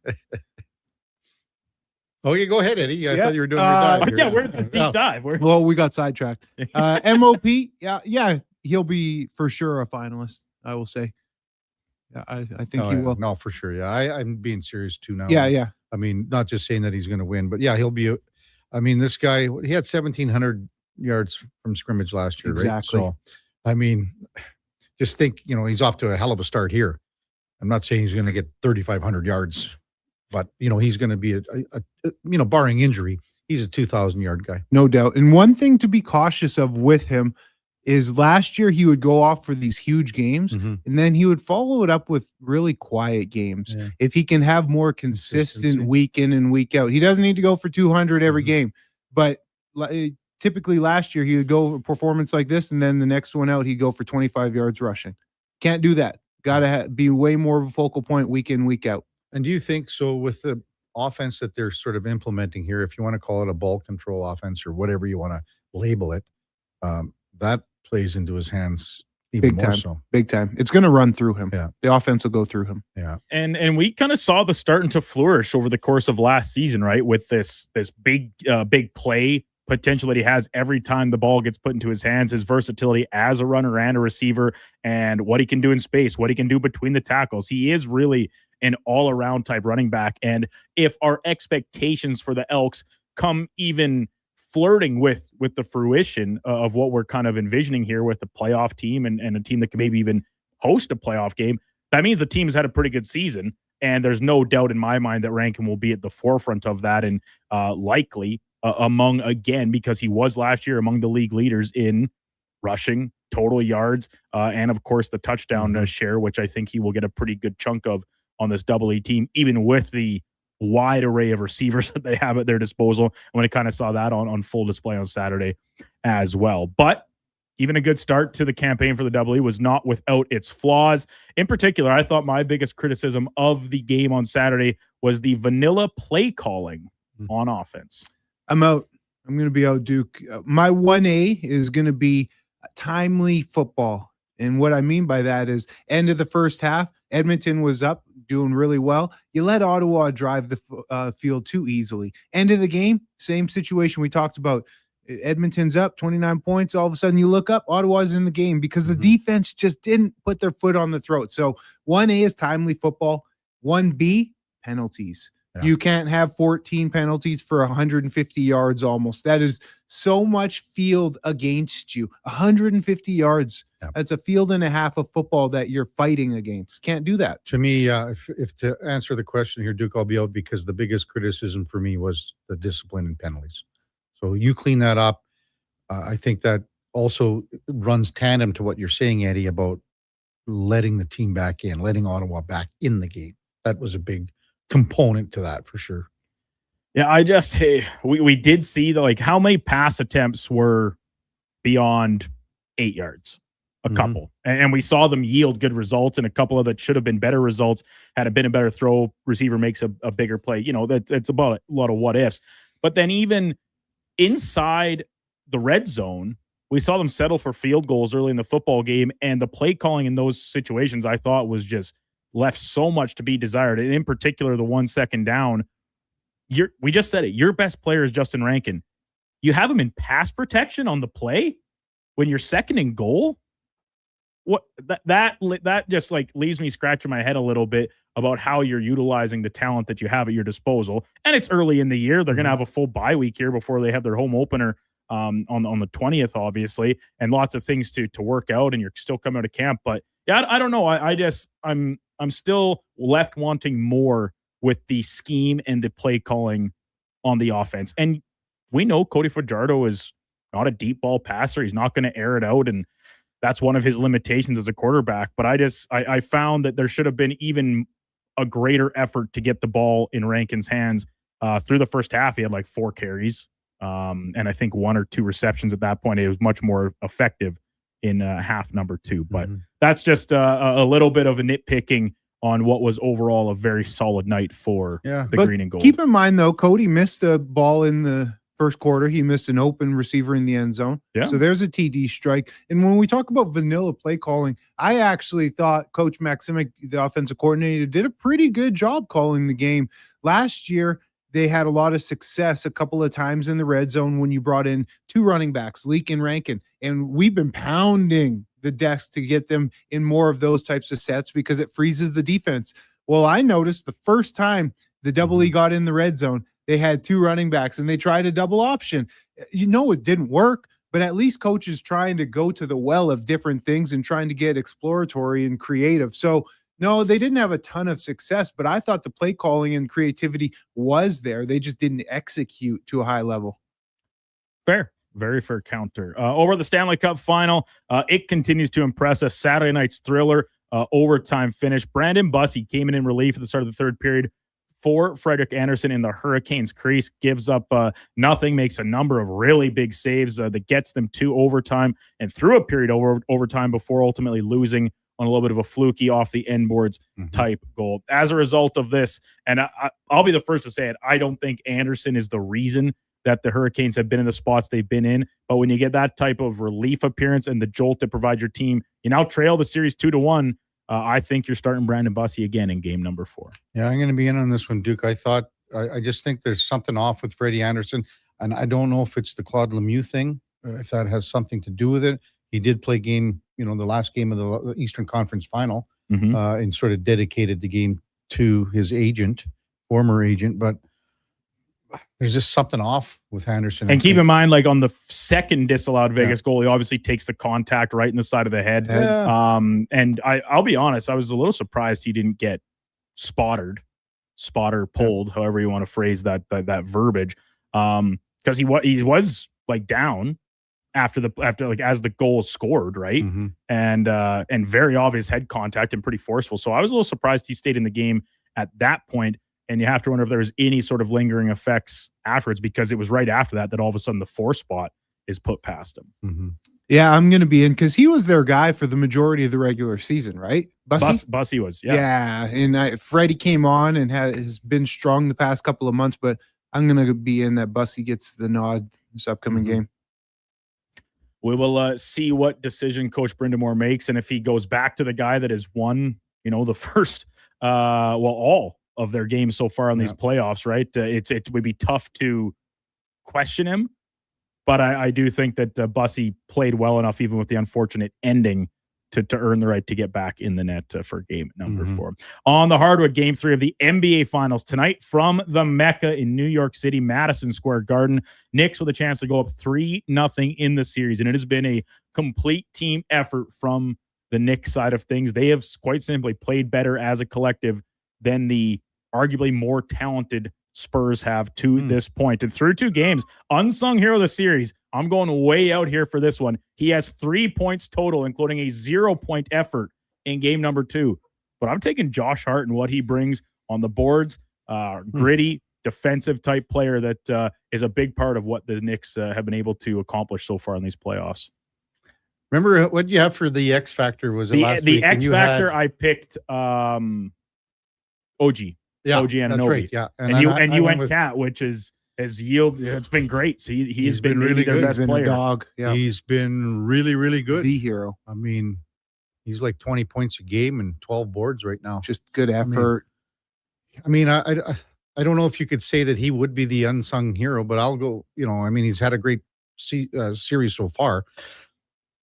Okay, go ahead, Eddie. I thought you were doing your dive here. Yeah, we're in this deep dive. Well, we got sidetracked. MOP, yeah, he'll be for sure a finalist, I will say. Yeah, I think he will. No, for sure. Yeah, I'm being serious too now. Yeah. I mean, not just saying that he's going to win, but yeah, he'll be. This guy, he had 1,700 yards from scrimmage last year, exactly. Right? So, just think, he's off to a hell of a start here. I'm not saying he's going to get 3,500 yards. But, he's going to be barring injury, he's a 2,000-yard guy. No doubt. And one thing to be cautious of with him is last year he would go off for these huge games, and then he would follow it up with really quiet games. Yeah. If he can have more consistent week in and week out. He doesn't need to go for 200 every game. But typically last year he would go a performance like this, and then the next one out he'd go for 25 yards rushing. Can't do that. Got to be way more of a focal point week in, week out. And do you think so with the offense that they're sort of implementing here, if you want to call it a ball control offense or whatever you want to label it, that plays into his hands even more so. Big time. It's going to run through him. Yeah. The offense will go through him. Yeah. And we kind of saw the starting to flourish over the course of last season, right? With this big play potential that he has every time the ball gets put into his hands, his versatility as a runner and a receiver, and what he can do in space, what he can do between the tackles. He is really an all-around type running back. And if our expectations for the Elks come even flirting with the fruition of what we're kind of envisioning here with the playoff team and a team that can maybe even host a playoff game, that means the team has had a pretty good season. And there's no doubt in my mind that Rankin will be at the forefront of that and likely among, again, because he was last year among the league leaders in rushing, total yards, and of course the touchdown share, which I think he will get a pretty good chunk of on this Double E team, even with the wide array of receivers that they have at their disposal. And when I kind of saw that on full display on Saturday as well. But even a good start to the campaign for the Double E was not without its flaws. In particular, I thought my biggest criticism of the game on Saturday was the vanilla play calling on offense. I'm out. I'm going to be out, Duke. My 1A is going to be timely football. And what I mean by that is end of the first half, Edmonton was up, doing really well. You let Ottawa drive the field too easily. End of the game, same situation we talked about. Edmonton's up 29 points. All of a sudden you look up, Ottawa's in the game because the defense just didn't put their foot on the throat. So 1A is timely football. 1B, penalties. Yeah. You can't have 14 penalties for 150 yards almost. That is so much field against you. 150 yards. Yeah. That's a field and a half of football that you're fighting against. Can't do that. To me, if to answer the question here, Duke, I'll be out because the biggest criticism for me was the discipline and penalties. So you clean that up. I think that also runs tandem to what you're saying, Eddie, about letting the team back in, letting Ottawa back in the game. That was a big component to that for sure. Yeah, we did see how many pass attempts were beyond 8 yards. A couple. And we saw them yield good results, and a couple of that should have been better results. Had it been a better throw, receiver makes a bigger play. You know, it's about a lot of what ifs. But then even inside the red zone, we saw them settle for field goals early in the football game, and the play calling in those situations I thought was just left so much to be desired. And in particular, the 1 second down, we just said it, your best player is Justin Rankin. You have him in pass protection on the play when you're second and goal. What that just leaves me scratching my head a little bit about how you're utilizing the talent that you have at your disposal. And it's early in the year. They're going to have a full bye week here before they have their home opener on the 20th, obviously, and lots of things to work out, and you're still coming out of camp. But yeah, I don't know. I'm still left wanting more with the scheme and the play calling on the offense. And we know Cody Fajardo is not a deep ball passer. He's not going to air it out, and that's one of his limitations as a quarterback. But I found that there should have been even a greater effort to get the ball in Rankin's hands. Through the first half, he had 4 carries, and I think 1 or 2 receptions at that point. It was much more effective in half number 2. But that's just a little bit of a nitpicking on what was overall a very solid night for the green and gold. Keep in mind, though, Cody missed a ball in the first quarter. He missed an open receiver in the end zone. Yeah. So there's a TD strike. And when we talk about vanilla play calling, I actually thought Coach Maximic, the offensive coordinator, did a pretty good job calling the game. Last year, they had a lot of success a couple of times in the red zone when you brought in 2 running backs, Leak and Rankin. And we've been pounding the desk to get them in more of those types of sets because it freezes the defense. Well, I noticed the first time the Double E got in the red zone, they had 2 running backs and they tried a double option. You know, it didn't work, but at least coach is trying to go to the well of different things and trying to get exploratory and creative. So no, they didn't have a ton of success, but I thought the play calling and creativity was there. They just didn't execute to a high level. Fair. Very fair counter. Over the Stanley Cup final, it continues to impress us. Saturday night's thriller, overtime finish. Brandon Bussey came in relief at the start of the third period for Frederick Anderson in the Hurricanes crease, gives up nothing, makes a number of really big saves that gets them to overtime and through a period overtime before ultimately losing on a little bit of a fluky off the end boards type goal. As a result of this, and I'll be the first to say it, I don't think Anderson is the reason that the Hurricanes have been in the spots they've been in. But when you get that type of relief appearance and the jolt that provides your team, you now trail the series 2-1. I think you're starting Brandon Bussey again in game number 4. Yeah, I'm going to be in on this one, Duke. I just think there's something off with Freddie Anderson, and I don't know if it's the Claude Lemieux thing, if that has something to do with it. He did play the last game of the Eastern Conference Final, and sort of dedicated the game to his former agent, but there's just something off with Anderson. And keep in mind, like on the second disallowed Vegas goal, he obviously takes the contact right in the side of the head. Yeah. And I'll be honest, I was a little surprised he didn't get spotter pulled, however you want to phrase that verbiage. Because he was like down after as the goal scored, right? And very obvious head contact and pretty forceful. So I was a little surprised he stayed in the game at that point. And you have to wonder if there was any sort of lingering effects afterwards, because it was right after that all of a sudden the 4 spot is put past him. Yeah, I'm going to be in because he was their guy for the majority of the regular season, right? Bussey was, yeah. Yeah, and Freddie came on and has been strong the past couple of months, but I'm going to be in that Bussey gets the nod this upcoming game. We will see what decision Coach Brindamore makes, and if he goes back to the guy that has won, the first, all of their games so far on these playoffs, right? It would be tough to question him, but I do think that Bussey played well enough, even with the unfortunate ending, to earn the right to get back in the net for game number 4. On the hardwood, game 3 of the NBA Finals tonight from the Mecca in New York City, Madison Square Garden. Knicks with a chance to go up 3-0 in the series, and it has been a complete team effort from the Knicks side of things. They have quite simply played better as a collective than the arguably more talented Spurs have to this point. And through 2 games, unsung hero of the series, I'm going way out here for this one. He has 3 points total, including a 0-point effort in game number 2. But I'm taking Josh Hart and what he brings on the boards. Gritty, defensive type player that is a big part of what the Knicks have been able to accomplish so far in these playoffs. Remember what you have for the X Factor? Was it last week? The X Factor, I picked OG. Yeah, OG and that's right. Yeah, and you went Cat, which has yielded. It's been great. So he's been really good. Their best player. Dog. Yeah. He's been really, really good. The hero. I mean, he's like 20 points a game and 12 boards right now. Just good effort. I mean, I don't know if you could say that he would be the unsung hero, but I'll go. He's had a great series so far.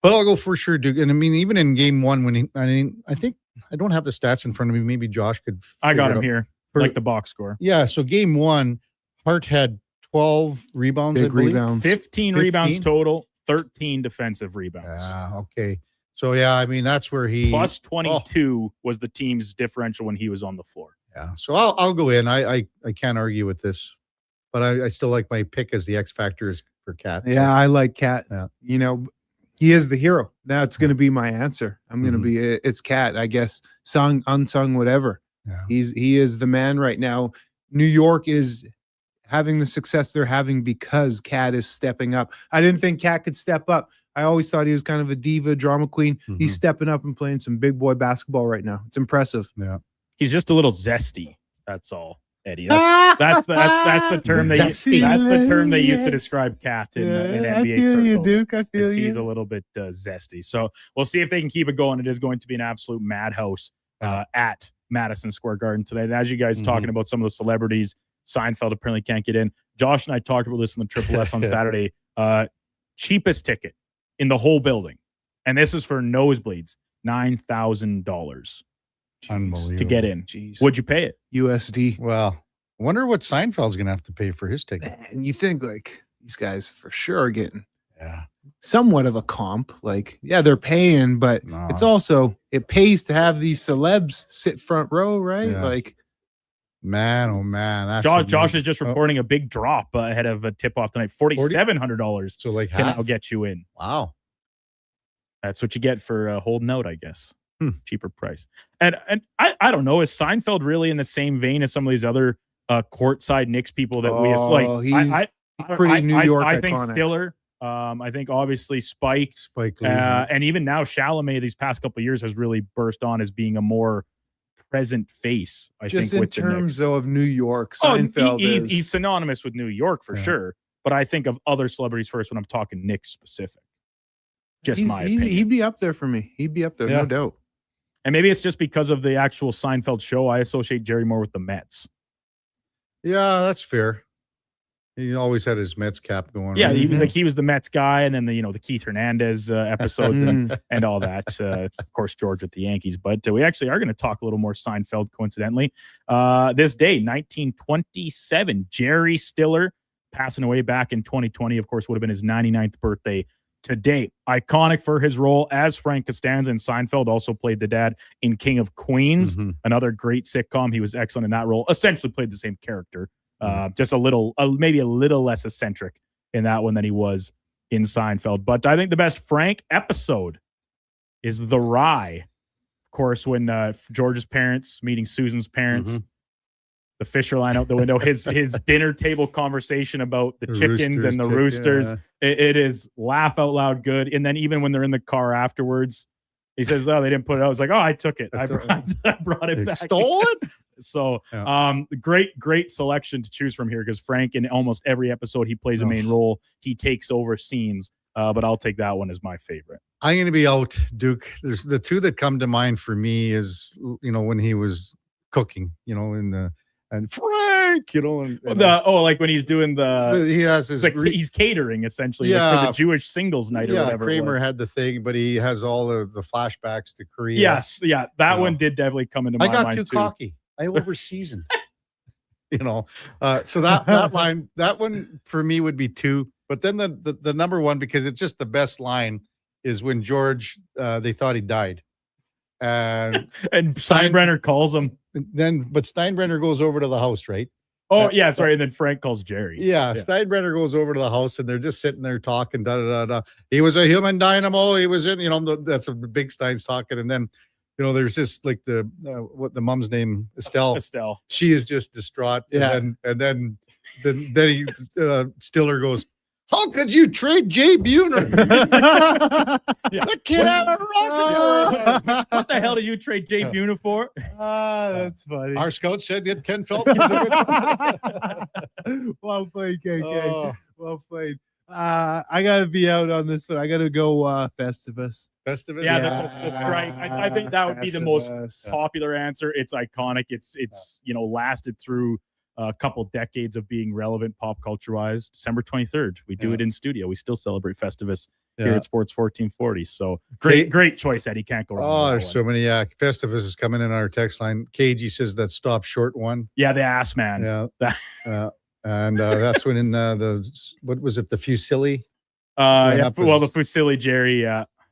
But I'll go for sure, Duke. And I mean, even in game 1, I think I don't have the stats in front of me. Maybe Josh could. I got him here. Like the box score. Yeah. So game 1, Hart had 12 rebounds. Big rebounds. 15 rebounds total, 13 defensive rebounds. Okay. So yeah, I mean that's where he plus 22 was the team's differential when he was on the floor. Yeah. So I'll go in. I can't argue with this, but I still like my pick as the X Factor is for Cat. Yeah, I like Cat. Yeah. He is the hero. That's going to be my answer. I'm going to be it's Cat, I guess. Sung, unsung, whatever. Yeah. He is the man right now. New York is having the success they're having because Cat is stepping up. I didn't think Cat could step up. I always thought he was kind of a diva, drama queen. He's stepping up and playing some big boy basketball right now. It's impressive. Yeah, he's just a little zesty. That's all, Eddie. That's the term they that's the term they used to describe Cat in NBA I feel circles. You, Duke. I feel you. He's a little bit zesty. So we'll see if they can keep it going. It is going to be an absolute madhouse at Madison Square Garden today. And as you guys talking about some of the celebrities, Seinfeld apparently can't get in. Josh and I talked about this in the Triple S on Saturday. Cheapest ticket in the whole building, and this is for nosebleeds, $9,000 to get in. Jeez. Would you pay it? USD. Well, I wonder what Seinfeld's going to have to pay for his ticket. And you think like these guys for sure are getting Yeah. somewhat of a comp. Like, yeah, they're paying, but it's also, it pays to have these celebs sit front row, right? Yeah. Like, man, oh man. That's Josh is just reporting a big drop ahead of a tip-off tonight. $4,700 So like can half. now get you in. Wow. That's what you get for holding out, I guess. Cheaper price. And I don't know, is Seinfeld really in the same vein as some of these other courtside Knicks people that we like? he's pretty New York I think iconic. Stiller I think obviously Spike Lee, and even now Chalamet these past couple of years has really burst on as being a more present face. I Just think in with the terms Knicks. though of New York, Oh, Seinfeld is he's synonymous with New York for sure. But I think of other celebrities first when I'm talking Knicks specific. Just my opinion. He'd be up there for me. He'd be up there, no doubt. And maybe it's just because of the actual Seinfeld show. I associate Jerry more with the Mets. Yeah, that's fair. He always had his Mets cap going. Yeah, right? he was the Mets guy, and then the Keith Hernandez episodes and all that. Of course, George with the Yankees. But we actually are going to talk a little more Seinfeld, coincidentally. This day, 1927, Jerry Stiller passing away back in 2020. Of course, would have been his 99th birthday today. Iconic for his role as Frank Costanza in Seinfeld. Also played the dad in King of Queens, another great sitcom. He was excellent in that role. Essentially played the same character. Just maybe a little less eccentric in that one than he was in Seinfeld. But I think the best Frank episode is The Rye. Of course, when George's parents meeting Susan's parents, the Fisher line out the window, his dinner table conversation about the chickens and the roosters. It is laugh out loud good. And then even when they're in the car afterwards, he says, "Oh, they didn't put it out." I was like, "Oh, I took it. I brought it back. Stole it." So, great selection to choose from here because Frank, in almost every episode, he plays a main role. He takes over scenes, but I'll take that one as my favorite. I'm going to be out, Duke. There's the two that come to mind for me is when he was cooking, and Frank, like when he's doing he has his he's catering essentially, for the Jewish singles night or whatever. Kramer had the thing, but he has all of the flashbacks to Korea. Yes, that one did definitely come into my mind. I got too cocky. I over seasoned. So that line, that one for me would be 2. But then the number one, because it's just the best line, is when George they thought he died, and Steinbrenner calls him. But Steinbrenner goes over to the house, right? Oh, yeah, sorry. And then Frank calls Jerry. Yeah, Steinbrenner goes over to the house, and they're just sitting there talking. He was a human dynamo. He was in, that's a big Stein's talking, and then. There's just like the mom's name, Estelle. Estelle. She is just distraught. Yeah. And then he Stiller goes, "How could you trade Jay Buhner? That kid had a rocket." What the hell did you trade Jay Buhner for? That's funny. Our scout said that Ken Phelps. Well played, KK. Well played. I gotta be out on this one. I gotta go Festivus. Festivus? Yeah, the strike. I think that would be the most popular answer. It's iconic. It's lasted through a couple decades of being relevant pop culture wise. December 23rd. We do it in studio. We still celebrate Festivus here at Sports 1440. So great choice, Eddie. Can't go wrong. Oh, there's so many. Festivus is coming in our text line. KG says that stop short one. Yeah, the ass man. Yeah. And that's when in what was it? The Fusilli? The Fusilli Jerry.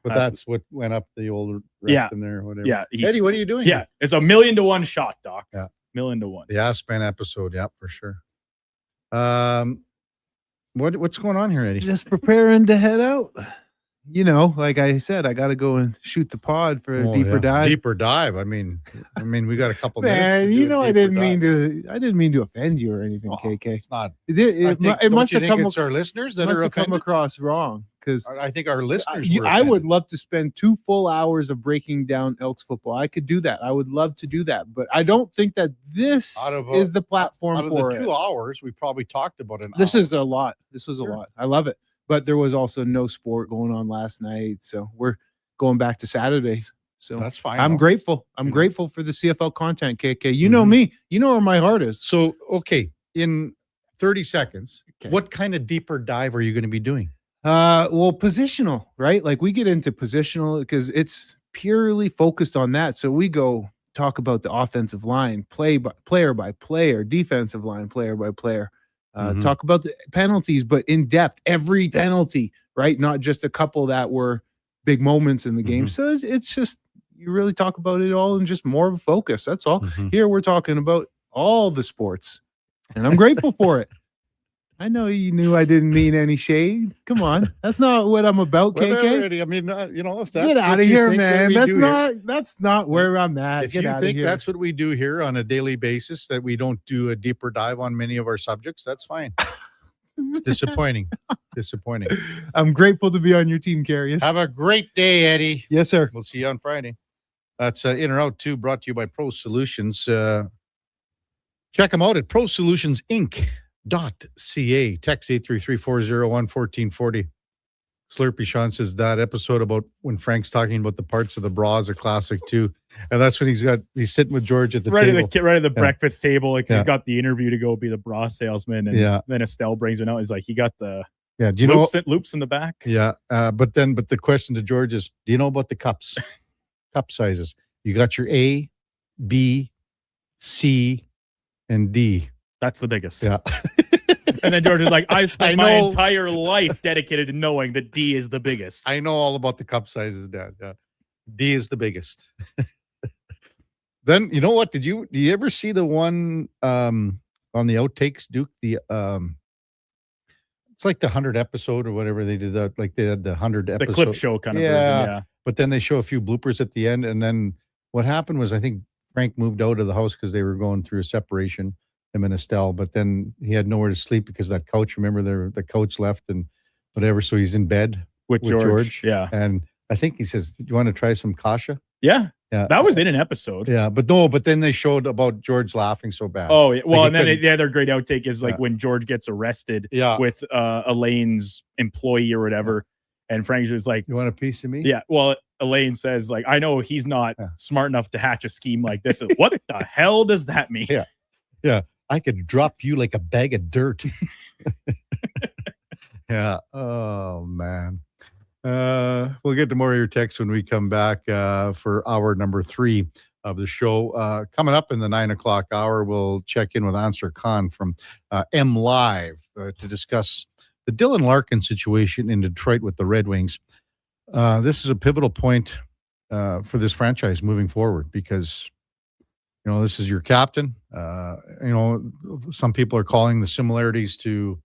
But that's what went up the old rep in there, whatever. Yeah. Eddie, what are you doing? Yeah. It's a 1,000,000-to-1 shot, Doc. Yeah. 1,000,000-to-1. The Aspen episode. Yeah, for sure. What's going on here, Eddie? Just preparing to head out. Like I said, I got to go and shoot the pod for a deeper dive. Deeper dive. I mean, we got a couple minutes. Man, I didn't mean to offend you or anything, KK. It's not. It must have come. It's our listeners that are offended? Come across wrong because I think our listeners. I would love to spend 2 full hours of breaking down Elks football. I could do that. I would love to do that, but I don't think that this is the platform for it. Out of the 2 hours, we probably talked about it. This is a lot. This was a lot. I love it. But there was also no sport going on last night. So we're going back to Saturday. So that's fine. I'm grateful. I'm grateful for the CFL content, KK. You know me. You know where my heart is. So, okay. In 30 seconds, what kind of deeper dive are you going to be doing? Well, positional, right? Like we get into positional because it's purely focused on that. So we go talk about the offensive line, player by player, defensive line, player by player. Talk about the penalties, but in depth, every penalty, right? Not just a couple that were big moments in the game. So it's just, you really talk about it all and just more of a focus. That's all. Here we're talking about all the sports, and I'm grateful for it. I know you knew I didn't mean any shade. Come on. That's not what I'm about, KK. I mean, if that's get out of here, man. That's not where I'm at. If you think that's what we do here on a daily basis, that we don't do a deeper dive on many of our subjects, that's fine. It's disappointing. Disappointing. I'm grateful to be on your team, Karius. Have a great day, Eddie. Yes, sir. We'll see you on Friday. That's In or Out 2, brought to you by Pro Solutions. Check them out at prosolutionsinc.ca. Text 833-401-1440. Slurpy Sean says that episode about when Frank's talking about the parts of the bra is a classic too. And that's when he's sitting with George at the table. Right at the breakfast table. Like he's got the interview to go be the bra salesman. And then Estelle brings him out. He's like, he got the do you know loops in the back. Yeah. But the question to George is, do you know about the cups? Cup sizes. You got your A, B, C, and D. That's the biggest. Yeah. And then George is like, I spent my entire life dedicated to knowing that D is the biggest. I know all about the cup sizes, Dad. Yeah. D is the biggest. Then you know what? Do you ever see the one on the outtakes, Duke? The it's like the 100 episode or whatever they did that. Like they had the 100 episode. The clip show kind of version, yeah. But then they show a few bloopers at the end, and then what happened was I think Frank moved out of the house because they were going through a separation. Him and Estelle, but then he had nowhere to sleep because that couch. Remember, the couch left and whatever. So he's in bed with George. Yeah, and I think he says, "Do you want to try some kasha?" Yeah, that was in an episode. Yeah, but then they showed about George laughing so bad. Oh, yeah. Well, like, and then the other great outtake is like when George gets arrested. With Elaine's employee or whatever, and Frank's just like, "You want a piece of me?" Yeah. Well, Elaine says like, "I know he's not smart enough to hatch a scheme like this." What the hell does that mean? Yeah. Yeah. I could drop you like a bag of dirt. Yeah. Oh, man. We'll get to more of your texts when we come back for hour number 3 of the show. Coming up in the 9 o'clock hour, we'll check in with Answer Khan from M Live to discuss the Dylan Larkin situation in Detroit with the Red Wings. This is a pivotal point for this franchise moving forward because this is your captain. Some people are calling the similarities to,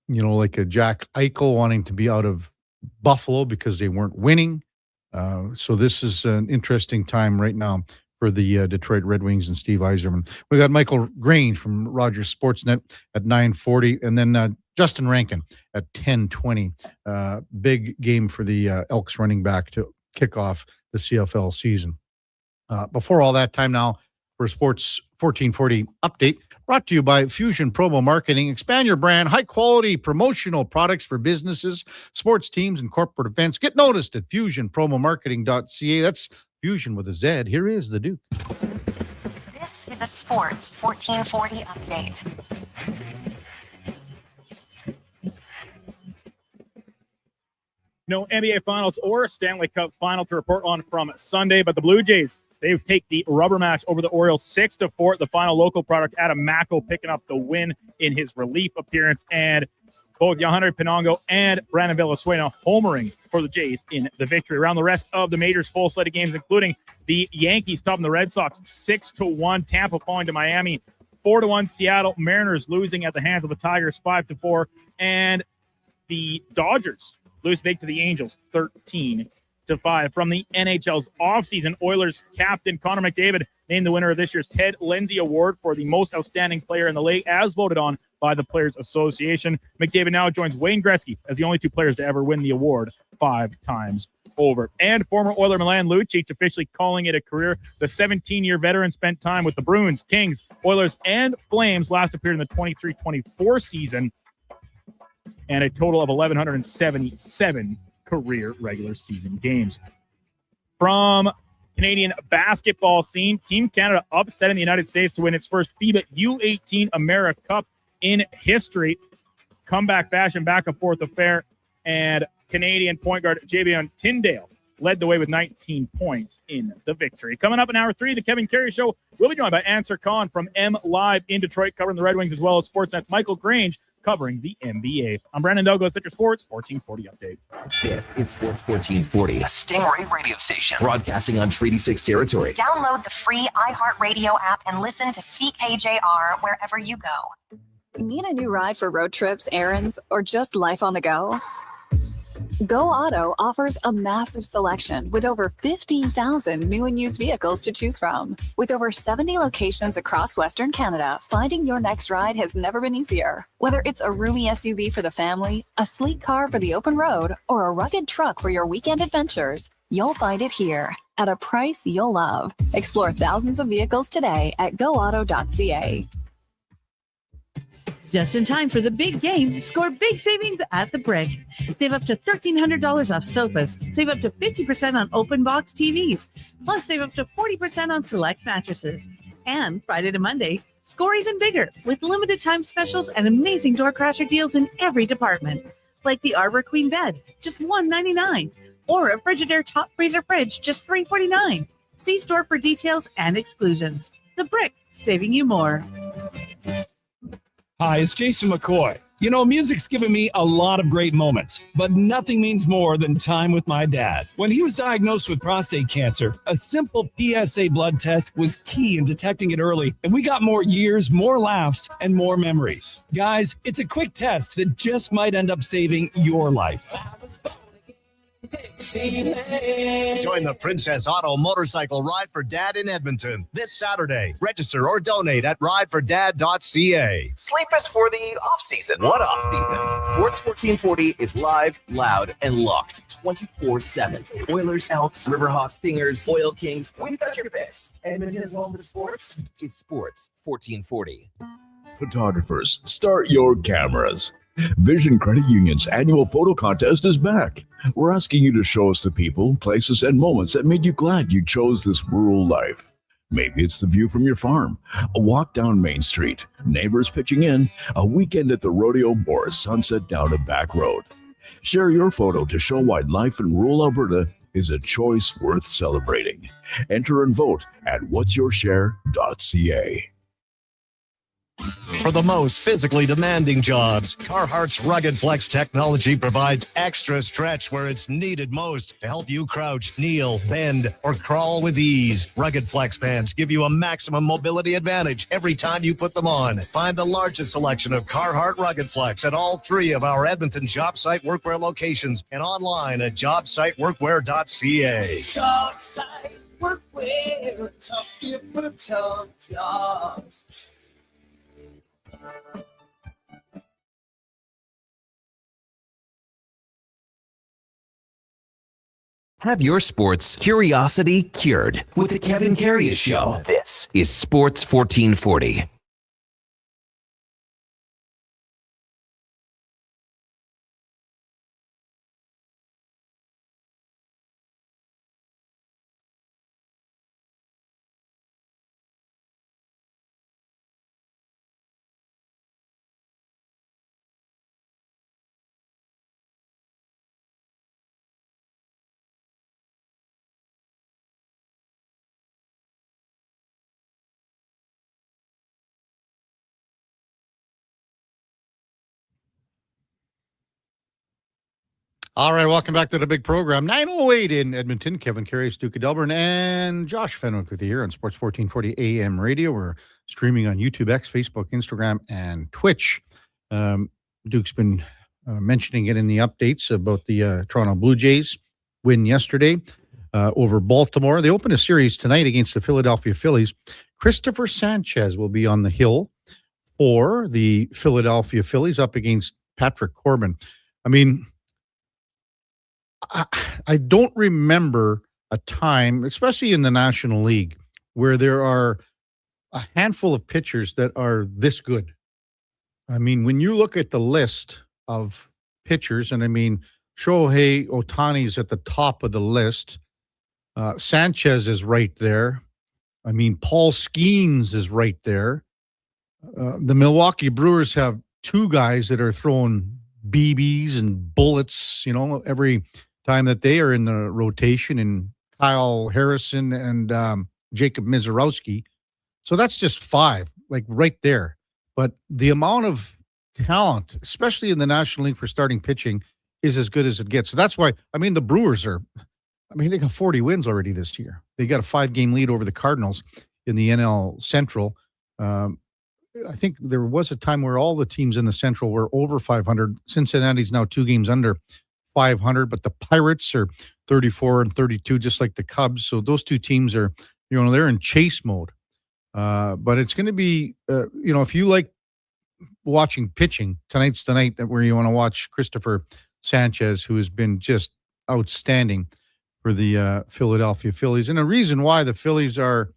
like a Jack Eichel wanting to be out of Buffalo because they weren't winning. So this is an interesting time right now for the Detroit Red Wings and Steve Yzerman. We got Michael Grange from Rogers Sportsnet at 9:40, and then Justin Rankin at 10:20. Big game for the Elks running back to kick off the CFL season. Before all that, time now for Sports 1440 update, brought to you by Fusion Promo Marketing. Expand your brand, high quality promotional products for businesses, sports teams, and corporate events. Get noticed at fusionpromomarketing.ca. That's Fusion with a Z. Here is the Duke. This is a Sports 1440 update. No NBA Finals or Stanley Cup Final to report on from Sunday, but the Blue Jays, they take the rubber match over the Orioles 6-4. The final local product, Adam Macko, picking up the win in his relief appearance, and both Yohanner Pinongo and Brandon Venezuela homering for the Jays in the victory. Around the rest of the majors, full slate of games, including the Yankees topping the Red Sox 6-1, Tampa falling to Miami 4-1, Seattle Mariners losing at the hands of the Tigers 5-4, and the Dodgers lose big to the Angels 13-5. From the NHL's offseason, Oilers captain Connor McDavid named the winner of this year's Ted Lindsay Award for the most outstanding player in the league, as voted on by the Players Association. McDavid now joins Wayne Gretzky as the only 2 players to ever win the award 5 times over. And former Oiler Milan Lucic officially calling it a career. The 17-year veteran spent time with the Bruins, Kings, Oilers, and Flames, last appeared in the 23-24 season, and a total of 1,177 career regular season games. From Canadian basketball scene, Team Canada upsetting the United States to win its first FIBA U18 America Cup in history. Comeback fashion, back and forth affair, and Canadian point guard Javion Tyndale led the way with 19 points in the victory. Coming up in hour 3, the Kevin Karius Show, we'll be joined by Answer Khan from M Live in Detroit, covering the Red Wings, as well as Sportsnet's Michael Grange covering the NBA. I'm Brandon Douglas at your Sports 1440 update. This is Sports 1440, a Stingray radio station broadcasting on Treaty 6 territory. Download the free iHeartRadio app and listen to CKJR wherever you go. Need a new ride for road trips, errands, or just life on the go? Go Auto offers a massive selection with over 15,000 new and used vehicles to choose from. With over 70 locations across Western Canada, finding your next ride has never been easier. Whether it's a roomy SUV for the family, a sleek car for the open road, or a rugged truck for your weekend adventures, you'll find it here at a price you'll love. Explore thousands of vehicles today at goauto.ca. Just in time for the big game, score big savings at The Brick. Save up to $1,300 off sofas. Save up to 50% on open box TVs. Plus, save up to 40% on select mattresses. And Friday to Monday, score even bigger with limited time specials and amazing door crasher deals in every department. Like the Arbor Queen bed, just $199. Or a Frigidaire top freezer fridge, just $349. See store for details and exclusions. The Brick, saving you more. Hi, it's Jason McCoy. You know, music's given me a lot of great moments, but nothing means more than time with my dad. When he was diagnosed with prostate cancer, a simple PSA blood test was key in detecting it early, and we got more years, more laughs, and more memories. Guys, it's a quick test that just might end up saving your life. Join the Princess Auto Motorcycle Ride for Dad in Edmonton this Saturday. Register or donate at ridefordad.ca. Sleep is for the off-season. What off-season? Sports 1440 is live, loud, and locked 24/7. Oilers, Elks, Riverhawks, Stingers, Oil Kings. We've got your picks. Edmonton is home to sports. Is Sports 1440. Photographers, start your cameras. Vision Credit Union's annual photo contest is back. We're asking you to show us the people, places, and moments that made you glad you chose this rural life. Maybe it's the view from your farm, a walk down Main Street, neighbors pitching in, a weekend at the rodeo, or a sunset down a back road. Share your photo to show why life in rural Alberta is a choice worth celebrating. Enter and vote at whatsyourshare.ca. For the most physically demanding jobs, Carhartt's Rugged Flex technology provides extra stretch where it's needed most to help you crouch, kneel, bend, or crawl with ease. Rugged Flex pants give you a maximum mobility advantage every time you put them on. Find the largest selection of Carhartt Rugged Flex at all 3 of our Edmonton job site workwear locations and online at jobsiteworkwear.ca. Job site workwear, tough for tough jobs. Have your sports curiosity cured with the Kevin Karius Show. This is Sports 1440. All right, welcome back to the big program. 9:08 in Edmonton. Kevin Karius, Duke of Delburne, and Josh Fenwick with you here on Sports 1440 AM radio. We're streaming on YouTube, X, Facebook, Instagram, and Twitch. Duke's been mentioning it in the updates about the Toronto Blue Jays win yesterday over Baltimore. They open a series tonight against the Philadelphia Phillies. Christopher Sanchez will be on the hill for the Philadelphia Phillies up against Patrick Corbin. I mean, I don't remember a time, especially in the National League, where there are a handful of pitchers that are this good. I mean, when you look at the list of pitchers, and I mean, Shohei Ohtani's at the top of the list. Sanchez is right there. I mean, Paul Skeens is right there. The Milwaukee Brewers have 2 guys that are throwing BBs and bullets, you know, every time that they are in the rotation, and Kyle Harrison and Jacob Mizorowski. So that's just 5, like right there. But the amount of talent, especially in the National League for starting pitching, is as good as it gets. So that's why, I mean, the Brewers are, I mean, they got 40 wins already this year. They got a 5-game lead over the Cardinals in the NL Central. I think there was a time where all the teams in the Central were over 500. Cincinnati's now 2 games under 500, but the Pirates are 34 and 32, just like the Cubs. So those two teams are, they're in chase mode. But it's going to be, if you like watching pitching, tonight's the night where you want to watch Christopher Sanchez, who has been just outstanding for the Philadelphia Phillies. And the reason why the Phillies are,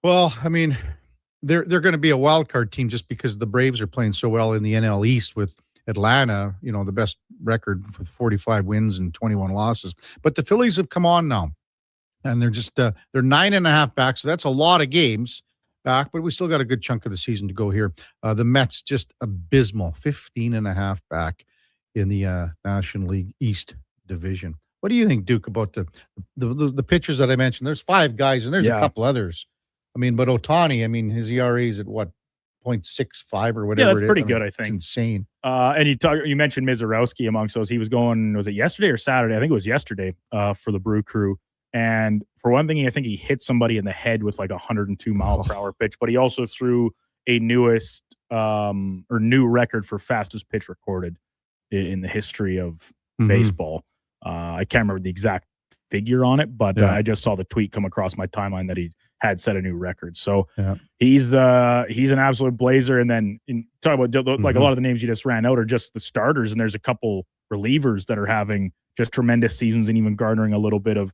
they're going to be a wild card team just because the Braves are playing so well in the NL East with Atlanta, the best record with 45 wins and 21 losses. But the Phillies have come on now, and they're just they're 9.5 back, so that's a lot of games back, but we still got a good chunk of the season to go here. The Mets just abysmal, 15.5 back in the National League East division. What do you think, Duke, about the pitchers that I mentioned? There's 5 guys, and there's a couple others. But Ohtani, his ERA is at what, 0.65 or whatever. Yeah, that's pretty good, I think. It's insane. And you mentioned Mizorowski amongst those. He was going, was it yesterday or Saturday? I think it was yesterday for the Brew Crew. And for one thing, I think he hit somebody in the head with like a 102 mile per hour pitch, but he also threw a new record for fastest pitch recorded in the history of baseball. I can't remember the exact figure on it, but I just saw the tweet come across my timeline that he had set a new record. So he's an absolute blazer. And then talk about like a lot of the names you just ran out are just the starters, and there's a couple relievers that are having just tremendous seasons and even garnering a little bit of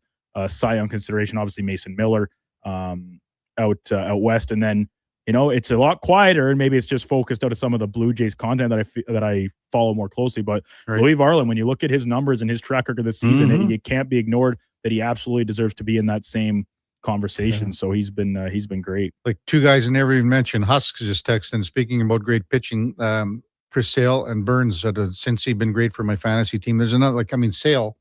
Cy Young consideration. Obviously Mason Miller out west, and then it's a lot quieter, and maybe it's just focused out of some of the Blue Jays content that I follow more closely. But Louis Varland, when you look at his numbers and his track record this season, it can't be ignored that he absolutely deserves to be in that same conversation. So he's been great. Like 2 guys I never even mentioned. Husks just texted, speaking about great pitching, Chris Sale and Burns at Cincy been great for my fantasy team. There's another, Sale,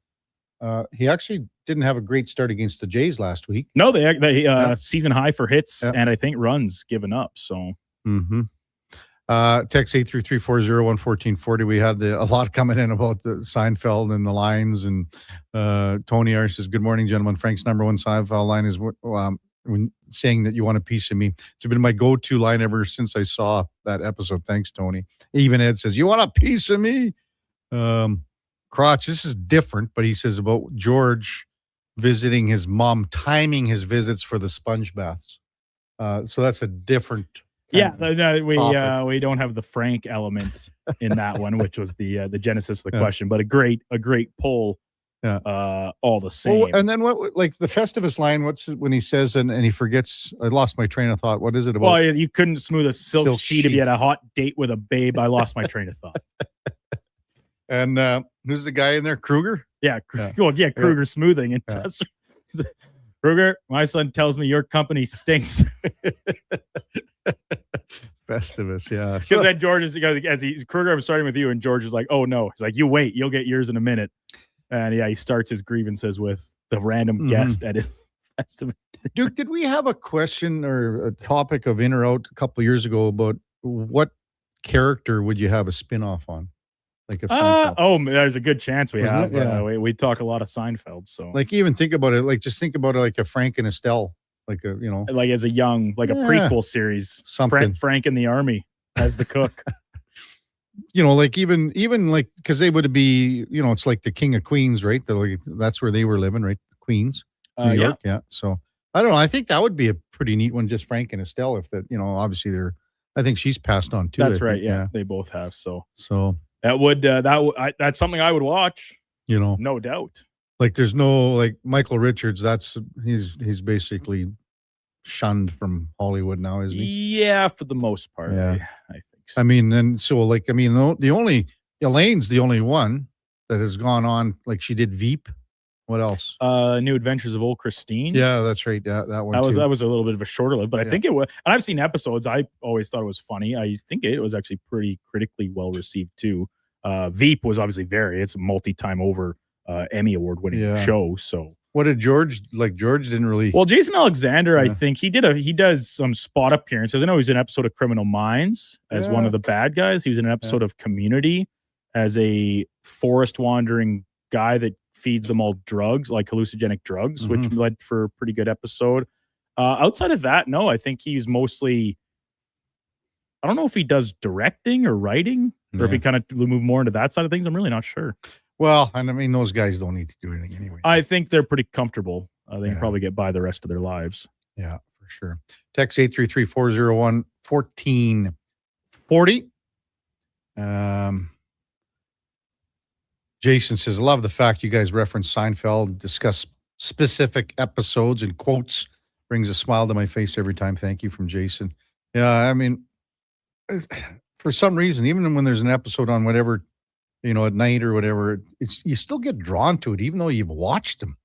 he actually didn't have a great start against the Jays last week. No, they season high for hits and I think runs given up. So text 833-401-1440. We had a lot coming in about the Seinfeld and the lines, and Tony R says, "Good morning, gentlemen. Frank's number one Seinfeld line is when saying that you want a piece of me. It's been my go-to line ever since I saw that episode. Thanks, Tony." Even Ed says, "You want a piece of me?" Crotch, this is different, but he says about George visiting his mom, timing his visits for the sponge baths. So that's a different. We don't have the Frank element in that one, which was the genesis of the question, but a great pull. All the same. Well, and then what? Like the Festivus line. What's when he says and he forgets? I lost my train of thought. What is it about? Well, you couldn't smooth a silk sheet if you had a hot date with a babe. I lost my train of thought. And who's the guy in there? Kruger? Yeah. Kruger smoothing. And Kruger, my son tells me your company stinks. Festivus, yeah. Because then George is, Kruger, I'm starting with you, and George is like, "Oh no." He's like, "You wait, you'll get yours in a minute." And he starts his grievances with the random guest at his Festivus. Duke, did we have a question or a topic of in or out a couple of years ago about what character would you have a spin-off on? Like if there's a good chance we have. We talk a lot of Seinfeld, so like even think about it. Like just think about it like a Frank and Estelle, like as a young, a prequel series. Something. Frank in the army as the cook. Like even like because they would be, it's like the King of Queens, right? That's where they were living, right? Queens, New York, yeah. So I don't know. I think that would be a pretty neat one, just Frank and Estelle. If that, obviously I think she's passed on too. That's right. Yeah, they both have. So. That's something I would watch. No doubt. Like there's no like Michael Richards. He's basically shunned from Hollywood now, isn't he? Yeah, for the most part. Yeah. I think so. The only Elaine's the only one that has gone on. Like she did Veep. What else? New Adventures of Old Christine. Yeah, that's right. Yeah, that one. That was a little bit of a shorter lived, but I think it was. And I've seen episodes. I always thought it was funny. I think it was actually pretty critically well received too. Veep was obviously it's a multi-time over Emmy award winning show. So what did George didn't really. Well, Jason Alexander, I think he does some spot appearances. I know he's in an episode of Criminal Minds as one of the bad guys. He was in an episode of Community as a forest wandering guy that feeds them all drugs, like hallucinogenic drugs, which led for a pretty good episode. Outside of that, no, I think he's mostly, I don't know if he does directing or writing or if he kind of move more into that side of things. I'm really not sure. Well, and I mean, those guys don't need to do anything anyway. I think they're pretty comfortable. They can probably get by the rest of their lives. Yeah, for sure. Text 833-401-1440. Jason says, love the fact you guys reference Seinfeld, discuss specific episodes and quotes. Brings a smile to my face every time. Thank you, from Jason. Yeah, I mean, for some reason, even when there's an episode on whatever, at night or whatever, you still get drawn to it, even though you've watched them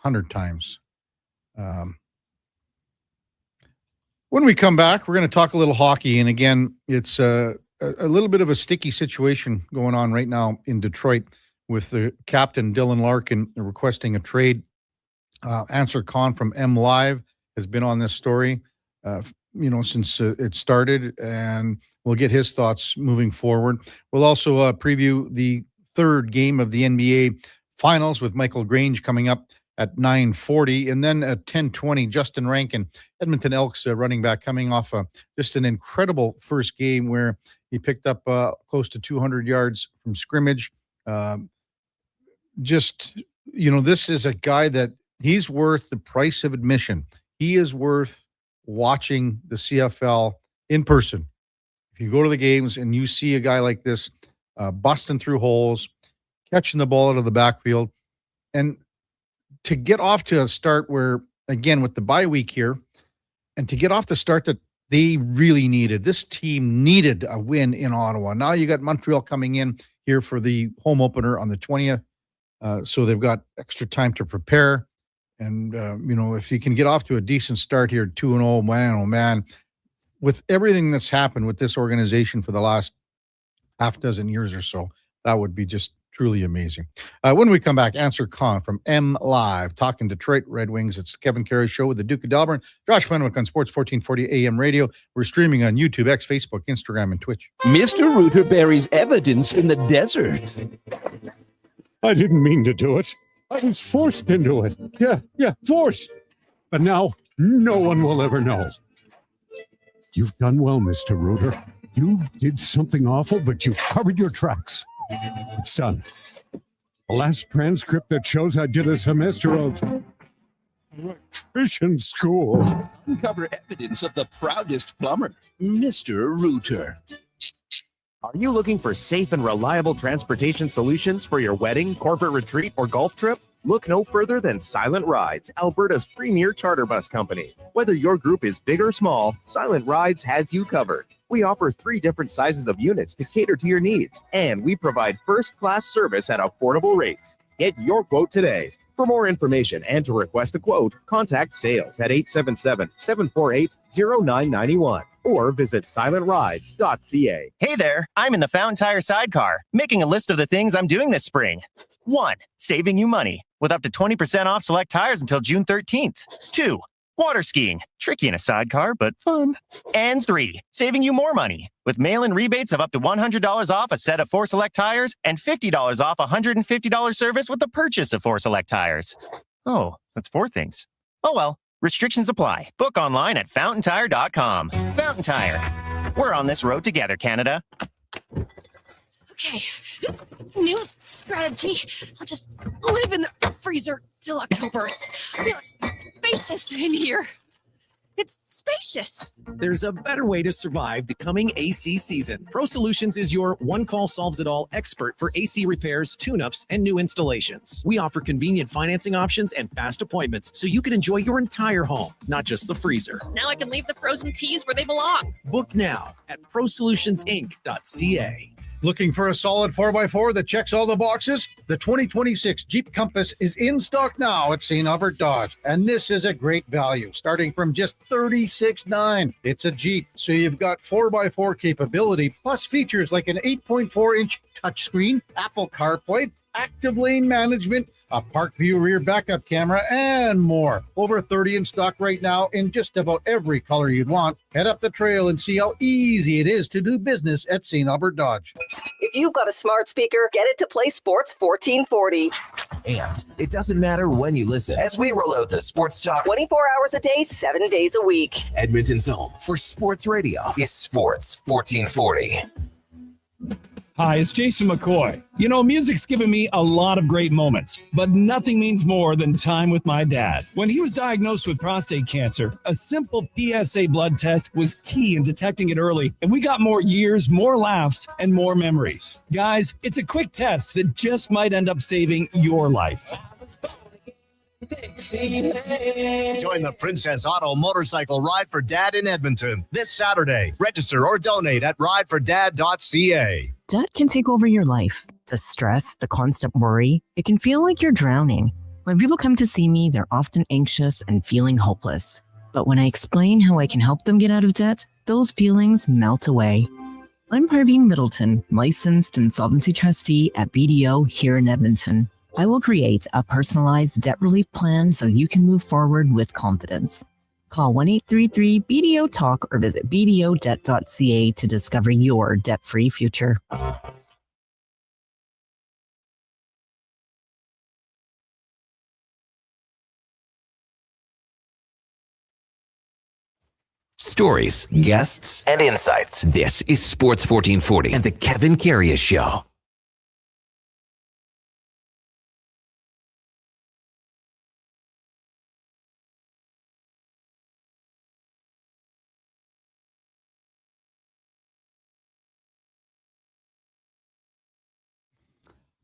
100 times. When we come back, we're going to talk a little hockey. And again, it's a little bit of a sticky situation going on right now in Detroit with the captain, Dylan Larkin, requesting a trade. Answer Khan from M Live has been on this story, since it started, and we'll get his thoughts moving forward. We'll also preview the third game of the NBA Finals with Michael Grange coming up at 9:40, and then at 10:20, Justin Rankin, Edmonton Elks running back, coming off just an incredible first game where he picked up close to 200 yards from scrimmage. This is a guy that he's worth the price of admission. He is worth watching the CFL in person. If you go to the games and you see a guy like this busting through holes, catching the ball out of the backfield, and to get off to a start where, again, with the bye week here, and to get off the start that they really needed. This team needed a win in Ottawa. Now you got Montreal coming in here for the home opener on the 20th. So they've got extra time to prepare. And, if you can get off to a decent start here, 2-0, man, oh man, with everything that's happened with this organization for the last half dozen years or so, that would be just truly amazing. When we come back, Answer Khan from M Live, talking Detroit Red Wings. It's the Kevin Karius Show with the Duke of Delburne. Josh Fenwick on Sports 1440 AM radio. We're streaming on YouTube, X, Facebook, Instagram, and Twitch. Mr. Rooter buries evidence in the desert. I didn't mean to do it. I was forced into it. Yeah, forced. But now, no one will ever know. You've done well, Mr. Rooter. You did something awful, but you covered your tracks. It's done. The last transcript that shows I did a semester of electrician school. Uncover evidence of the proudest plumber, Mr. Rooter. Are you looking for safe and reliable transportation solutions for your wedding, corporate retreat, or golf trip? Look no further than Silent Rides, Alberta's premier charter bus company. Whether your group is big or small, Silent Rides has you covered. We offer 3 different sizes of units to cater to your needs, and we provide first-class service at affordable rates. Get your quote today. For more information and to request a quote, contact sales at 877-748-0991 or visit silentrides.ca. Hey there, I'm in the Fountain Tire sidecar, making a list of the things I'm doing this spring. 1. Saving you money with up to 20% off select tires until June 13th. 2. Water skiing, tricky in a sidecar, but fun. And 3, saving you more money with mail-in rebates of up to $100 off a set of 4 select tires and $50 off a $150 service with the purchase of 4 select tires. Oh, that's 4 things. Oh well, restrictions apply. Book online at fountaintire.com. Fountain Tire. We're on this road together, Canada. Okay, new strategy. I'll just live in the freezer till October. It's spacious in here. It's spacious. There's a better way to survive the coming AC season. Pro Solutions is your one-call-solves-it-all expert for AC repairs, tune-ups, and new installations. We offer convenient financing options and fast appointments so you can enjoy your entire home, not just the freezer. Now I can leave the frozen peas where they belong. Book now at prosolutionsinc.ca. Looking for a solid 4x4 that checks all the boxes? The 2026 Jeep Compass is in stock now at St. Albert Dodge, and this is a great value, starting from just $36,900. It's a Jeep, so you've got 4x4 capability, plus features like an 8.4-inch touchscreen, Apple CarPlay, active lane management, a park view rear backup camera, and more. Over 30 in stock right now in just about every color you'd want. Head up the trail and see how easy it is to do business at St. Albert Dodge. If you've got a smart speaker, get it to play Sports 1440. And it doesn't matter when you listen as we roll out the Sports Talk 24 hours a day, 7 days a week. Edmonton's home for sports radio is Sports 1440. Hi, it's Jason McCoy. You know, music's given me a lot of great moments, but nothing means more than time with my dad. When he was diagnosed with prostate cancer, a simple PSA blood test was key in detecting it early, and we got more years, more laughs, and more memories. Guys, it's a quick test that just might end up saving your life. Join the Princess Auto Motorcycle Ride for Dad in Edmonton this Saturday. Register or donate at ridefordad.ca. Debt can take over your life. The stress, the constant worry, it can feel like you're drowning. When people come to see me, they're often anxious and feeling hopeless. But when I explain how I can help them get out of debt, those feelings melt away. I'm Parveen Middleton, licensed insolvency trustee at BDO here in Edmonton. I will create a personalized debt relief plan so you can move forward with confidence. Call 1-833-BDO-TALK or visit bdodebt.ca to discover your debt-free future. Stories, guests, and insights. This is Sports 1440 and the Kevin Karius Show.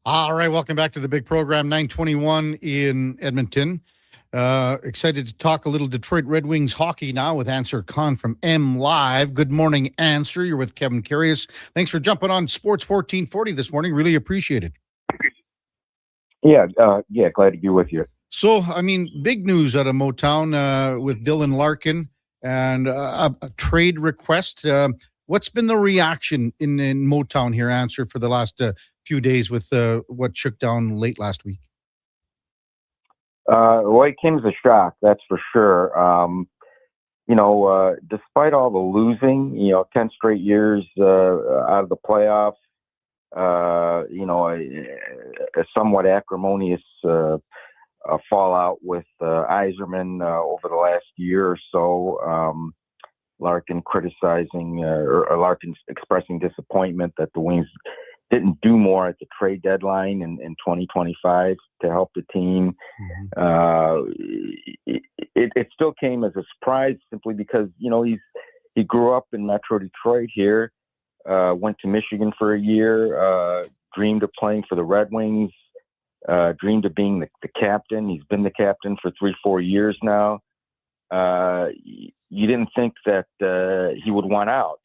All right, welcome back to the big program, 921 in Edmonton. Excited to talk a little Detroit Red Wings hockey now with Answer Khan from M Live. Good morning, Answer. You're with Kevin Karius. Thanks for jumping on Sports 1440 this morning. Really appreciate it. Yeah, glad to be with you. So, I mean, big news out of Motown with Dylan Larkin and a trade request. What's been the reaction in Motown here, Answer, for the last few days with what shook down late last week? Well, it came as a shock, that's for sure. Despite all the losing, 10 straight years out of the playoffs, a somewhat acrimonious fallout with Yzerman over the last year or so. Larkin criticizing or Larkin expressing disappointment that the Wings didn't do more at the trade deadline in 2025 to help the team. It still came as a surprise simply because, he grew up in Metro Detroit here, went to Michigan for a year, dreamed of playing for the Red Wings, dreamed of being the captain. He's been the captain for 3-4 years now. You didn't think that he would want out.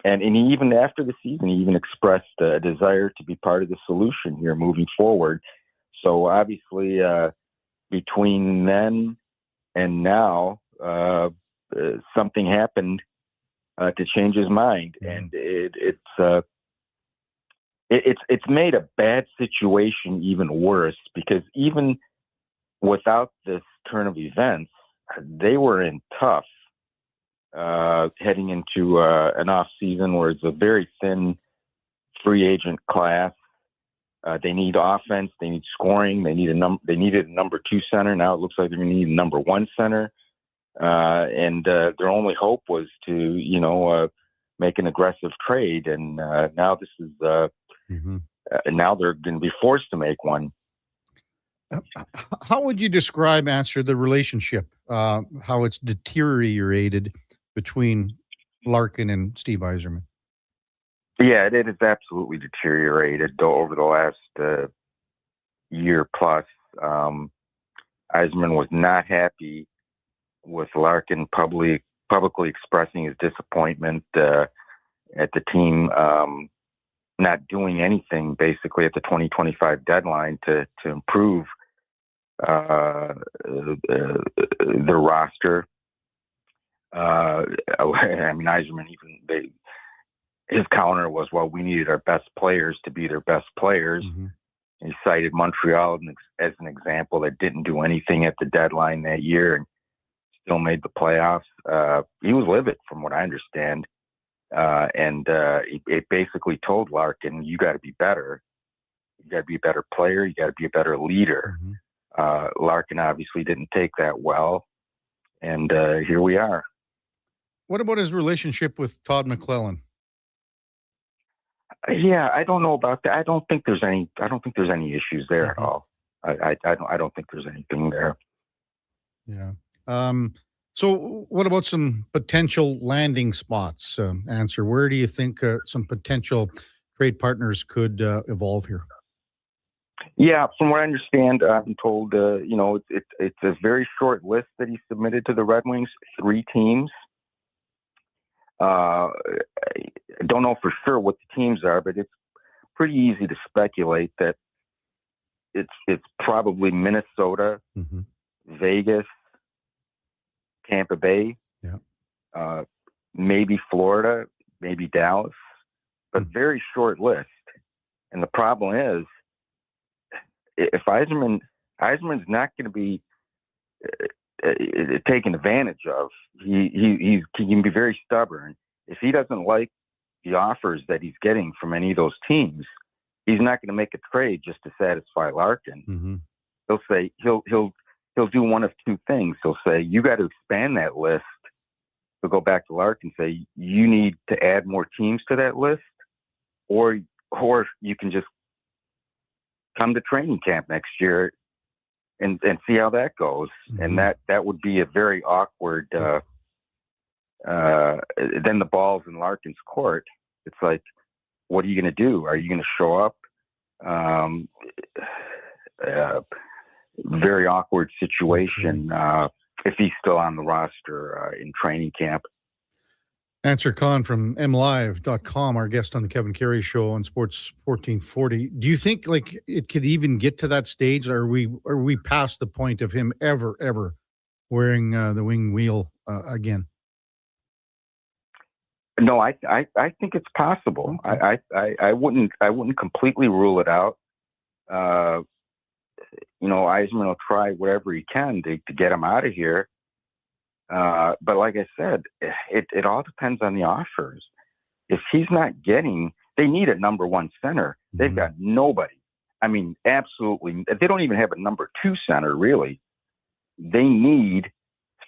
And he even after the season, he even expressed a desire to be part of the solution here moving forward. So obviously, between then and now, something happened to change his mind, and it's made a bad situation even worse because even without this turn of events, they were in tough. Heading into an off season where it's a very thin free agent class. They need offense. They need scoring. They needed a number 2 center. Now it looks like they're going to need a number 1 center. And their only hope was to, make an aggressive trade. And now this is now they're going to be forced to make one. How would you describe, Answer, the relationship, how it's deteriorated between Larkin and Steve Yzerman? Yeah, it has absolutely deteriorated over the last year plus. Yzerman was not happy with Larkin publicly expressing his disappointment at the team not doing anything basically at the 2025 deadline to improve their roster. Yzerman his counter was, well, we needed our best players to be their best players. He cited Montreal as an example that didn't do anything at the deadline that year and still made the playoffs. He was livid from what I understand. And he basically told Larkin, you got to be better. You got to be a better player. You got to be a better leader. Larkin obviously didn't take that well. And here we are. What about his relationship with Todd McClellan? Yeah, I don't know about that. I don't think there's any issues there at all. I don't think there's anything there. Yeah. So what about some potential landing spots? Answer. Where do you think some potential trade partners could evolve here? Yeah, from what I understand, I've been told, it's a very short list that he submitted to the Red Wings, 3 teams. I don't know for sure what the teams are, but it's pretty easy to speculate that it's probably Minnesota, Vegas, Tampa Bay, maybe Florida, maybe Dallas, but very short list. And the problem is, if Yzerman's not going to be taken advantage of, he can be very stubborn. If he doesn't like the offers that he's getting from any of those teams, he's not going to make a trade just to satisfy Larkin. He'll say he'll do one of 2 things. He'll say, you got to expand that list. He'll go back to Larkin and say, you need to add more teams to that list, or you can just come to training camp next year and see how that goes. And that would be a very awkward, then the ball's in Larkin's court. It's like, what are you going to do? Are you going to show up? Very awkward situation if he's still on the roster in training camp. Answer Khan from MLive.com, our guest on the Kevin Karius Show on Sports 1440. Do you think like it could even get to that stage? Or are we past the point of him ever wearing the wing wheel again? No, I think it's possible. Okay. I wouldn't completely rule it out. Yzerman will try whatever he can to get him out of here. But like I said, it all depends on the offers. If he's not getting, they need a number 1 center. They've got nobody. I mean, absolutely. They don't even have a number 2 center, really. They need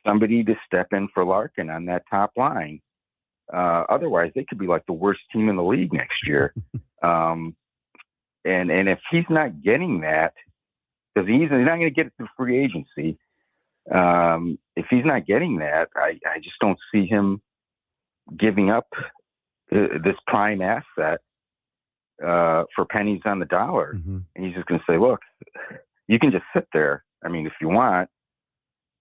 somebody to step in for Larkin on that top line. Otherwise, they could be like the worst team in the league next year. And if he's not getting that, because he's not going to get it through free agency. If he's not getting that, I just don't see him giving up this prime asset for pennies on the dollar. And he's just going to say, look, you can just sit there. I mean, if you want,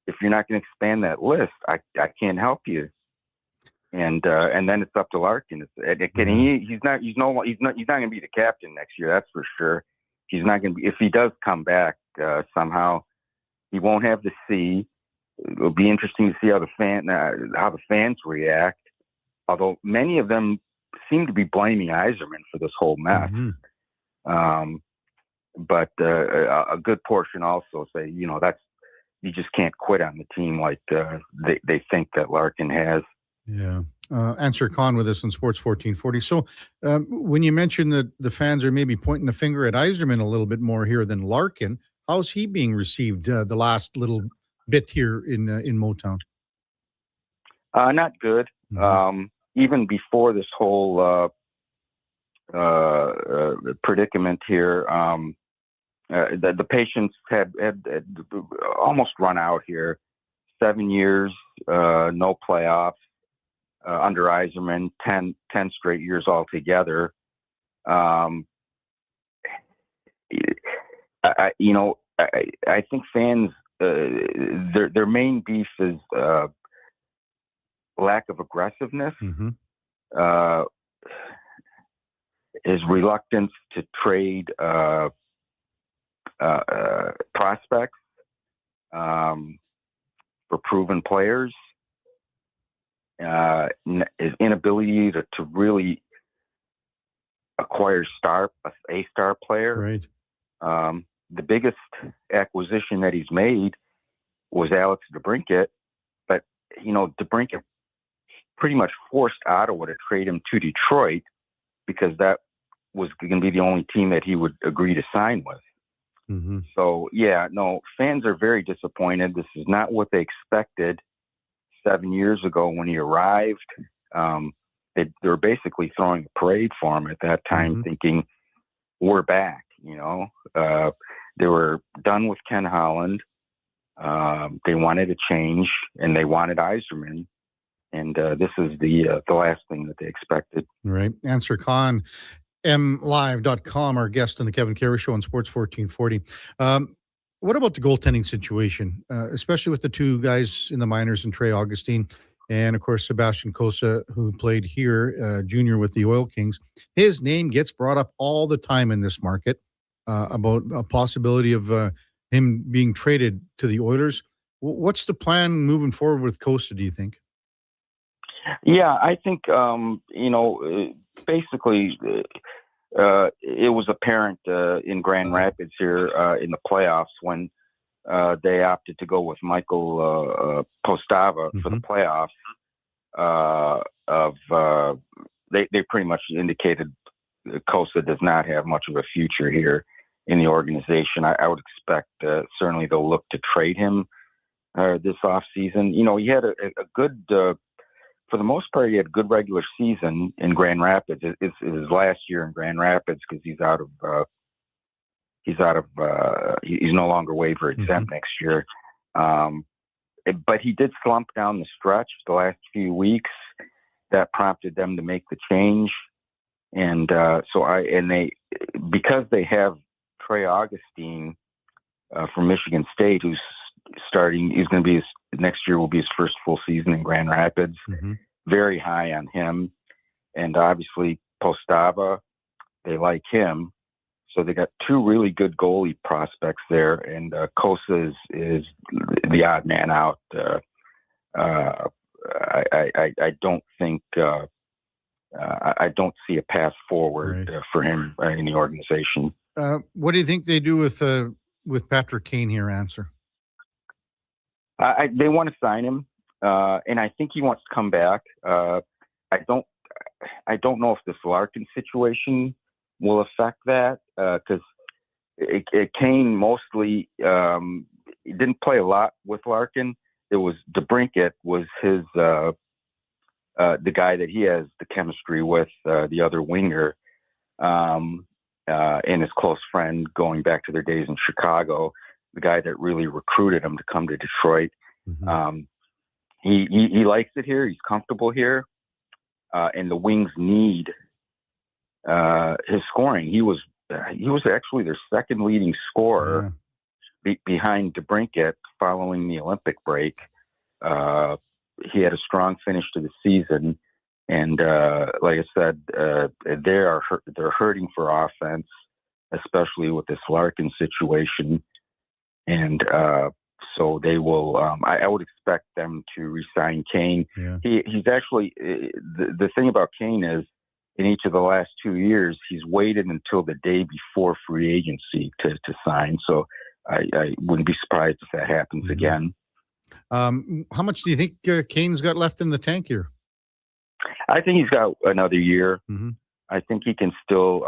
if you're not going to expand that list, I can't help you. And then it's up to Larkin. He's not going to be the captain next year. That's for sure. He's not going to be. If he does come back somehow, he won't have the C. It'll be interesting to see how the fans react. Although many of them seem to be blaming Yzerman for this whole mess. But a good portion also say, that's, you just can't quit on the team like they think that Larkin has. Yeah. Answer Khan with us on Sports 1440. So when you mentioned that the fans are maybe pointing the finger at Yzerman a little bit more here than Larkin, how's he being received the last little bit here in Motown? Not good. Even before this whole predicament here, the patients had almost run out here. 7 years, no playoffs under Yzerman, 10 straight years altogether. I think fans, their main beef is lack of aggressiveness, is reluctance to trade prospects for proven players, his inability to really acquire a star player. Right. The biggest acquisition that he's made was Alex DeBrincat, but DeBrincat pretty much forced Ottawa to trade him to Detroit because that was going to be the only team that he would agree to sign with. So fans are very disappointed. This is not what they expected 7 years ago when he arrived. they were basically throwing a parade for him at that time, thinking we're back. They were done with Ken Holland. They wanted a change, and they wanted Yzerman. And this is the last thing that they expected. Right. Answer Khan, mlive.com, our guest on the Kevin Karius Show on Sports 1440. What about the goaltending situation, especially with the two guys in the minors and Trey Augustine, and of course Sebastian Cossa, who played here, junior with the Oil Kings? His name gets brought up all the time in this market about a possibility of him being traded to the Oilers. What's the plan moving forward with Cossa, do you think? Yeah, I think, basically it was apparent in Grand Rapids here in the playoffs when they opted to go with Michael Postava for the playoffs. They pretty much indicated Cossa does not have much of a future here in the organization. I would expect certainly they'll look to trade him this offseason. He had a good, for the most part, he had a good regular season in Grand Rapids. It's his last year in Grand Rapids because he's no longer waiver exempt next year. But he did slump down the stretch the last few weeks. That prompted them to make the change. And because they have Trey Augustine from Michigan State, who's starting, next year will be his first full season in Grand Rapids. Very high on him. And obviously Postava, they like him. So they got two really good goalie prospects there. And Cossa is the odd man out. I don't think, I don't see a path forward for him in the organization. What do you think they do with Patrick Kane here, Answer? They want to sign him, and I think he wants to come back. I don't know if this Larkin situation will affect that because Kane mostly he didn't play a lot with Larkin. It was DeBrincat was his the guy that he has the chemistry with, the other winger, and his close friend going back to their days in Chicago, the guy that really recruited him to come to Detroit. He likes it here. He's comfortable here, and the Wings need his scoring. He was actually their second leading scorer behind DeBrincat following the Olympic break. He had a strong finish to the season, and like I said, they're hurting for offense, especially with this Larkin situation. And so they will. I would expect them to re-sign Kane. He's actually the thing about Kane is in each of the last 2 years he's waited until the day before free agency to sign. So I wouldn't be surprised if that happens again. How much do you think Kane's got left in the tank here? I think he's got another year. I think he can still.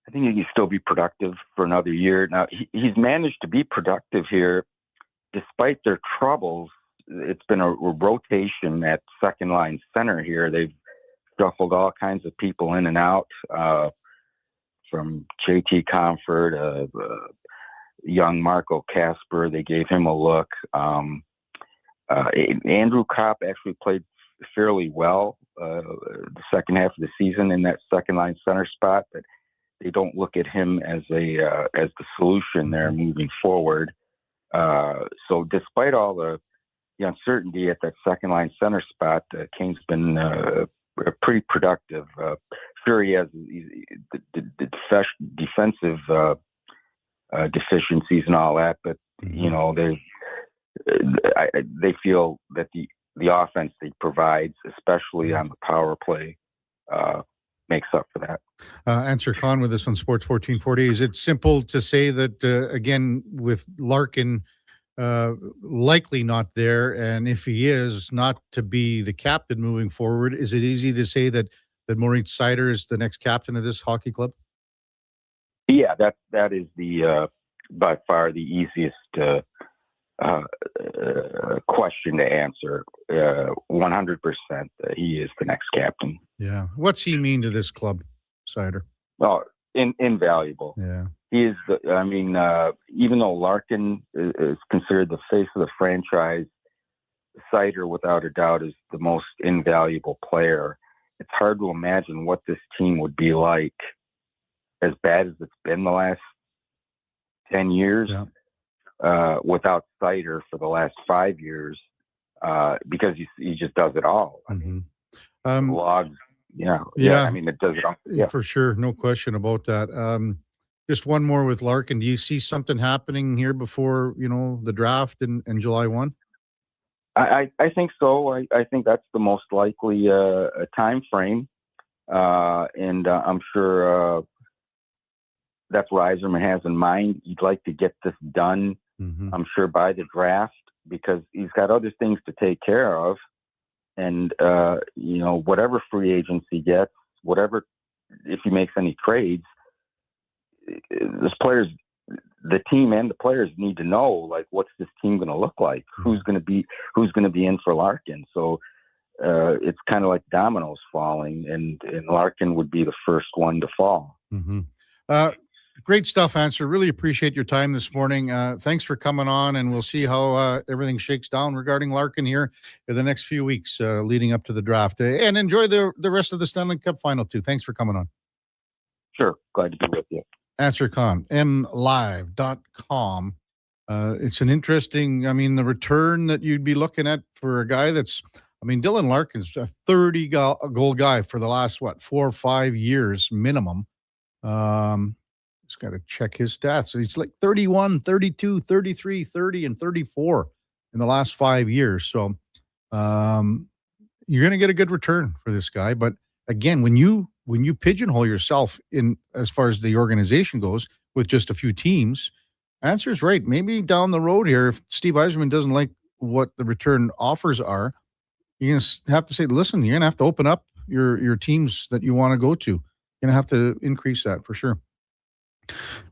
I think he can still be productive for another year. Now he's managed to be productive here, despite their troubles. It's been a rotation at second line center here. They've shuffled all kinds of people in and out, from JT Comfort, young Marco Casper. They gave him a look. Andrew Kopp actually played fairly well the second half of the season in that second line center spot, but they don't look at him as the solution there moving forward. So despite all the uncertainty at that second line center spot, Kane's been pretty productive. Sure, he has the defensive deficiencies and all that, but they feel that the offense they provides, especially on the power play, makes up for that. Answer Khan with us on Sports 1440. Is it simple to say that, again, with Larkin likely not there, and if he is, not to be the captain moving forward, is it easy to say that Moritz Seider is the next captain of this hockey club? Yeah, that is the by far the easiest question to answer. 100% he is the next captain. Yeah. What's he mean to this club, Sider? Well, invaluable. Yeah. He is, even though Larkin is considered the face of the franchise, Sider, without a doubt, is the most invaluable player. It's hard to imagine what this team would be like, as bad as it's been the last 10 years, without Sider for the last 5 years, because he just does it all. I mean, logs, yeah. I mean, it does it all. Yeah, for sure. No question about that. Just one more with Larkin. Do you see something happening here before, the draft in July 1? I think so. I think that's the most likely time frame. And I'm sure that's what Yzerman has in mind. He'd like to get this done, I'm sure, by the draft, because he's got other things to take care of. And, whatever free agency gets, whatever, if he makes any trades, the team and the players need to know, like, what's this team going to look like? Who's going to be in for Larkin? So it's kind of like dominoes falling, and Larkin would be the first one to fall. Great stuff, Answer. Really appreciate your time this morning. Thanks for coming on, and we'll see how everything shakes down regarding Larkin here in the next few weeks leading up to the draft. And enjoy the rest of the Stanley Cup final, too. Thanks for coming on. Sure. Glad to be with you. Answer Con, mlive.com. It's an interesting, the return that you'd be looking at for a guy that's, Dylan Larkin's a 30-goal guy for the last, 4 or 5 years minimum. Just got to check his stats. So he's like 31, 32, 33, 30, and 34 in the last 5 years. So you're going to get a good return for this guy. But again, when you pigeonhole yourself in as far as the organization goes with just a few teams, Answer's right. Maybe down the road here, if Steve Yzerman doesn't like what the return offers are, you're going to have to say, listen, you're going to have to open up your teams that you want to go to. You're going to have to increase that for sure.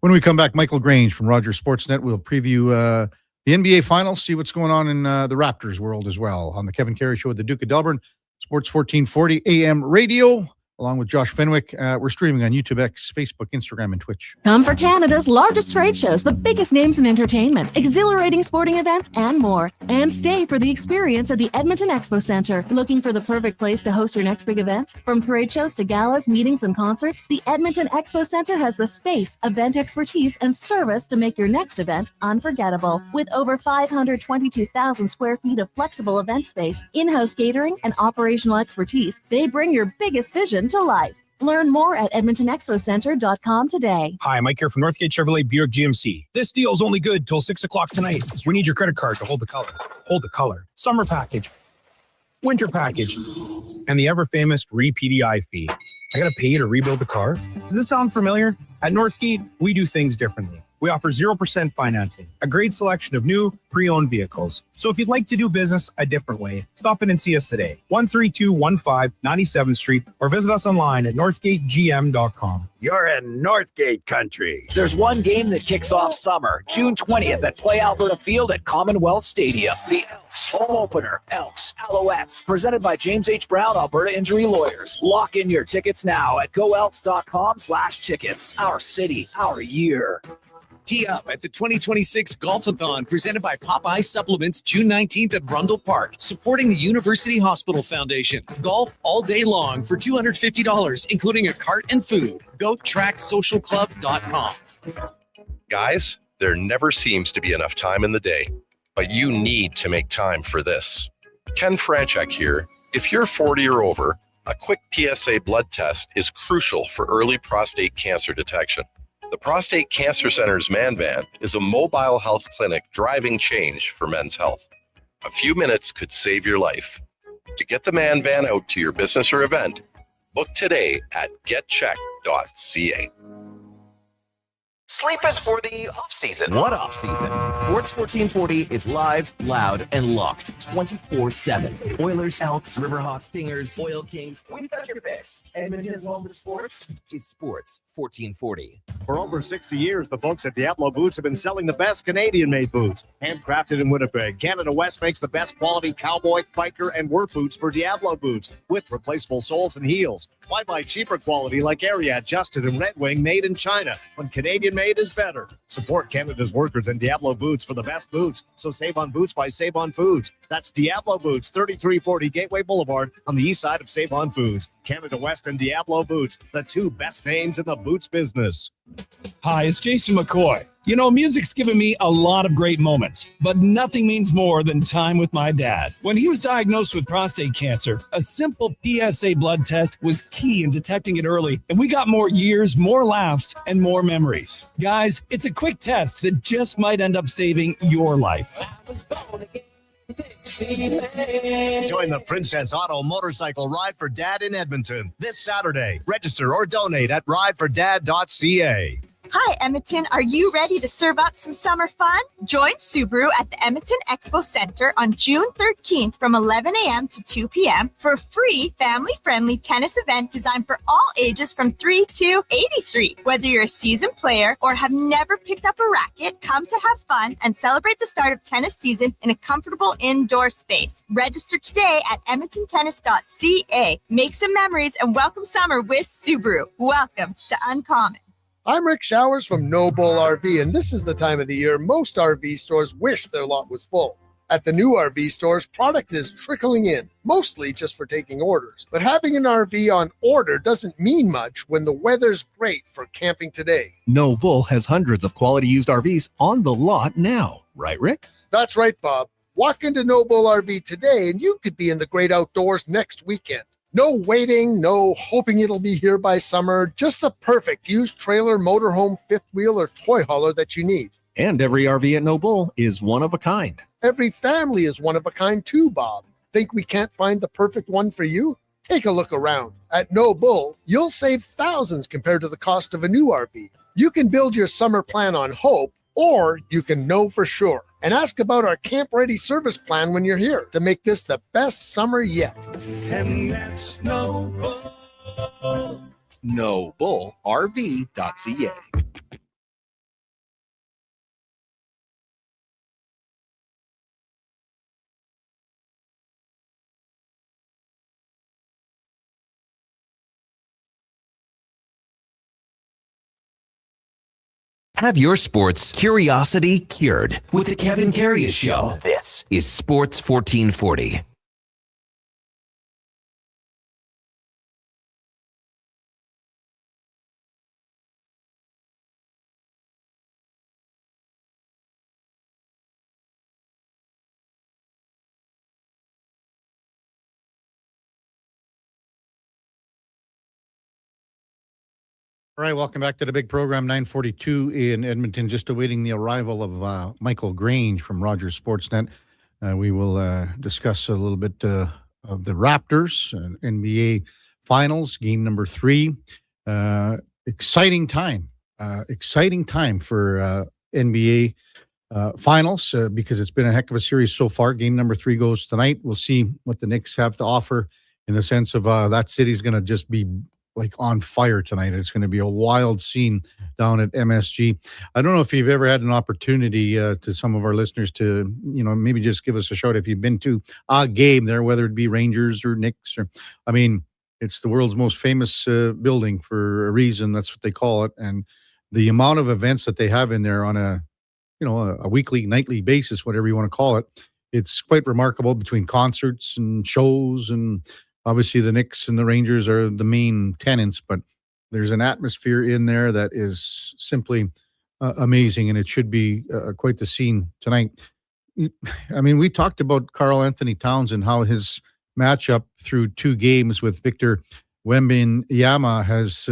When we come back, Michael Grange from Rogers Sportsnet will preview the NBA Finals, see what's going on in the Raptors world as well on the Kevin Karius Show with the Duke of Delburne, Sports 1440 AM radio. Along with Josh Fenwick. We're streaming on YouTube, X, Facebook, Instagram, and Twitch. Come for Canada's largest trade shows, the biggest names in entertainment, exhilarating sporting events, and more. And stay for the experience at the Edmonton Expo Centre. Looking for the perfect place to host your next big event? From trade shows to galas, meetings, and concerts, the Edmonton Expo Centre has the space, event expertise, and service to make your next event unforgettable. With over 522,000 square feet of flexible event space, in-house catering, and operational expertise, they bring your biggest vision to life. Learn more at EdmontonExpoCenter.com today. Hi, Mike here from Northgate Chevrolet Buick GMC. This deal's only good till 6 o'clock tonight. We need your credit card to hold the color. Hold the color. Summer package. Winter package. And the ever-famous re-PDI fee. I gotta pay you to rebuild the car? Does this sound familiar? At Northgate, we do things differently. We offer 0% financing, a great selection of new, pre-owned vehicles. So if you'd like to do business a different way, stop in and see us today, 13215 97th Street, or visit us online at northgategm.com. You're in Northgate country. There's one game that kicks off summer, June 20th at Play Alberta Field at Commonwealth Stadium. The Elks home opener, Elks Alouettes, presented by James H. Brown, Alberta Injury Lawyers. Lock in your tickets now at goelks.com/tickets. Our city, our year. Tee up at the 2026 Golf-a-thon presented by Popeye Supplements June 19th at Rundle Park, supporting the University Hospital Foundation. Golf all day long for $250, including a cart and food. GoTrackSocialClub.com. Guys, there never seems to be enough time in the day, but you need to make time for this. Ken Franchek here. If you're 40 or over, a quick PSA blood test is crucial for early prostate cancer detection. The Prostate Cancer Center's Man Van is a mobile health clinic driving change for men's health. A few minutes could save your life. To get the Man Van out to your business or event, book today at getcheck.ca. Sleep is for the off-season. What off-season? Sports 1440 is live, loud, and locked 24/7. Oilers, Elks, Riverhawks, Stingers, Oil Kings. We've got your fix. Edmonton's home to sports is Sports 1440. For over 60 years, the folks at Diablo Boots have been selling the best Canadian-made boots. Handcrafted in Winnipeg, Canada West makes the best quality cowboy, biker, and work boots for Diablo Boots with replaceable soles and heels. Why buy cheaper quality like Ariat, Justin, and Red Wing made in China when Canadian-made is better? Support Canada's workers and Diablo Boots for the best boots. So save on boots by Save On Foods. That's Diablo Boots, 3340 Gateway Boulevard on the east side of Save On Foods. Canada West and Diablo Boots, the two best names in the boots business. Hi, it's Jason McCoy. You know, music's given me a lot of great moments, but nothing means more than time with my dad. When he was diagnosed with prostate cancer, a simple PSA blood test was key in detecting it early, and we got more years, more laughs, and more memories. Guys, it's a quick test that just might end up saving your life. Join the Princess Auto Motorcycle Ride for Dad in Edmonton this Saturday. Register or donate at ridefordad.ca. Hi, Edmonton. Are you ready to serve up some summer fun? Join Subaru at the Edmonton Expo Center on June 13th from 11 a.m. to 2 p.m. for a free, family-friendly tennis event designed for all ages from 3 to 83. Whether you're a seasoned player or have never picked up a racket, come to have fun and celebrate the start of tennis season in a comfortable indoor space. Register today at edmontontennis.ca. Make some memories and welcome summer with Subaru. Welcome to Uncommon. I'm Rick Showers from No Bull RV, and this is the time of the year most RV stores wish their lot was full. At the new RV stores, product is trickling in, mostly just for taking orders. But having an RV on order doesn't mean much when the weather's great for camping today. No Bull has hundreds of quality used RVs on the lot now. Right, Rick? That's right, Bob. Walk into No Bull RV today, and you could be in the great outdoors next weekend. No waiting, no hoping it'll be here by summer, just the perfect used trailer, motorhome, fifth wheel, or toy hauler that you need. And every RV at No Bull is one of a kind. Every family is one of a kind too, Bob. Think we can't find the perfect one for you? Take a look around. At No Bull, you'll save thousands compared to the cost of a new RV. You can build your summer plan on hope, or you can know for sure. And ask about our Camp Ready service plan when you're here to make this the best summer yet. And that's No Bull. NoBullRV.ca. Have your sports curiosity cured with the Kevin Karius Show. This is Sports 1440. All right, welcome back to the big program, 942 in Edmonton, just awaiting the arrival of Michael Grange from Rogers Sportsnet. We will discuss a little bit of the Raptors, NBA Finals, game number 3. Exciting time for NBA Finals because it's been a heck of a series so far. Game number 3 goes tonight. We'll see what the Knicks have to offer in the sense of that city's going to just be like on fire tonight. It's going to be a wild scene down at MSG. I don't know if you've ever had an opportunity to some of our listeners to, maybe just give us a shout if you've been to a game there, whether it be Rangers or Knicks it's the world's most famous building for a reason. That's what they call it. And the amount of events that they have in there on a weekly, nightly basis, whatever you want to call it, it's quite remarkable between concerts and shows, and obviously the Knicks and the Rangers are the main tenants, but there's an atmosphere in there that is simply amazing, and it should be quite the scene tonight. I mean, we talked about Karl Anthony Towns and how his matchup through 2 games with Victor Wembanyama has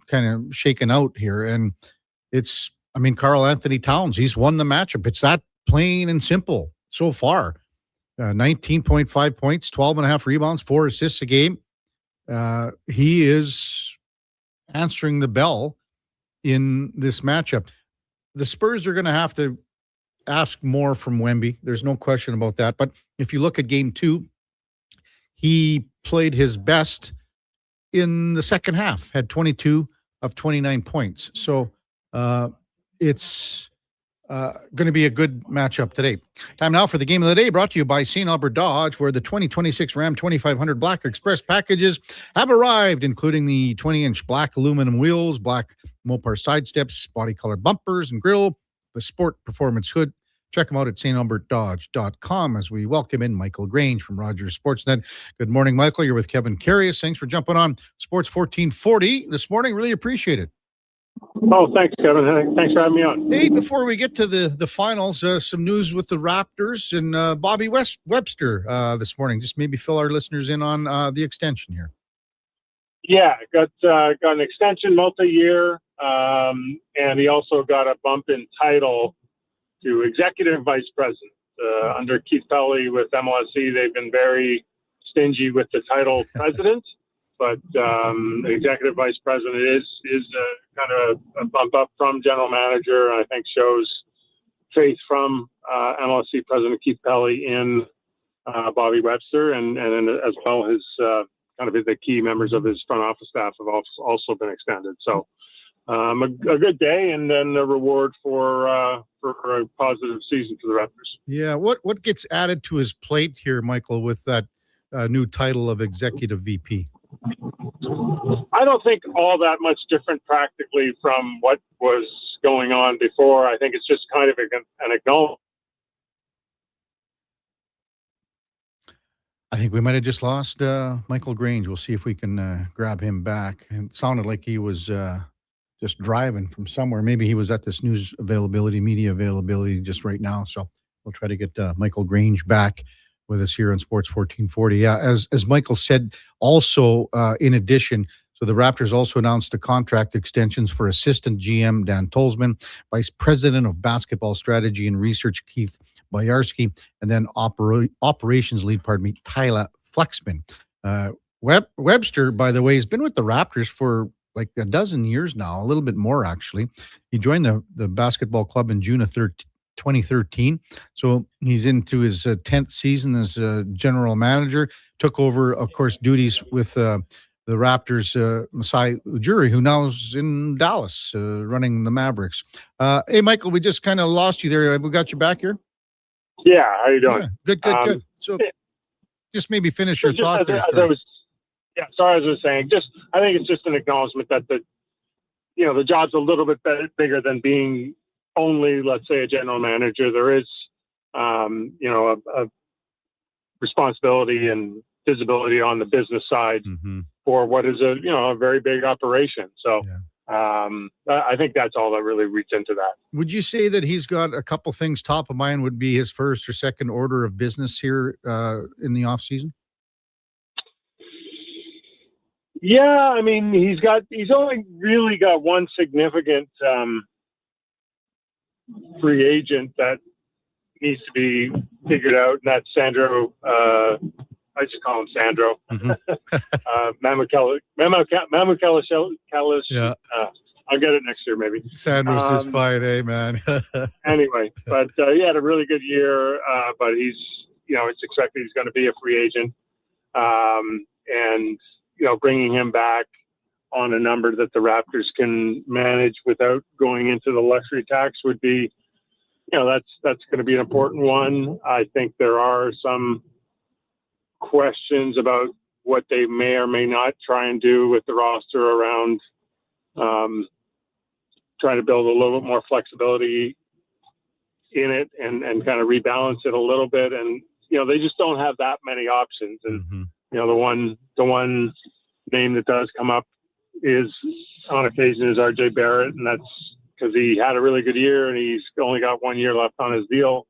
kind of shaken out here, and Karl Anthony Towns, he's won the matchup. It's that plain and simple so far. 19.5 points, 12.5 rebounds, 4 assists a game. He is answering the bell in this matchup. The Spurs are going to have to ask more from Wemby. There's no question about that. But if you look at game 2, he played his best in the second half, had 22 of 29 points. So it's going to be a good matchup today. Time now for the game of the day, brought to you by St. Albert Dodge, where the 2026 Ram 2500 Black Express packages have arrived, including the 20-inch black aluminum wheels, black Mopar side steps, body-colored bumpers and grille, the Sport Performance hood. Check them out at stalbertdodge.com as we welcome in Michael Grange from Rogers Sportsnet. Good morning, Michael. You're with Kevin Karius. Thanks for jumping on Sports 1440 this morning. Really appreciate it. Oh, thanks, Kevin. Thanks for having me on. Hey, before we get to the finals, some news with the Raptors and Bobby Webster this morning. Just maybe fill our listeners in on the extension here. Yeah, got an extension, multi-year, and he also got a bump in title to executive vice president. Under Keith Pelley with MLSE, they've been very stingy with the title president, but executive vice president is kind of a bump up from general manager, and I think shows faith from MLSE president Keith Pelley in Bobby Webster, and as well his kind of the key members of his front office staff have also been extended. So a good day, and then a reward for a positive season for the Raptors. Yeah, what gets added to his plate here, Michael, with that new title of executive VP? I don't think all that much different practically from what was going on before. I think it's just kind of an acknowledgement. I think we might have just lost Michael Grange. We'll see if we can grab him back. It sounded like he was just driving from somewhere. Maybe he was at this news availability, media availability just right now. So we'll try to get Michael Grange back with us here on Sports 1440. Yeah, as Michael said, also in addition, so the Raptors also announced the contract extensions for assistant GM Dan Tolzman, vice president of basketball strategy and research Keith Boyarsky, and then operations lead, Tyler Flexman. Webster, by the way, has been with the Raptors for like a dozen years now, a little bit more actually. He joined the basketball club in June of 2013. So he's into his 10th season as general manager, took over, of course, duties with the Raptors, Masai Ujiri, who now is in Dallas running the Mavericks. Hey, Michael, we just kind of lost you there. Have we got you back here? Yeah, how you doing? Yeah, good. So just maybe finish your thought there. Sorry, as I was saying, I think it's just an acknowledgement that the job's a little bit bigger than being only, let's say, a general manager. There is, a responsibility and visibility on the business side for what is a very big operation. So I think that's all that really reads into that. Would you say that he's got a couple things top of mind would be his first or second order of business here in the off season? Yeah, I mean, he's only really got one significant free agent that needs to be figured out, and that's Sandro. I just call him Sandro. Mamoukelis. Yeah. I'll get it next year, maybe. Sandro's just fine, man. Anyway, but he had a really good year, but he's, it's expected he's going to be a free agent. And, bringing him back on a number that the Raptors can manage without going into the luxury tax would be, that's going to be an important one. I think there are some questions about what they may or may not try and do with the roster around trying to build a little bit more flexibility in it and kind of rebalance it a little bit. And, they just don't have that many options. And, the one name that does come up is on occasion is RJ Barrett. And that's because he had a really good year and he's only got 1 year left on his deal.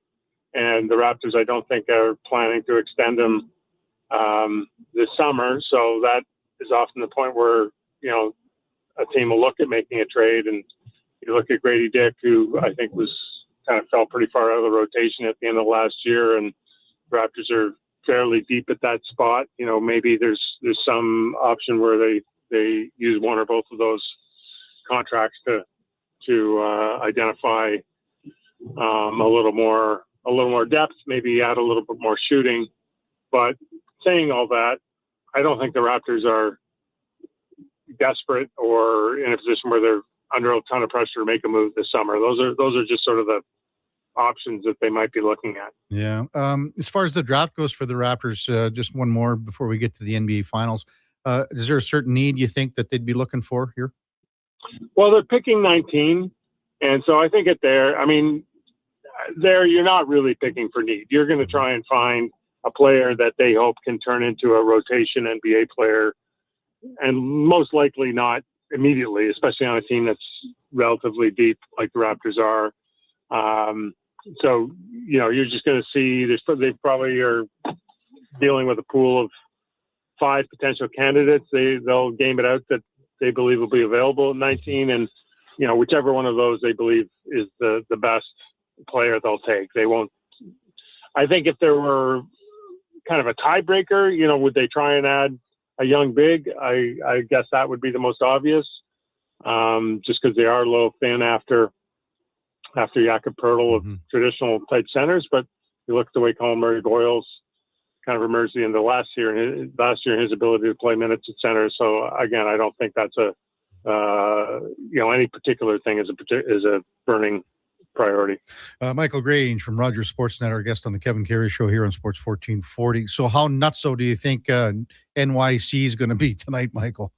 And the Raptors, I don't think, are planning to extend him this summer. So that is often the point where, a team will look at making a trade. And you look at Grady Dick, who I think fell pretty far out of the rotation at the end of last year. And Raptors are fairly deep at that spot. Maybe there's some option where they use one or both of those contracts to to identify a little more depth, maybe add a little bit more shooting. But saying all that, I don't think the Raptors are desperate or in a position where they're under a ton of pressure to make a move this summer. Those are just sort of the options that they might be looking at. Yeah. As far as the draft goes for the Raptors, just one more before we get to the NBA Finals. Is there a certain need you think that they'd be looking for here? Well, they're picking 19, and so I think you're not really picking for need. You're going to try and find a player that they hope can turn into a rotation NBA player, and most likely not immediately, especially on a team that's relatively deep like the Raptors are. So, you're just going to see they probably are dealing with a pool of 5 potential candidates. They'll game it out that they believe will be available at 19, and whichever one of those they believe is the best player they'll take. They won't. I think if there were kind of a tiebreaker, would they try and add a young big? I guess that would be the most obvious, just because they are low thin after Jakob Poeltl of traditional type centers. But you look at the way Colin Murray-Boyles kind of emerged in the last year, his ability to play minutes at center. So again, I don't think that's any particular thing is a burning priority. Michael Grange from Rogers Sportsnet, our guest on the Kevin Karius Show here on Sports 1440. So how nutso do you think NYC is going to be tonight, Michael?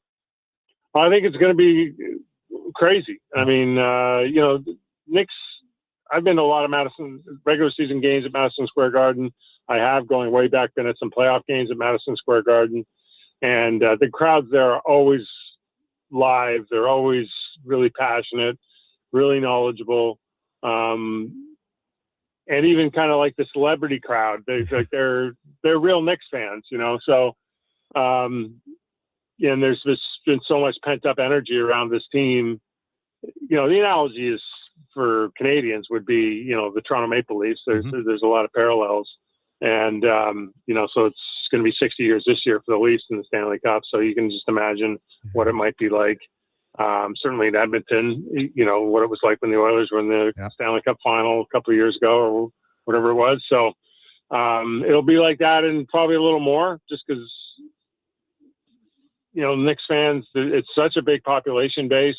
I think it's going to be crazy. I mean, Knicks, I've been to a lot of Madison regular season games at Madison Square Garden. I have, going way back, been at some playoff games at Madison Square Garden. And the crowds there are always live. They're always really passionate, really knowledgeable. And even kind of like the celebrity crowd, they're real Knicks fans, So, and there's been so much pent up energy around this team. The analogy is for Canadians would be, the Toronto Maple Leafs. There's a lot of parallels, and so it's going to be 60 years this year for the Leafs in the Stanley Cup. So you can just imagine what it might be like. Certainly in Edmonton, what it was like when the Oilers were in the Stanley Cup final a couple of years ago or whatever it was. So it'll be like that, and probably a little more, just because Knicks fans, it's such a big population base.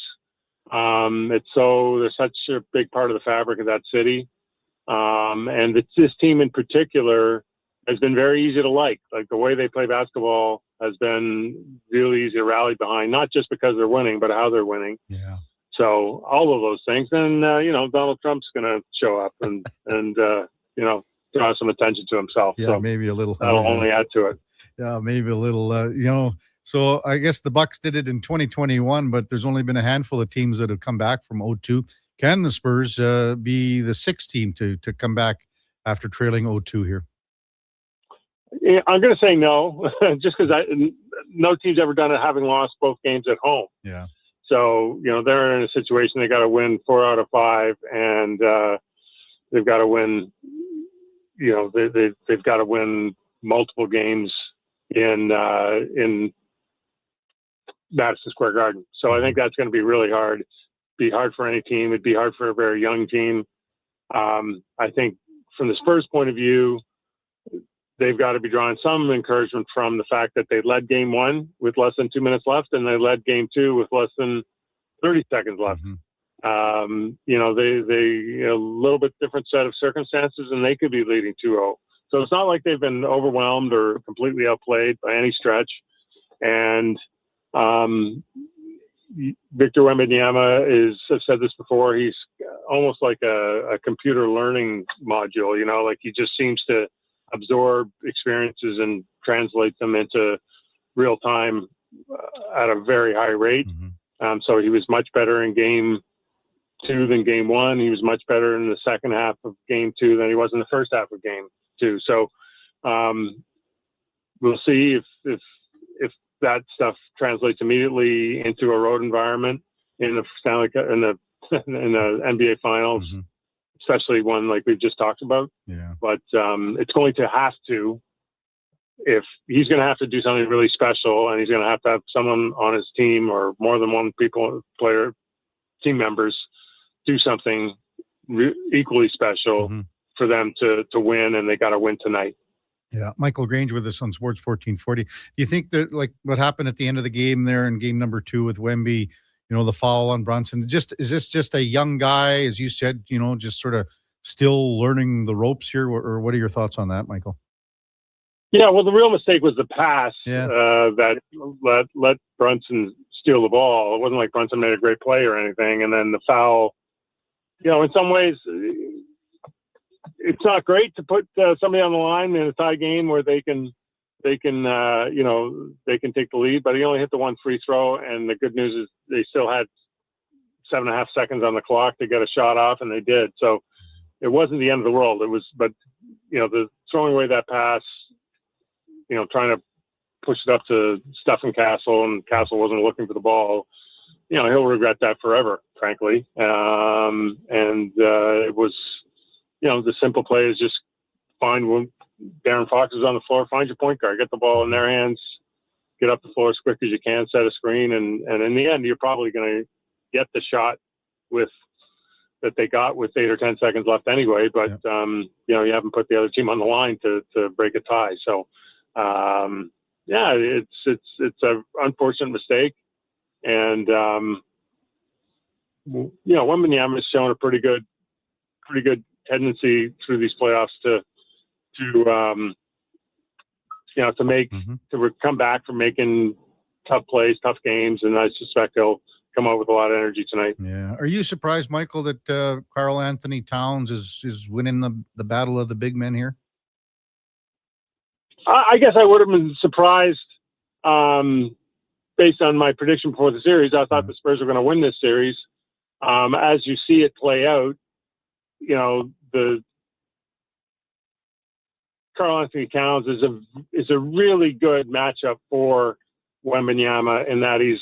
They're such a big part of the fabric of that city. And this team in particular has been very easy to like. Like, the way they play basketball has been really easy to rally behind, not just because they're winning, but how they're winning. Yeah. So all of those things. Then, Donald Trump's going to show up and draw some attention to himself. Yeah, so maybe a little. That'll only add to it. Yeah, maybe a little, So I guess the Bucks did it in 2021, but there's only been a handful of teams that have come back from 0-2. Can the Spurs be the sixth team to come back after trailing 0-2 here? Yeah, I'm going to say no, just because no team's ever done it having lost both games at home. Yeah. So, they're in a situation they got to win 4 out of 5, and they've got to win, they've got to win multiple games in Madison Square Garden. So I think that's going to be really hard. Be hard for any team. It'd be hard for a very young team. I think from the Spurs point of view, they've got to be drawing some encouragement from the fact that they led game 1 with less than 2 minutes left, and they led game 2 with less than 30 seconds left. They a little bit different set of circumstances, and they could be leading 2-0. So it's not like they've been overwhelmed or completely outplayed by any stretch. And Victor Wembanyama I've said this before, he's almost like a computer learning module, like he just seems to absorb experiences and translate them into real time at a very high rate. So he was much better in game 2 than game 1. He was much better in the second half of game 2 than he was in the first half of game 2. So we'll see if that stuff translates immediately into a road environment in the Stanley Cup, in the NBA Finals, especially one like we've just talked about. Yeah. But it's going to have to, if he's going to have to do something really special, and he's going to have someone on his team or more than one team members do something equally special for them to win, and they got to win tonight. Yeah, Michael Grange with us on Sports 1440. Do you think that, like what happened at the end of the game there in game number 2 with Wemby, the foul on Brunson, is this just a young guy, as you said, just sort of still learning the ropes here, or what are your thoughts on that, Michael? Yeah, well, the real mistake was the pass that let Brunson steal the ball. It wasn't like Brunson made a great play or anything, and then the foul. In some ways, it's not great to put somebody on the line in a tie game where they can take the lead. But he only hit the one free throw, and the good news is they still had 7.5 seconds on the clock to get a shot off, and they did. So it wasn't the end of the world. It was, but the throwing away that pass, trying to push it up to Stephen Castle, and Castle wasn't looking for the ball. He'll regret that forever, frankly. It was, the simple play is just find when Darren Fox is on the floor, find your point guard, get the ball in their hands, get up the floor as quick as you can, set a screen, and in the end, you're probably going to get the shot that they got with 8 or 10 seconds left anyway. But you haven't put the other team on the line to break a tie. So it's an unfortunate mistake. And, Wembanyama has shown a pretty good tendency through these playoffs to come back from making tough plays, tough games. And I suspect he'll come out with a lot of energy tonight. Yeah. Are you surprised, Michael, that Karl Anthony Towns is winning the battle of the big men here? I guess I would have been surprised, based on my prediction before the series. I thought the Spurs were going to win this series. As you see it play out, the Karl Anthony Towns is a really good matchup for Wembanyama in that he's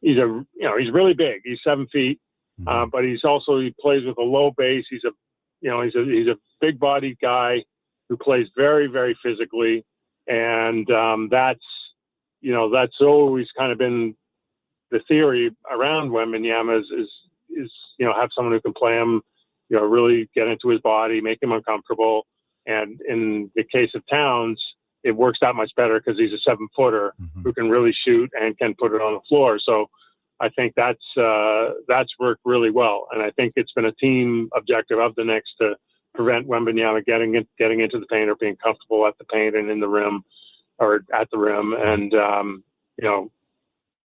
really big. He's 7 feet, but he plays with a low base. He's a big bodied guy who plays very, very physically, and that's always kind of been the theory around Wembanyama is have someone who can play him, really get into his body, make him uncomfortable. And in the case of Towns, it works that much better because he's a 7-footer who can really shoot and can put it on the floor. So I think that's worked really well. And I think it's been a team objective of the Knicks to prevent Wembanyama getting into the paint or being comfortable at the paint and in the rim or at the rim. And,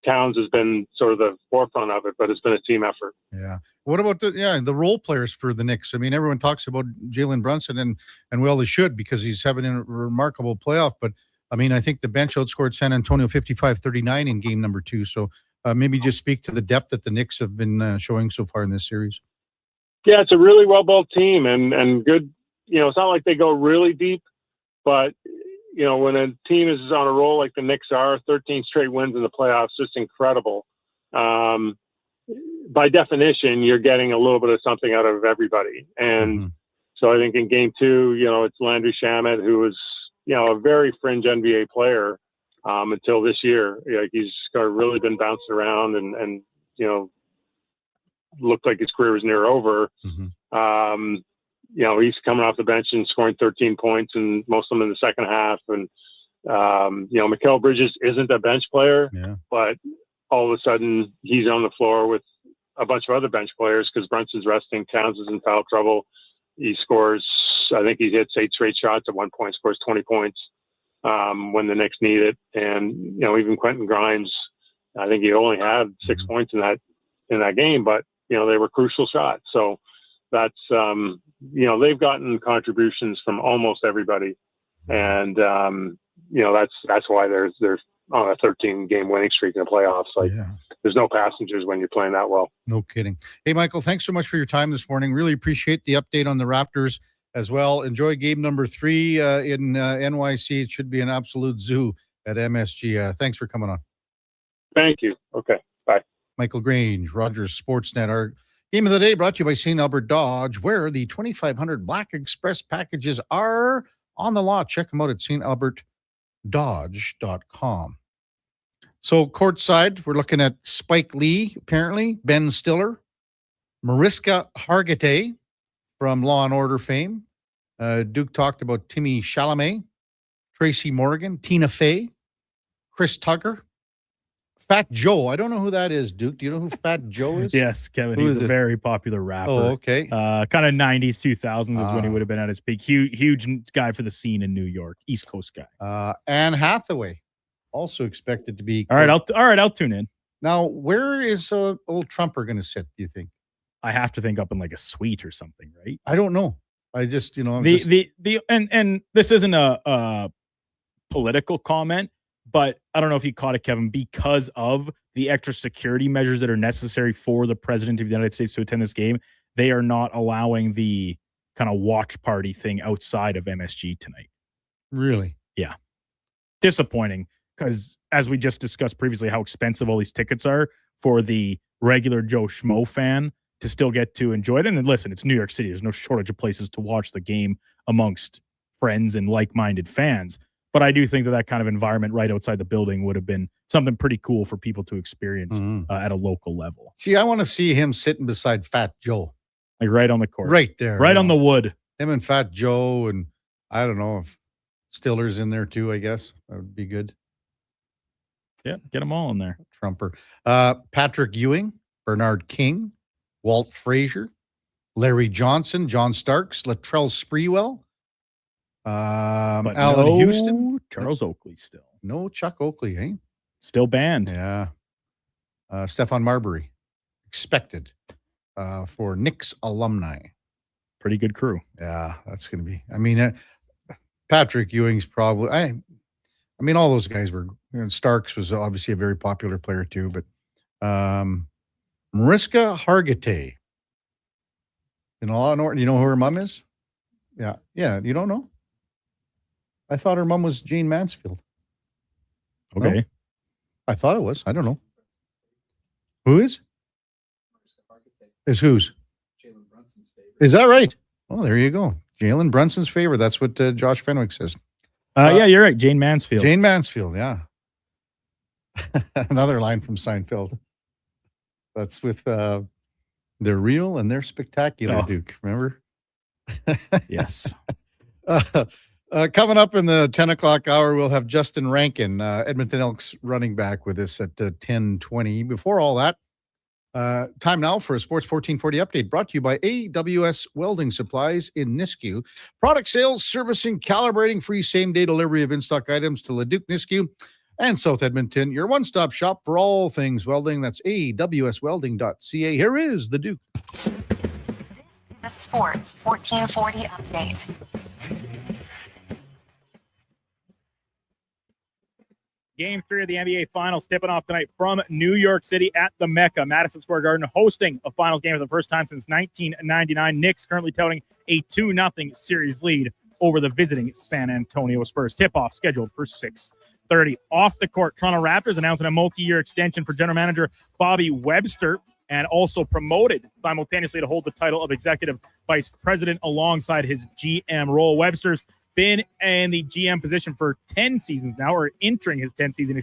Towns has been sort of the forefront of it, but it's been a team effort. Yeah. What about the role players for the Knicks? I mean, everyone talks about Jalen Brunson, and well, they should, because he's having a remarkable playoff. But I mean, I think the bench outscored San Antonio 55-39 in game number 2. So maybe just speak to the depth that the Knicks have been showing so far in this series. Yeah, it's a really well-built team and good. It's not like they go really deep, but when a team is on a roll like the Knicks are, 13 straight wins in the playoffs, just incredible. By definition, you're getting a little bit of something out of everybody. And so I think in game 2, it's Landry Shamet, who was, a very fringe NBA player until this year. He's really been bouncing around and looked like his career was near over. He's coming off the bench and scoring 13 points, and most of them in the second half. And, Mikal Bridges isn't a bench player, but all of a sudden he's on the floor with a bunch of other bench players because Brunson's resting. Towns is in foul trouble. He scores, I think he hits 8 straight shots at one point, scores 20 points when the Knicks need it. And, even Quentin Grimes, I think he only had 6 points in that game, but, they were crucial shots. So that's, they've gotten contributions from almost everybody. And, that's why they're on a 13-game winning streak in the playoffs. There's no passengers when you're playing that well. No kidding. Hey, Michael, thanks so much for your time this morning. Really appreciate the update on the Raptors as well. Enjoy game number 3 in NYC. It should be an absolute zoo at MSG. Thanks for coming on. Thank you. Okay. Bye. Michael Grange, Rogers Sportsnet. Our game of the day brought to you by St. Albert Dodge, where the 2500 Black Express packages are on the lot. Check them out at stalbertdodge.com. So courtside, we're looking at Spike Lee, apparently, Ben Stiller, Mariska Hargitay from Law and Order fame. Duke talked about Timmy Chalamet, Tracy Morgan, Tina Fey, Chris Tucker, Fat Joe. I don't know who that is, Duke. Do you know who Fat Joe is? Yes, Kevin. Who He's is a it? very popular rapper. Oh, okay. Kind of 90s, 2000s is when he would have been at his peak. Huge guy for the scene in New York. East Coast guy. Anne Hathaway, also expected to be. All right, I'll tune in. Now, where is old Trumper going to sit, do you think? I have to think up in like a suite or something, right? I don't know. I just, I'm and this isn't a political comment, but I don't know if you caught it, Kevin, because of the extra security measures that are necessary for the president of the United States to attend this game, they are not allowing the kind of watch party thing outside of MSG tonight. Really? Yeah. Disappointing, because as we just discussed previously, how expensive all these tickets are for the regular Joe Schmo fan to still get to enjoy it. And then listen, it's New York City. There's no shortage of places to watch the game amongst friends and like-minded fans. But I do think that kind of environment right outside the building would have been something pretty cool for people to experience at a local level. See, I want to see him sitting beside Fat Joe. Like right on the court. Right there. Right on the wood. Him and Fat Joe, and I don't know if Stiller's in there too, I guess. That would be good. Yeah, get them all in there. Trumper. Patrick Ewing, Bernard King, Walt Frazier, Larry Johnson, John Starks, Latrell Sprewell, Alan Houston. Charles Oakley still. No Chuck Oakley, eh? Still banned. Yeah. Stefan Marbury, expected for Knicks alumni. Pretty good crew. Yeah, that's going to be. I mean, Patrick Ewing's probably. I mean, all those guys were. Starks was obviously a very popular player too, but Mariska Hargitay. In Law and Order, you know who her mom is? Yeah. You don't know? I thought her mom was Jane Mansfield. Okay. No? I thought it was. I don't know. Who is? Is whose? Is that right? Oh, there you go. Jalen Brunson's favorite. That's what Josh Fenwick says. Yeah, you're right. Jane Mansfield. Jane Mansfield, yeah. Another line from Seinfeld. That's with they're real and they're spectacular, Duke. Remember? Yes. Coming up in the 10 o'clock hour, we'll have Justin Rankin, Edmonton Elks running back with us at 10:20. Before all that, time now for a Sports 1440 update brought to you by AWS Welding Supplies in Nisku. Product sales, servicing, calibrating, free same-day delivery of in-stock items to Leduc, Nisku, and South Edmonton. Your one-stop shop for all things welding. That's awswelding.ca. Here is the Duke. The Sports 1440 update. Game 3 of the NBA Finals tipping off tonight from New York City at the Mecca. Madison Square Garden hosting a Finals game for the first time since 1999. Knicks currently touting a 2-0 series lead over the visiting San Antonio Spurs. Tip-off scheduled for 6:30. Off the court, Toronto Raptors announcing a multi-year extension for general manager Bobby Webster, and also promoted simultaneously to hold the title of executive vice president alongside his GM role. Webster's been in the GM position for 10 seasons now, or entering his 10th season,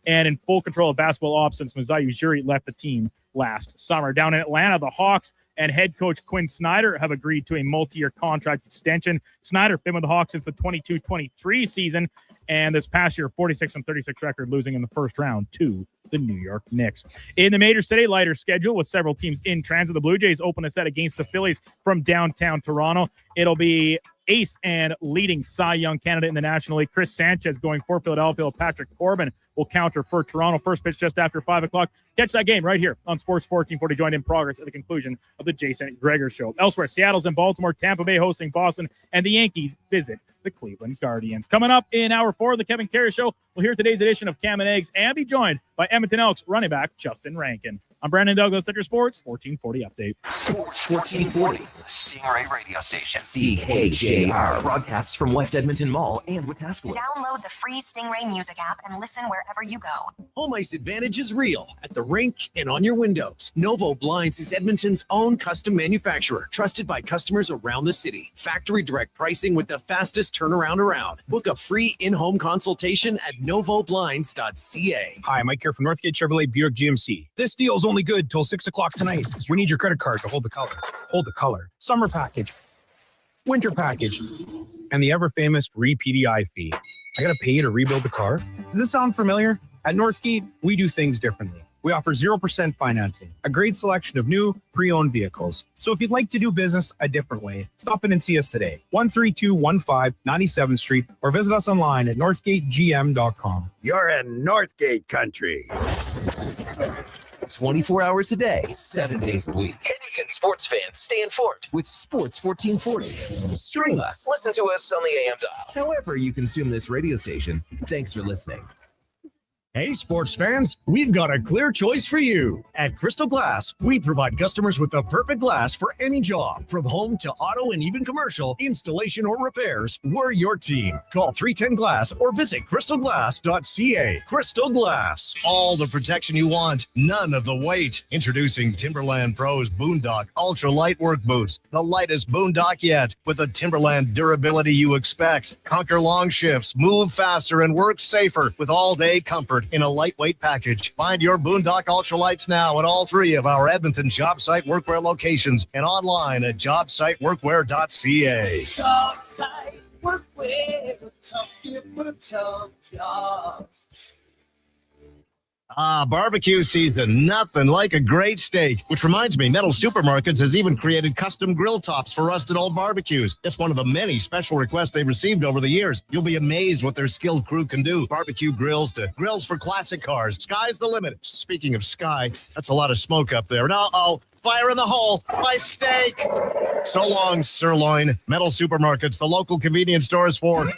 and in full control of basketball ops since Masai Ujiri left the team last summer. Down in Atlanta, the Hawks and head coach Quinn Snyder have agreed to a multi-year contract extension. Snyder been with the Hawks since the 22-23 season, and this past year, 46-36 record, losing in the first round to the New York Knicks. In the major city, lighter schedule with several teams in transit. The Blue Jays open a set against the Phillies from downtown Toronto. It'll be ace and leading Cy Young candidate in the National League, Chris Sanchez, going for Philadelphia. Patrick Corbin will counter for Toronto. First pitch just after 5 o'clock. Catch that game right here on Sports 1440, joined in progress at the conclusion of the Jason Gregor Show. Elsewhere, Seattle's in Baltimore, Tampa Bay hosting Boston, and the Yankees visit the Cleveland Guardians. Coming up in hour 4 of the Kevin Karius Show, we'll hear today's edition of Cam and Eggs and be joined by Edmonton Elks running back Justin Rankin. I'm Brandon Douglas at your Sports 1440 update. Sports 1440, Stingray Radio Station. CKJR broadcasts from West Edmonton Mall and Wetaskiwin. Download the free Stingray music app and listen wherever wherever you go. Home ice advantage is real at the rink and on your windows. Novo Blinds is Edmonton's own custom manufacturer, trusted by customers around the city. Factory direct pricing with the fastest turnaround around. Book a free in-home consultation at novoblinds.ca. Hi, Mike here from Northgate Chevrolet Buick GMC. This deal is only good till 6 o'clock tonight. We need your credit card to hold the color. Hold the color. Summer package. Winter package. And the ever-famous re-PDI fee. I gotta pay you to rebuild the car? Does this sound familiar? At Northgate, we do things differently. We offer 0% financing, a great selection of new, pre-owned vehicles. So if you'd like to do business a different way, stop in and see us today. 13215 97th Street, or visit us online at northgategm.com. You're in Northgate country. 24 hours a day, 7 days a week. Edmonton sports fans stay informed with Sports 1440. Stream us. Listen to us on the AM dial. However you consume this radio station, thanks for listening. Hey, sports fans, we've got a clear choice for you. At Crystal Glass, we provide customers with the perfect glass for any job. From home to auto and even commercial, installation or repairs, we're your team. Call 310 Glass or visit crystalglass.ca. Crystal Glass. All the protection you want, none of the weight. Introducing Timberland Pro's Boondock Ultra Light Work Boots. The lightest Boondock yet, with the Timberland durability you expect. Conquer long shifts, move faster, and work safer with all-day comfort in a lightweight package. Find your Boondock Ultralights now at all 3 of our Edmonton job site workwear locations and online at jobsiteworkwear.ca. Job site workwear, tough different jobs. Barbecue season. Nothing like a great steak. Which reminds me, Metal Supermarkets has even created custom grill tops for rusted old barbecues. It's one of the many special requests they've received over the years. You'll be amazed what their skilled crew can do. Barbecue grills to grills for classic cars. Sky's the limit. Speaking of sky, that's a lot of smoke up there. And fire in the hole. My steak. So long, sirloin. Metal Supermarkets, the local convenience stores for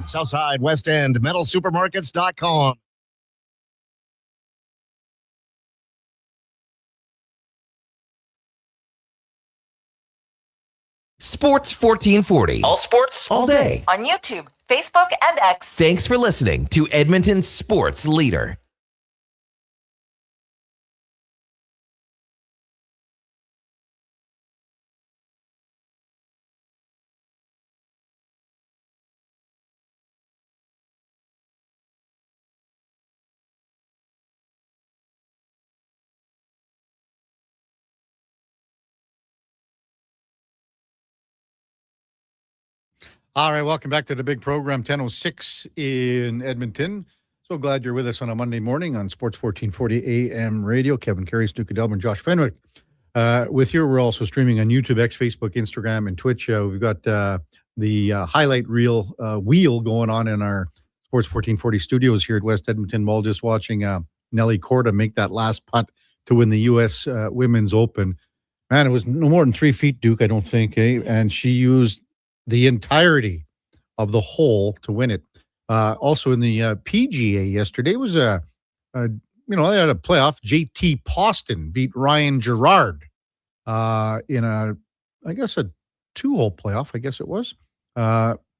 Southside, West End, metalsupermarkets.com. Sports 1440. All sports, all day. On YouTube, Facebook, and X. Thanks for listening to Edmonton's sports leader. All right, welcome back to the big program, 10:06 in Edmonton. So glad you're with us on a Monday morning on Sports 1440 AM radio. Kevin Karius, Duke of Delburne, Josh Fenwick. With you, we're also streaming on YouTube, X, Facebook, Instagram, and Twitch. We've got the highlight reel wheel going on in our Sports 1440 studios here at West Edmonton Mall. Just watching Nelly Korda make that last putt to win the U.S. Women's Open. Man, it was no more than 3 feet, Duke, I don't think, eh? And she used the entirety of the hole to win it. Also in the PGA yesterday was they had a playoff. JT Poston beat Ryan Gerard in a 2-hole playoff, I guess it was.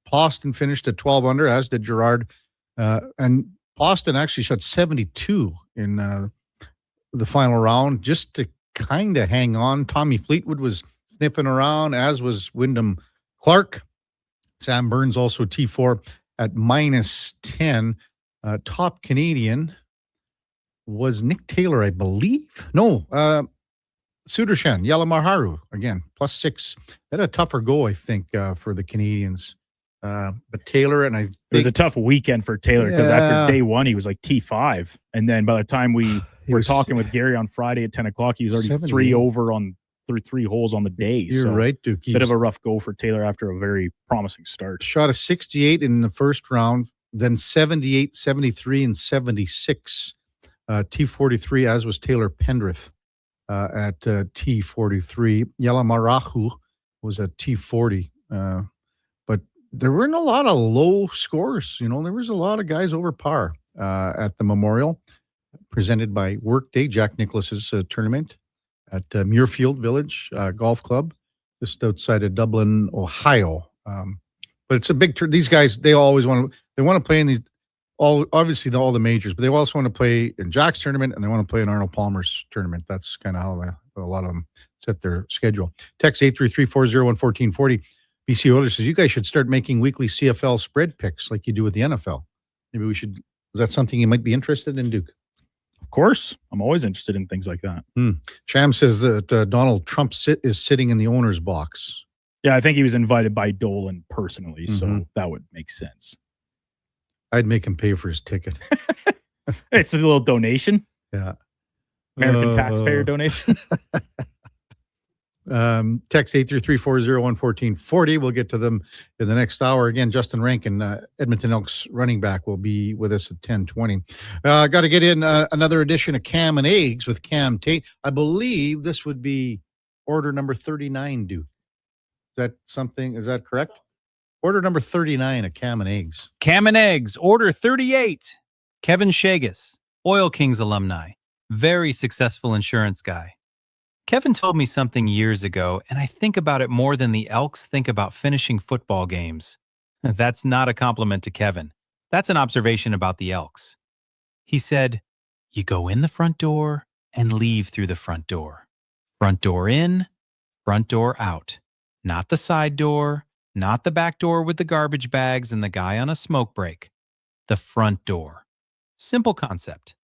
Poston finished at 12 under, as did Gerard. And Poston actually shot 72 in the final round just to kind of hang on. Tommy Fleetwood was sniffing around, as was Wyndham Clark. Sam Burns also T4 at -10. Top Canadian was Nick Taylor, I believe. No, Sudarshan Yalamaharu, again, +6. They had a tougher go, I think, for the Canadians. But Taylor, and it was a tough weekend for Taylor because after day one, he was like T5. And then by the time we were talking with Gary on Friday at 10 o'clock, he was already 3 over through 3 holes on the day. You're right, Duke. Bit of a rough go for Taylor after a very promising start. Shot a 68 in the first round, then 78, 73, and 76. T43, as was Taylor Pendrith at T43. Yalamarahu was at T40. But there weren't a lot of low scores. There was a lot of guys over par at the Memorial, presented by Workday, Jack Nicklaus's tournament at Muirfield Village Golf Club, just outside of Dublin, Ohio. But it's a big these guys, they always want to play in obviously all the majors, but they also want to play in Jack's tournament and they want to play in Arnold Palmer's tournament. That's kind of how a lot of them set their schedule. Text 833-401-1440. BC Oilers says, you guys should start making weekly CFL spread picks like you do with the NFL. Maybe we should. Is that something you might be interested in, Duke? Of course. I'm always interested in things like that. Sham says that Donald Trump is sitting in the owner's box. Yeah, I think he was invited by Dolan personally, so that would make sense. I'd make him pay for his ticket. It's a little donation. Yeah. American taxpayer donation. Text 833-401-1440. We'll get to them in the next hour. Again, Justin Rankin, Edmonton Elks running back, will be with us at 10:20. Got to get in another edition of Cam and Eggs with Cam Tate. I believe this would be order number 39, Duke. Is that correct? Order number 39 of Cam and Eggs. Cam and Eggs, order 38. Kevin Shagus, Oil Kings alumni, very successful insurance guy. Kevin told me something years ago, and I think about it more than the Elks think about finishing football games. That's not a compliment to Kevin. That's an observation about the Elks. He said, you go in the front door and leave through the front door. Front door in, front door out. Not the side door, not the back door with the garbage bags and the guy on a smoke break. The front door. Simple concept.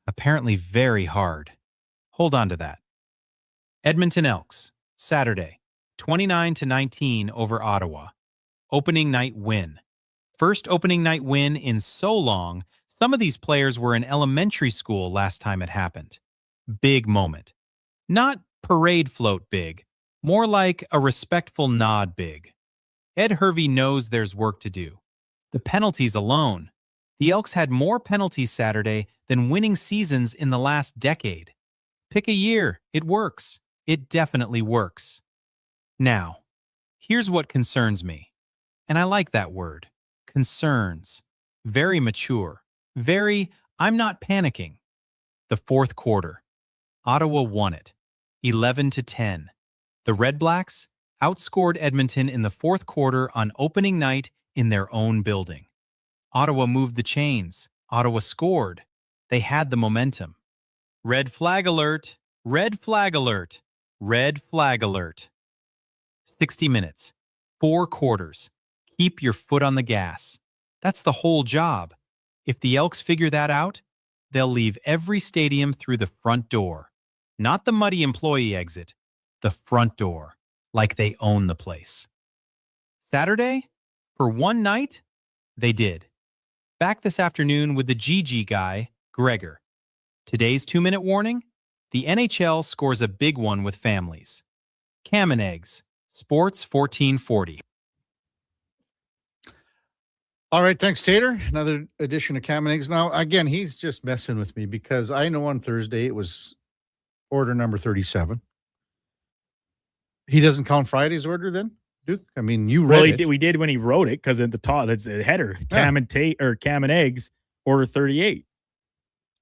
Apparently very hard. Hold on to that. Edmonton Elks, Saturday, 29-19 over Ottawa. Opening night win. First opening night win in so long, some of these players were in elementary school last time it happened. Big moment. Not parade float big, more like a respectful nod big. Ed Hervey knows there's work to do. The penalties alone. The Elks had more penalties Saturday than winning seasons in the last decade. Pick a year. It works. It definitely works. Now, here's what concerns me. And I like that word. Concerns. Very mature. Very, I'm not panicking. The fourth quarter. Ottawa won it. 11-10. The Red Blacks outscored Edmonton in the fourth quarter on opening night in their own building. Ottawa moved the chains. Ottawa scored. They had the momentum. Red flag alert, red flag alert, red flag alert. 60 minutes, 4 quarters. Keep your foot on the gas. That's the whole job. If the Elks figure that out, they'll leave every stadium through the front door. Not the muddy employee exit, the front door, like they own the place. Saturday, for one night, they did. Back this afternoon with the GG guy, Gregor. Today's 2-minute warning, the NHL scores a big one with families. Cam and Eggs, Sports 1440. All right, thanks, Tater. Another edition of Cam and Eggs. Now, again, he's just messing with me because I know on Thursday it was order number 37. He doesn't count Friday's order then, Duke? I mean, you read it. We did when he wrote it because at the top, that's a header. Cam and Eggs, order 38.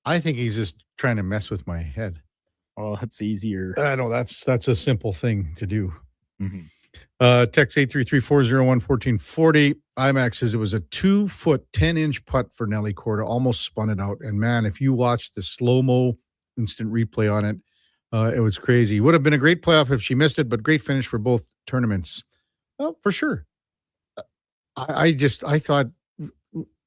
I think he's just trying to mess with my head. Well, that's easier. I know that's a simple thing to do. Mm-hmm. Text 833-401-1440. IMAX says it was a 2-foot, 10-inch putt for Nelly Corda, almost spun it out. And man, if you watch the slow-mo instant replay on it, it was crazy. Would have been a great playoff if she missed it, but great finish for both tournaments. Oh, for sure. I thought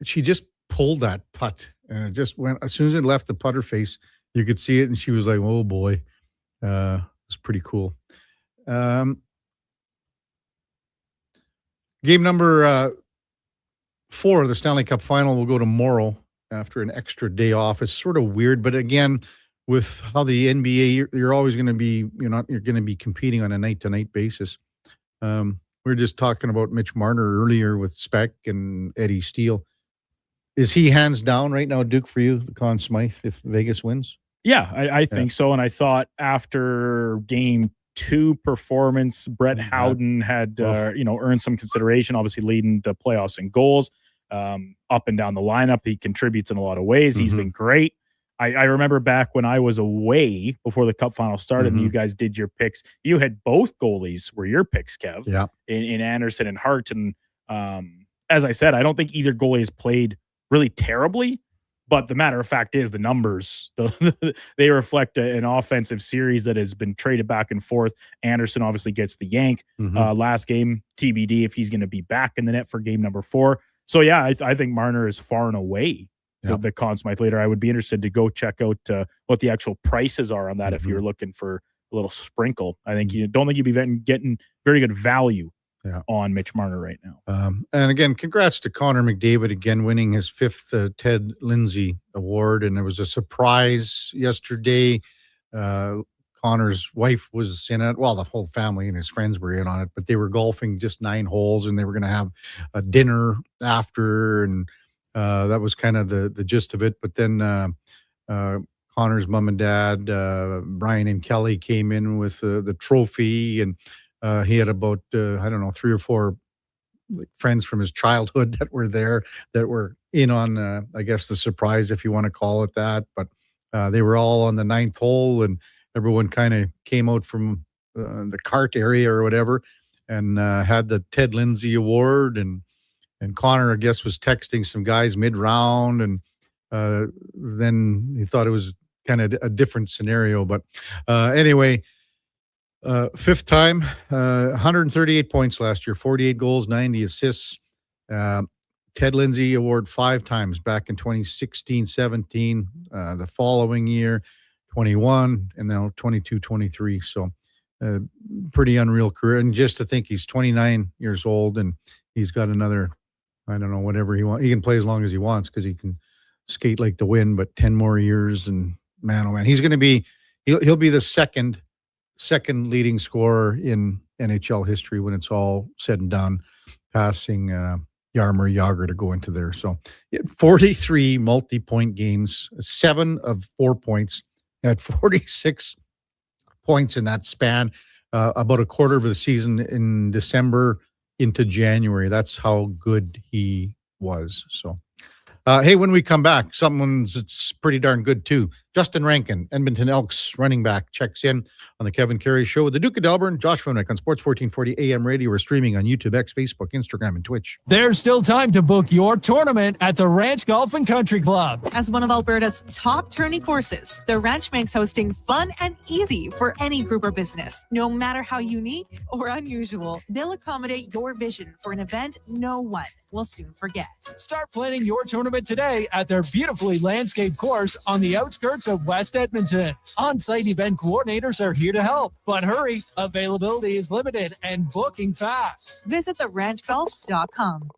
she just pulled that putt. And it just went, as soon as it left the putter face, you could see it. And she was like, oh boy. It was pretty cool. Game number 4 of the Stanley Cup final will go tomorrow after an extra day off. It's sort of weird, but again, with how the NBA, you're always going to be, you're going to be competing on a night-to-night basis. We were just talking about Mitch Marner earlier with Speck and Eddie Steele. Is he hands down right now, Duke, for you, Conn Smythe, if Vegas wins? Yeah, I think so. And I thought after game 2 performance, Brett Howden had, earned some consideration, obviously leading the playoffs in goals, up and down the lineup. He contributes in a lot of ways. He's been great. I remember back when I was away before the Cup final started and you guys did your picks. You had both goalies were your picks, Kev. Yeah. In Anderson and Hart. And as I said, I don't think either goalie has played really terribly. But the matter of fact is the numbers, they reflect an offensive series that has been traded back and forth. Anderson obviously gets the yank last game, TBD if he's going to be back in the net for game number 4. So, yeah, I think Marner is far and away the Conn Smythe leader. I would be interested to go check out what the actual prices are on that if you're looking for a little sprinkle. I think you don't think you'd be getting very good value on Mitch Marner right now. And again, congrats to Connor McDavid again winning his 5th Ted Lindsay Award. And it was a surprise yesterday. Connor's wife was in it. Well, the whole family and his friends were in on it, but they were golfing just 9 holes and they were going to have a dinner after. And that was kind of the gist of it. But then Connor's mom and dad, Brian and Kelly, came in with the trophy, and he had about, 3 or 4 friends from his childhood that were there that were in on, I guess, the surprise, if you want to call it that. But they were all on the 9th hole, and everyone kind of came out from the cart area or whatever and had the Ted Lindsay Award. And Connor, I guess, was texting some guys mid-round, and then he thought it was kind of a different scenario. But anyway, 5th time, 138 points last year, 48 goals, 90 assists. Ted Lindsay Award 5 times back in 2016, 17, the following year, 21, and now 22, 23. So pretty unreal career. And just to think he's 29 years old and he's got another, I don't know, whatever he wants. He can play as long as he wants because he can skate like the wind, but 10 more years. And man, oh man, he's going to be, he'll be the second leading scorer in NHL history when it's all said and done, passing Jaromir Jagr to go into there. So 43 multi-point games, 7 of 4 points, had 46 points in that span, about a quarter of the season in December into January. That's how good he was. So, hey, when we come back, it's pretty darn good too. Justin Rankin, Edmonton Elks running back, checks in on the Kevin Karius Show with the Duke of Delburne, Josh Fenwick on Sports 1440 AM radio. We're streaming on YouTube, X, Facebook, Instagram, and Twitch. There's still time to book your tournament at the Ranch Golf and Country Club. As one of Alberta's top tourney courses, the Ranch makes hosting fun and easy for any group or business. No matter how unique or unusual, they'll accommodate your vision for an event no one will soon forget. Start planning your tournament today at their beautifully landscaped course on the outskirts of West Edmonton. On-site event coordinators are here to help, but hurry, availability is limited and booking fast. Visit theranchgolf.com.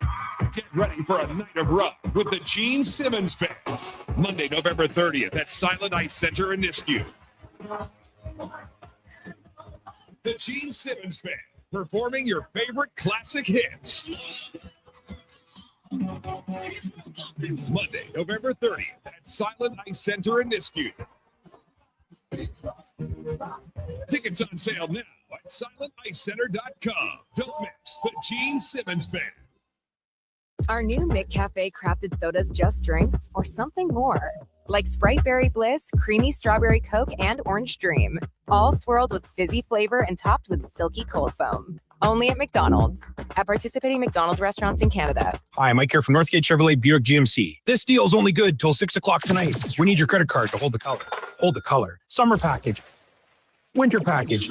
Get ready for a night of rock with the Gene Simmons Band. Monday, November 30th at Silent Ice Center in Nisku. The Gene Simmons Band, performing your favorite classic hits. Monday, November 30th at Silent Ice Center in Nisku. Tickets on sale now at silenticecenter.com. Don't miss the Gene Simmons Band. Are new McCafe crafted sodas just drinks or something more? Like Sprite Berry Bliss, Creamy Strawberry Coke, and Orange Dream. All swirled with fizzy flavor and topped with silky cold foam. Only at McDonald's. At participating McDonald's restaurants in Canada. Hi, Mike here from Northgate Chevrolet Buick GMC. This deal's only good till 6 o'clock tonight. We need your credit card to hold the color. Hold the color. Summer package. Winter package.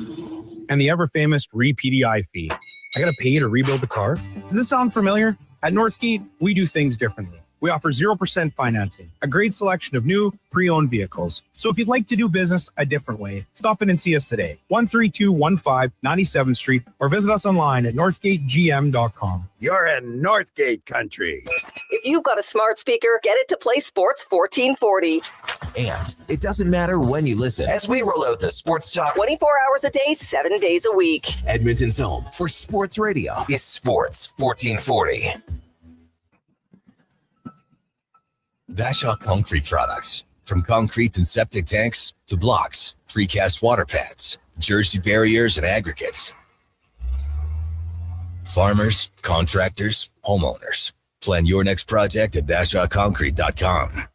And the ever-famous re-PDI fee. I gotta pay to rebuild the car? Does this sound familiar? At Northgate, we do things differently. We offer 0% financing, a great selection of new, pre-owned vehicles. So if you'd like to do business a different way, stop in and see us today, 13215 97th Street, or visit us online at northgategm.com. You're in Northgate country. If you've got a smart speaker, get it to play Sports 1440. And it doesn't matter when you listen, as we roll out the Sports Talk 24 hours a day, 7 days a week. Edmonton's home for sports radio is Sports 1440. Bashaw Concrete Products. From concrete and septic tanks to blocks, precast water pads, jersey barriers, and aggregates. Farmers, contractors, homeowners. Plan your next project at BashawConcrete.com.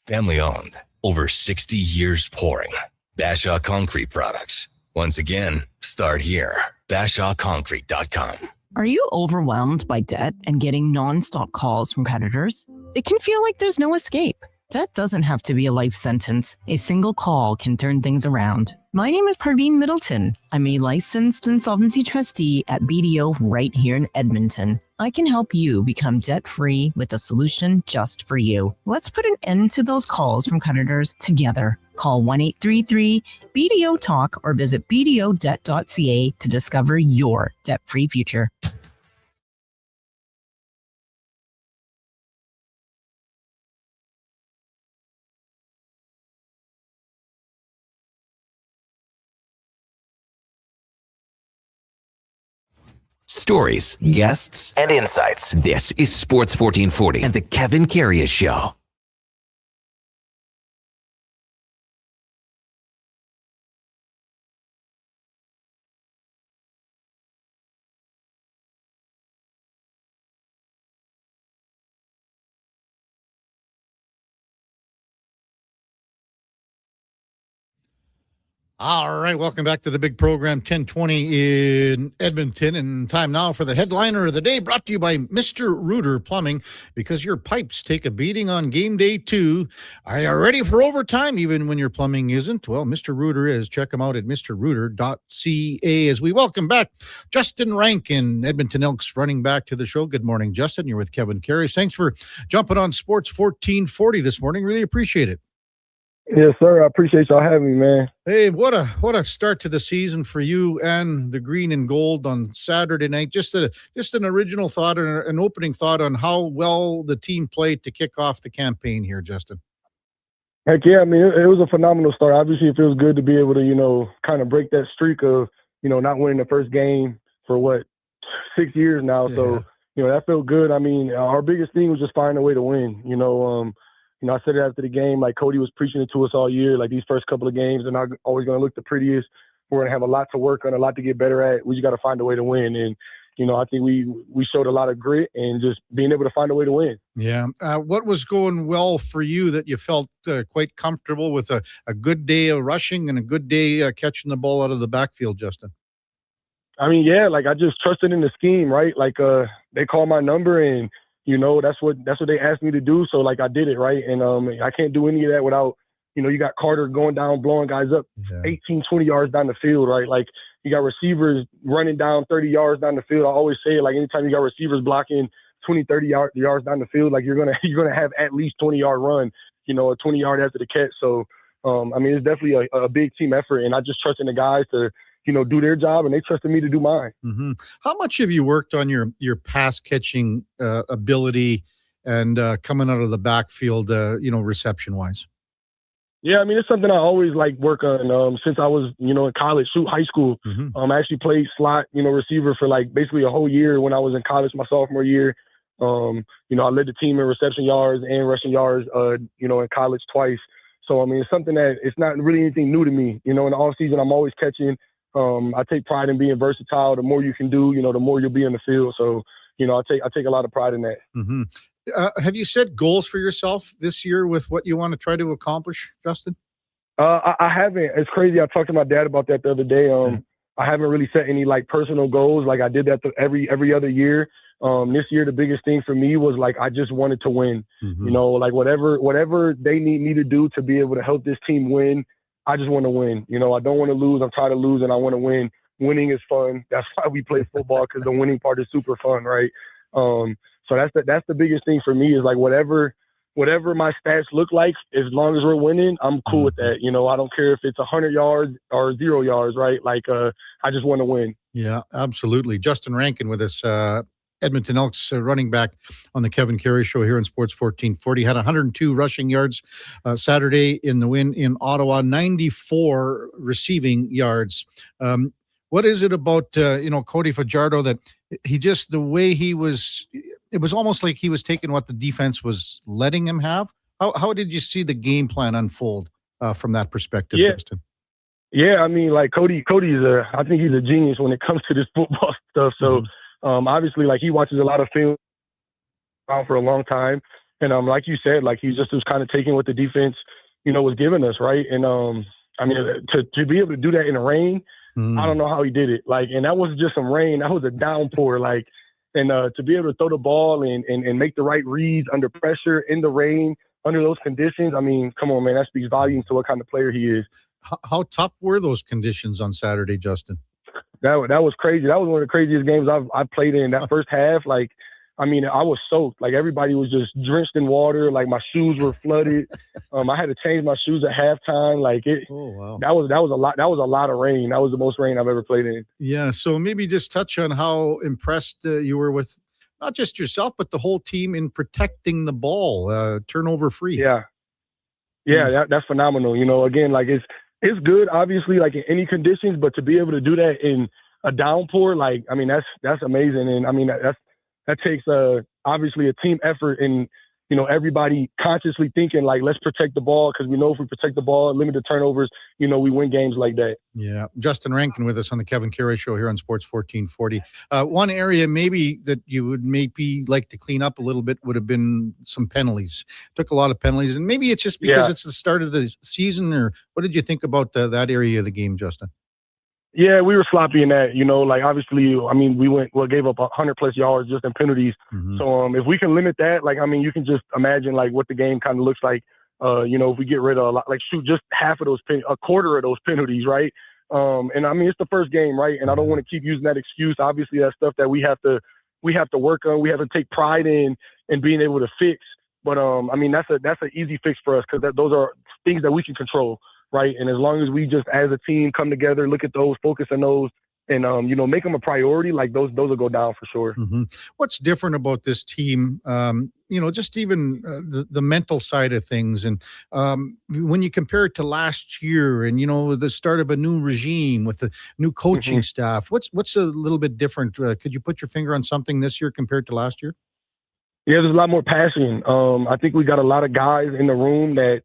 Family owned. Over 60 years pouring. Bashaw Concrete Products. Once again, start here. BashawConcrete.com. Are you overwhelmed by debt and getting nonstop calls from creditors? It can feel like there's no escape. Debt doesn't have to be a life sentence. A single call can turn things around. My name is Parveen Middleton. I'm a licensed insolvency trustee at BDO right here in Edmonton. I can help you become debt-free with a solution just for you. Let's put an end to those calls from creditors together. Call 1-833-BDO-TALK or visit bdodebt.ca to discover your debt-free future. Stories, guests, and insights. This is Sports 1440 and the Kevin Karius Show. All right, welcome back to the big program, 1020 in Edmonton, and time now for the headliner of the day, brought to you by Mr. Rooter Plumbing, because your pipes take a beating on game day too. Are you ready for overtime, even when your plumbing isn't? Well, Mr. Rooter is. Check him out at mrrooter.ca as we welcome back Justin Rankin, Edmonton Elks running back to the show. Good morning, Justin. You're with Kevin Karius. Thanks for jumping on Sports 1440 this morning. Really appreciate it. Yes, sir. I appreciate y'all having me, man. Hey, what a start to the season for you and the green and gold on Saturday night. Just an original thought and an opening thought on how well the team played to kick off the campaign here, Justin. Heck yeah, I mean, it was a phenomenal start. Obviously, it feels good to be able to, kind of break that streak of, not winning the first game for 6 years now. Yeah. So, that felt good. I mean, our biggest thing was just finding a way to win, I said it after the game, like Cody was preaching it to us all year, like these first couple of games are not always going to look the prettiest. We're going to have a lot to work on, a lot to get better at. We just got to find a way to win. And, I think we showed a lot of grit and just being able to find a way to win. Yeah. What was going well for you that you felt quite comfortable with a good day of rushing and a good day catching the ball out of the backfield, Justin? I mean, yeah, like I just trusted in the scheme, right? Like they called my number and, that's what they asked me to do. So like I did it, right? And I can't do any of that without, you got Carter going down, blowing guys up 18, 20 yards down the field, right? Like you got receivers running down 30 yards down the field. I always say it, like anytime you got receivers blocking 20, 30 yards down the field, like you're gonna have at least 20-yard run, a 20-yard after the catch. So I mean, it's definitely a big team effort, and I just trust in the guys to do their job, and they trusted me to do mine. Mm-hmm. How much have you worked on your pass catching ability and coming out of the backfield, reception wise? Yeah, I mean, it's something I always work on since I was, in college, high school. Mm-hmm. I actually played slot, receiver for basically a whole year when I was in college, my sophomore year. I led the team in reception yards and rushing yards, in college twice. So, I mean, it's something that it's not really anything new to me. In the off season, I'm always catching. I take pride in being versatile. The more you can do, the more you'll be in the field. So, I take a lot of pride in that. Mm-hmm. Have you set goals for yourself this year with what you want to try to accomplish, Justin? I haven't. It's crazy. I talked to my dad about that the other day. I haven't really set any personal goals. Like I did that every other year. This year, the biggest thing for me was I just wanted to win. Mm-hmm. Whatever they need me to do to be able to help this team win. I just want to win. I don't want to lose. I'm tired of losing. I want to win. Winning is fun. That's why we play football, because the winning part is super fun, right? So that's the biggest thing for me is whatever my stats look like, as long as we're winning, I'm cool with that. I don't care if it's 100 yards or 0 yards, right? I just want to win. Yeah, absolutely. Justin Rankin with us, Edmonton Elks running back on the Kevin Karius Show here in Sports 1440. Had 102 rushing yards Saturday in the win in Ottawa, 94 receiving yards. What is it about, Cody Fajardo that he just, the way he was, it was almost like he was taking what the defense was letting him have? How did you see the game plan unfold from that perspective, Justin? Yeah, I mean, Cody's I think he's a genius when it comes to this football stuff. So, obviously, he watches a lot of film for a long time. And like you said, he just was kind of taking what the defense, was giving us, right? And I mean, to be able to do that in the rain, I don't know how he did it. Like, and that wasn't just some rain. That was a downpour. Like, and to be able to throw the ball and make the right reads under pressure in the rain, under those conditions, I mean, come on, man, that speaks volumes to what kind of player he is. How tough were those conditions on Saturday, Justin? That was crazy. That was one of the craziest games I've played in. That first half, like, I mean, I was soaked. Like, everybody was just drenched in water. Like, my shoes were flooded. I had to change my shoes at halftime. Like, that was a lot. That was a lot of rain. That was the most rain I've ever played in. Yeah. So maybe just touch on how impressed you were with not just yourself, but the whole team in protecting the ball, turnover free. Yeah. Yeah, that's phenomenal. You know, again, like, it's good, obviously, like in any conditions, but to be able to do that in a downpour, like, I mean, that's amazing. And I mean, that takes obviously a team effort and, you know, everybody consciously thinking like, let's protect the ball, because we know if we protect the ball, limit the turnovers, you know, we win games like that. Yeah. Justin Rankin with us on the Kevin Karius Show here on Sports 1440. One area maybe that you would maybe like to clean up a little bit would have been some penalties. Took a lot of penalties, and maybe it's just because it's the start of the season, or what did you think about that area of the game, Justin? Yeah, we were sloppy in that, you know, like, obviously, I mean, gave up 100+ yards just in penalties. Mm-hmm. So if we can limit that, like, I mean, you can just imagine like what the game kind of looks like, you know, if we get rid of shoot just half of those, a quarter of those penalties, right? And I mean, it's the first game, right? And I don't want to keep using that excuse. Obviously, that's stuff that we have to work on. We have to take pride in being able to fix. But I mean, that's an easy fix for us, because those are things that we can control. Right. And as long as we just as a team come together, look at those, focus on those, and, you know, make them a priority, like those will go down for sure. Mm-hmm. What's different about this team? You know, just even the mental side of things. And when you compare it to last year and, you know, the start of a new regime with the new coaching staff, what's a little bit different? Could you put your finger on something this year compared to last year? Yeah, there's a lot more passion. I think we got a lot of guys in the room that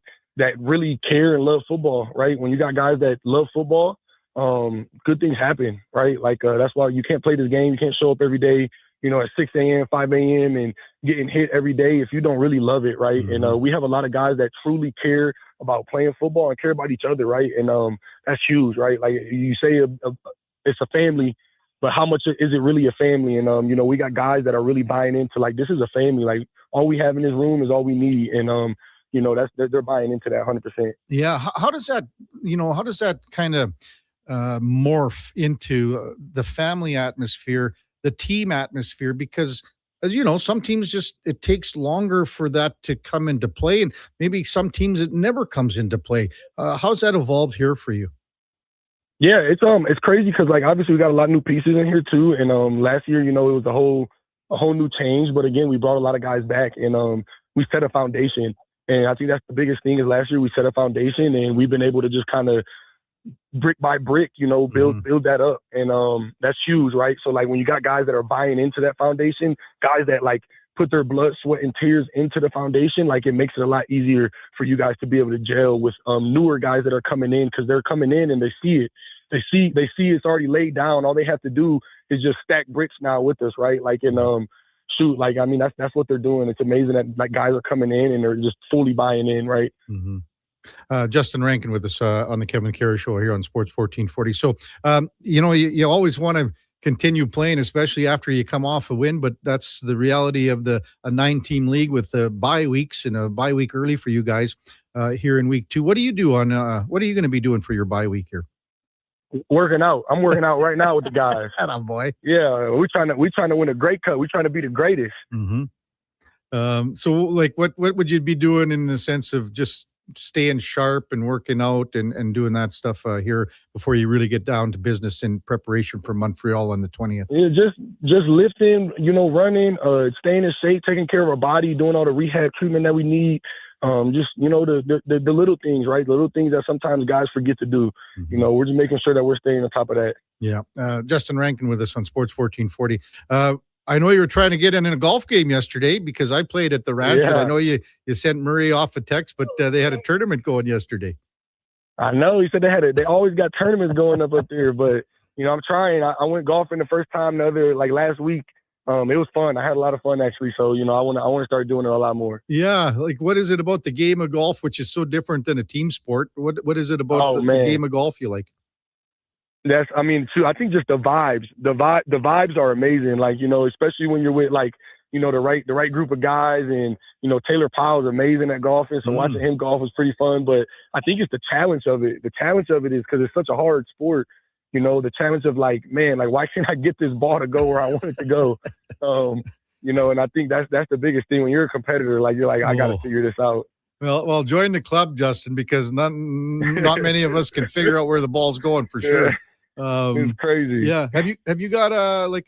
really care and love football, right? When you got guys that love football, good things happen, right? Like, that's why you can't play this game. You can't show up every day, you know, at 6 a.m., 5 a.m. and getting hit every day if you don't really love it, right? Mm-hmm. And we have a lot of guys that truly care about playing football and care about each other, right? And that's huge, right? Like, you say it's a family, but how much is it really a family? And, you know, we got guys that are really buying into, like, this is a family. Like, all we have in this room is all we need. And, you know, they're buying into that 100%. Yeah. How does that kind of morph into the family atmosphere, the team atmosphere? Because, as you know, some teams it takes longer for that to come into play, and maybe some teams it never comes into play. How's that evolved here for you? Yeah, it's crazy because, like, obviously we got a lot of new pieces in here too. And last year, you know, it was a whole new change. But again, we brought a lot of guys back, and we set a foundation. And I think that's the biggest thing is last year we set a foundation, and we've been able to just kind of brick by brick, you know, build that up. And that's huge, right? So, like, when you got guys that are buying into that foundation, guys that, like, put their blood, sweat, and tears into the foundation, like, it makes it a lot easier for you guys to be able to gel with newer guys that are coming in, because they're coming in and they see it. They see it's already laid down. All they have to do is just stack bricks now with us, right? Like, and shoot, like, I mean, that's what they're doing. It's amazing that, like, guys are coming in and they're just fully buying in, right? Mm-hmm. Justin Rankin with us on the Kevin Karius Show here on Sports 1440. So, you know, you always want to continue playing, especially after you come off a win, but that's the reality of a 9-team league with the bye weeks and a bye week early for you guys here in week 2. What do you do what are you going to be doing for your bye week here? Working out. I'm working out right now with the guys. Atta boy. Yeah, we're trying to win a Great Cup. We're trying to be the greatest. Mm-hmm. So, like, what would you be doing in the sense of just staying sharp and working out and doing that stuff here before you really get down to business in preparation for Montreal on the 20th? Yeah, just lifting, you know, running, staying in shape, taking care of our body, doing all the rehab treatment that we need. Just, you know, the little things, right? The little things that sometimes guys forget to do. You know, we're just making sure that we're staying on top of that. Yeah. Justin Rankin with us on Sports 1440. I know you were trying to get in a golf game yesterday because I played at the Ranch. Yeah. I know you sent Murray off a text, but they had a tournament going yesterday. I know. He said they always got tournaments going up there, but, you know, I'm trying. I went golfing the first time last week. It was fun. I had a lot of fun, actually. So, you know, I want to start doing it a lot more. Yeah. Like, what is it about the game of golf, which is so different than a team sport? What is it about the game of golf you like? I mean, too, I think just the vibes are amazing. Like, especially when you're with like, the right group of guys, and, Taylor Powell's amazing at golfing. So watching him golf was pretty fun, but I think it's the challenge of it. The challenge of it is because it's such a hard sport, the challenge of like, man, like, why can't I get this ball to go where I want it to go? And I think that's the biggest thing when you're a competitor, like, you're like, I got to figure this out. Well, join the club, Justin, because not many of us can figure out where the ball's going for sure. It's crazy. Yeah. Have you got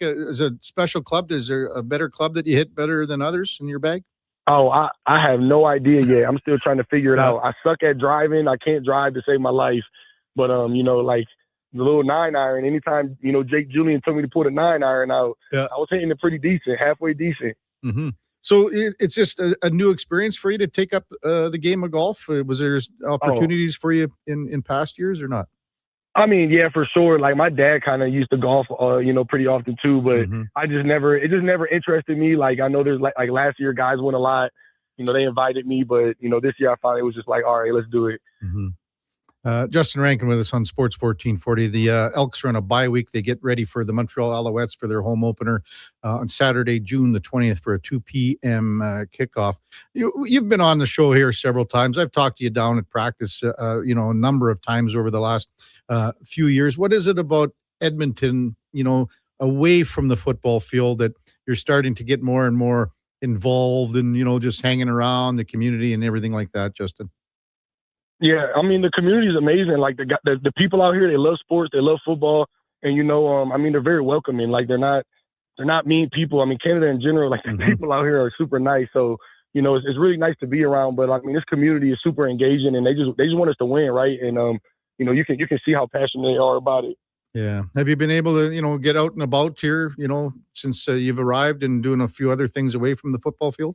is a special club? Is there a better club that you hit better than others in your bag? Oh, I have no idea yet. I'm still trying to figure it out. I suck at driving. I can't drive to save my life. But like the little 9-iron. Anytime Jake Julian told me to put a 9-iron out, I was hitting it pretty decent, halfway decent. Mm-hmm. So it's just a new experience for you to take up the game of golf. Was there opportunities for you in past years or not? I mean, yeah, for sure. Like my dad kind of used to golf, pretty often too, but it just never interested me. Like I know there's like last year guys went a lot, they invited me, but this year I finally was just like, all right, let's do it. Mm-hmm. Justin Rankin with us on Sports 1440. The Elks are on a bye week. They get ready for the Montreal Alouettes for their home opener on Saturday, June the 20th for a 2 p.m. Kickoff. You've been on the show here several times. I've talked to you down at practice, a number of times over the last few years. What is it about Edmonton, away from the football field that you're starting to get more and more involved in, just hanging around the community and everything like that, Justin? Yeah, I mean, the community is amazing. Like the people out here, they love sports, they love football, and I mean, they're very welcoming. Like they're not mean people. I mean, Canada in general, like the people out here are super nice. So it's really nice to be around. But I mean, this community is super engaging, and they just want us to win, right? And you can see how passionate they are about it. Yeah. Have you been able to get out and about here, since you've arrived and doing a few other things away from the football field?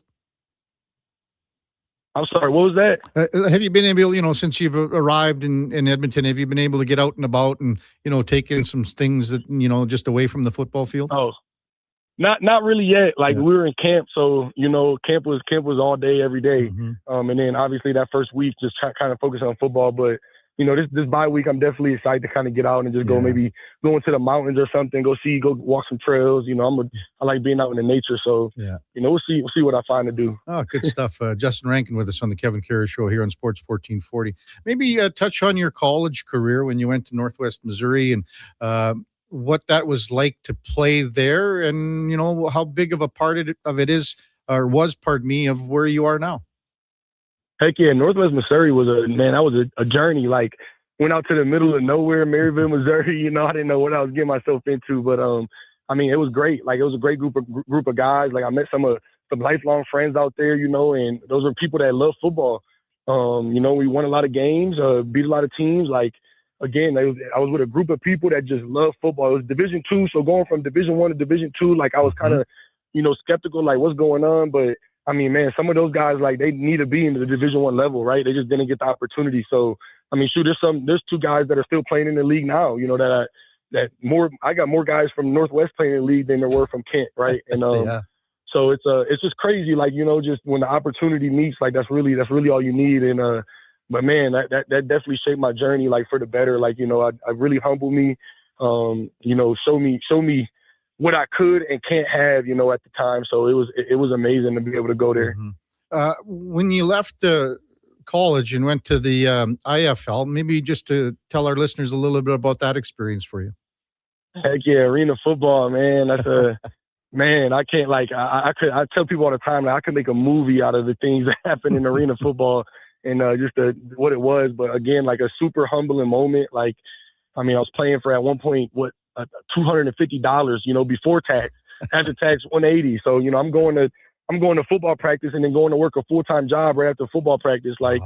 I'm sorry, what was that? Have you been able, since you've arrived in Edmonton, have you been able to get out and about and, take in some things that, just away from the football field? Oh, not really yet. Like we were in camp, so, camp was all day, every day. And then obviously that first week just kind of focus on football. But, this bye week, I'm definitely excited to kind of get out and just go maybe go into the mountains or something, go walk some trails. I like being out in the nature. So, we'll see what I find to do. Oh, good stuff. Justin Rankin with us on the Kevin Karius Show here on Sports 1440. Maybe touch on your college career when you went to Northwest Missouri and what that was like to play there and, how big of a part of it is or was, of where you are now. Heck yeah, Northwest Missouri was a journey. Like went out to the middle of nowhere, Maryville, Missouri. I didn't know what I was getting myself into, but I mean, it was great. Like it was a great group of guys. Like I met some lifelong friends out there, and those were people that love football. We won a lot of games, beat a lot of teams. Like again, I was with a group of people that just love football. It was Division II, so going from Division I to Division II, like I was kind of, skeptical, like what's going on, but. I mean, man, some of those guys, like, they need to be in the Division I level, right? They just didn't get the opportunity. So, I mean, shoot, there's two guys that are still playing in the league now, I got more guys from Northwest playing in the league than there were from Kent, right? And so it's just crazy, like, just when the opportunity meets, like, that's really all you need. And but man, that definitely shaped my journey, like, for the better. Like, I really humbled me, show me what I could and can't have, at the time. So it was amazing to be able to go there. When you left college and went to the IFL, maybe just to tell our listeners a little bit about that experience for you. Heck yeah, arena football, man. That's man, I can't I tell people all the time that I could make a movie out of the things that happen in arena football and just what it was. But again, like a super humbling moment. Like, I mean, I was playing for at one point, $250, before tax, after tax $180. So, I'm going to football practice and then going to work a full-time job right after football practice. Like,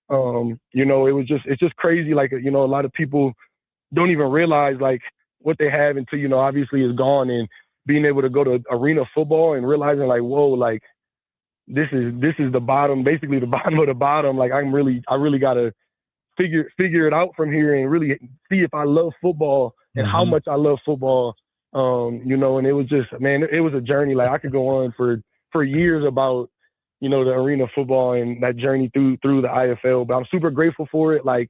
it's just crazy. Like, a lot of people don't even realize like what they have until, obviously is gone, and being able to go to arena football and realizing like, whoa, like this is the bottom, basically the bottom of the bottom. Like I really got to figure it out from here and really see if I love football and how much I love football, and it was just, man, it was a journey. Like I could go on for years about, the arena football and that journey through the IFL, but I'm super grateful for it. Like,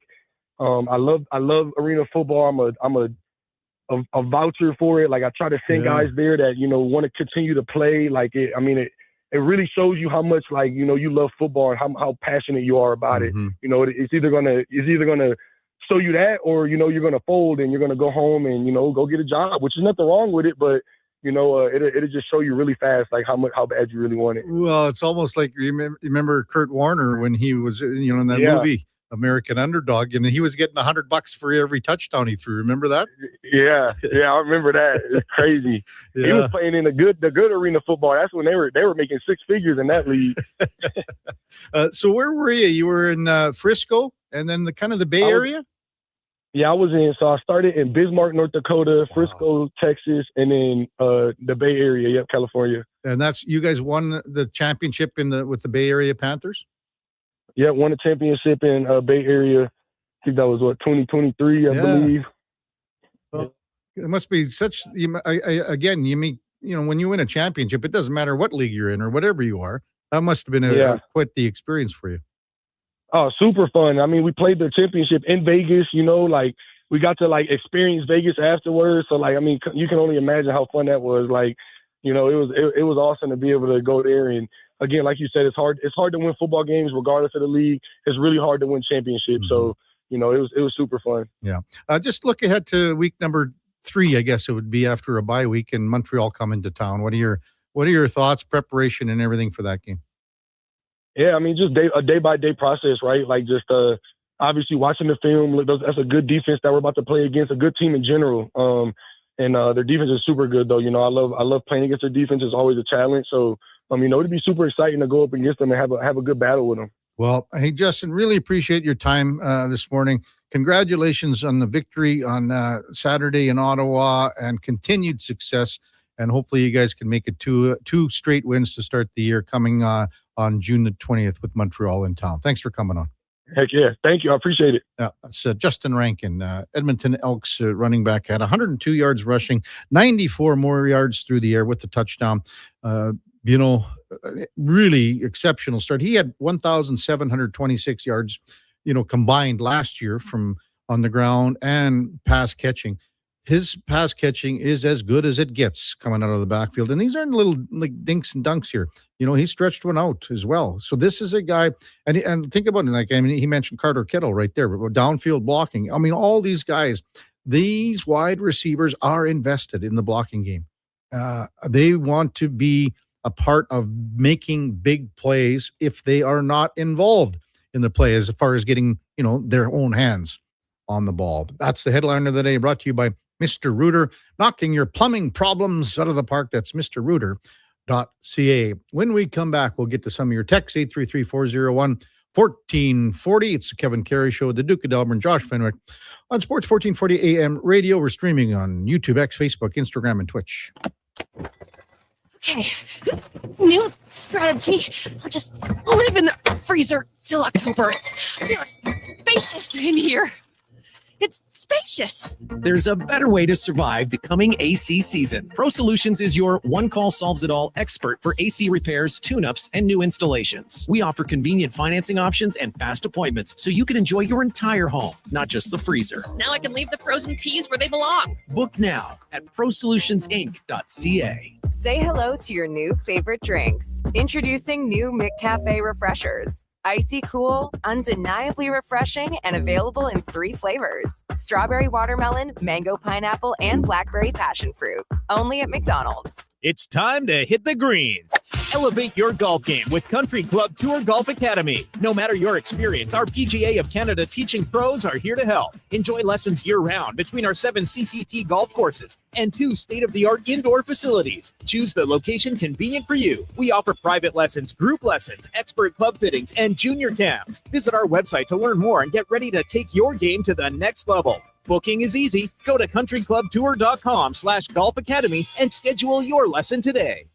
I love arena football. I'm a a voucher for it. Like I try to send guys there that, you know, want to continue to play. Like it really shows you how much, like, you know, you love football and how passionate you are about it. You know, it's either gonna show you that, or, you know, you're gonna fold and you're gonna go home and, you know, go get a job, which is nothing wrong with it, but you know, it'll just show you really fast, like how bad you really want it. Well, it's almost like you remember Kurt Warner when he was, you know, in that movie American Underdog, and he was getting $100 for every touchdown he threw. Remember that? Yeah, I remember that. It's crazy. He was playing in the good arena football. That's when they were making six figures in that league. So where were you? You were in Frisco, and then the Bay Area. Yeah, so I started in Bismarck, North Dakota, Frisco, Texas, and then the Bay Area, California. And you guys won the championship with the Bay Area Panthers? Yeah, won a championship in Bay Area. I think that was 2023, I believe. Well, it must be again, you mean, you know, when you win a championship, it doesn't matter what league you're in or whatever you are. That must have been quite the experience for you. Oh, super fun. I mean, we played the championship in Vegas, you know, like we got to like experience Vegas afterwards. So like, I mean, you can only imagine how fun that was. Like, you know, it was awesome to be able to go there. And again, like you said, it's hard to win football games regardless of the league. It's really hard to win championships. So, you know, it was super fun. Yeah. Just look ahead to week number 3, I guess it would be, after a bye week, and Montreal coming to town. What are your thoughts, preparation, and everything for that game? Yeah, I mean, just a day-by-day process, right? Like just obviously watching the film. That's a good defense that we're about to play against, a good team in general. And their defense is super good, though. You know, I love playing against their defense. It's always a challenge. So, you know, it'd be super exciting to go up against them and have a good battle with them. Well, hey, Justin, really appreciate your time this morning. Congratulations on the victory on Saturday in Ottawa, and continued success. And hopefully you guys can make it two straight wins to start the year, coming on June the 20th with Montreal in town. Thanks for coming on. Heck yeah. Thank you. I appreciate it. Yeah, it's Justin Rankin, Edmonton Elks running back, had 102 yards rushing, 94 more yards through the air with the touchdown. You know, really exceptional start. He had 1,726 yards, you know, combined last year from on the ground and pass catching. His pass catching is as good as it gets coming out of the backfield. And these aren't little like dinks and dunks here. You know, he stretched one out as well. So this is a guy, and think about it, like, I mean, he mentioned Carter Kittle right there, but downfield blocking. I mean, all these guys, these wide receivers are invested in the blocking game. They want to be a part of making big plays if they are not involved in the play, as far as getting, you know, their own hands on the ball. That's the headline of the day, brought to you by Mr. Rooter, knocking your plumbing problems out of the park. That's mrrooter.ca. When we come back, we'll get to some of your texts, 833-401-1440. It's the Kevin Karius Show, the Duke of Delburne, Josh Fenwick on Sports 1440 AM radio. We're streaming on YouTube, X, Facebook, Instagram, and Twitch. Okay, new strategy. I'll just live in the freezer till October. It's spacious in here. It's spacious. There's a better way to survive the coming AC season. Pro Solutions is your one-call solves-it-all expert for AC repairs, tune-ups, and new installations. We offer convenient financing options and fast appointments so you can enjoy your entire home, not just the freezer. Now I can leave the frozen peas where they belong. Book now at ProSolutionsInc.ca. Say hello to your new favorite drinks. Introducing new McCafe Refreshers. Icy cool, undeniably refreshing, and available in 3 flavors: strawberry watermelon, mango pineapple, and blackberry passion fruit. Only at McDonald's. It's time to hit the greens. Elevate your golf game with Country Club Tour Golf Academy. No matter your experience, our PGA of Canada teaching pros are here to help. Enjoy lessons year-round between our 7 CCT golf courses and 2 state-of-the-art indoor facilities. Choose the location convenient for you. We offer private lessons, group lessons, expert club fittings, and junior camps. Visit our website to learn more and get ready to take your game to the next level. Booking is easy. Go to countryclubtour.com/golf academy and schedule your lesson today.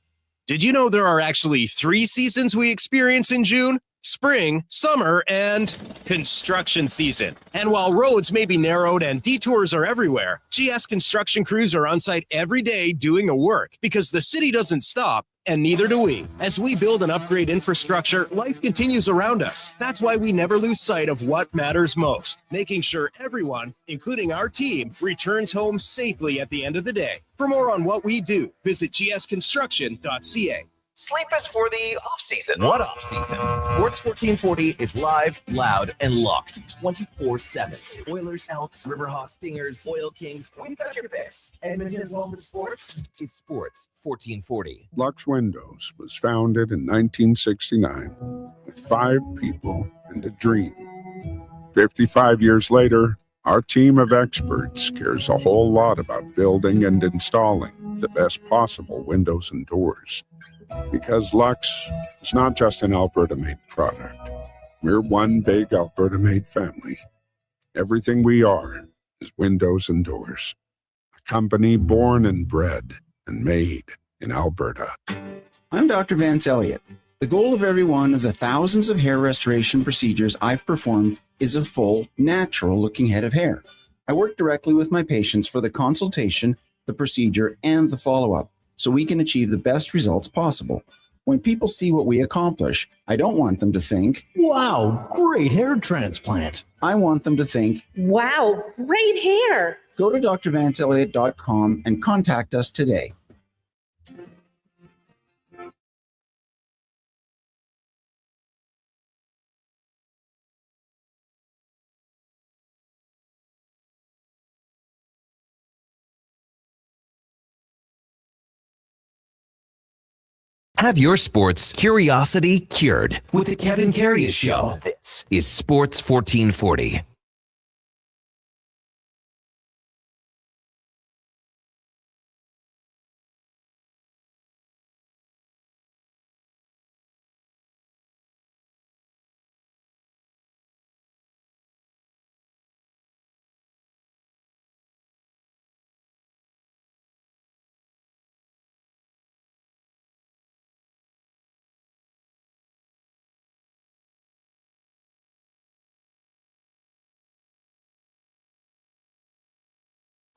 Did you know there are actually 3 seasons we experience in June? Spring, summer, and construction season. And while roads may be narrowed and detours are everywhere, GS construction crews are on site every day doing the work, because the city doesn't stop, And neither do we. As we build and upgrade infrastructure, life continues around us. That's why we never lose sight of what matters most, making sure everyone, including our team, returns home safely at the end of the day. For more on what we do, visit gsconstruction.ca. Sleep is for the off-season. What off-season? Sports 1440 is live, loud, and locked 24/7. Oilers, Elks, Riverhawks, Stingers, Oil Kings. We've got your fix. Edmonton's home for sports is Sports 1440. Lux Windows was founded in 1969 with 5 people and a dream. 55 years later, our team of experts cares a whole lot about building and installing the best possible windows and doors. Because Lux is not just an Alberta-made product. We're one big Alberta-made family. Everything we are is windows and doors. A company born and bred and made in Alberta. I'm Dr. Vance Elliott. The goal of every one of the thousands of hair restoration procedures I've performed is a full, natural-looking head of hair. I work directly with my patients for the consultation, the procedure, and the follow-up, so we can achieve the best results possible. When people see what we accomplish, I don't want them to think, "Wow, great hair transplant." I want them to think, Wow, great hair. Go to drvanceelliott.com and contact us today. Have your sports curiosity cured with the Kevin Karius Show. This is Sports 1440.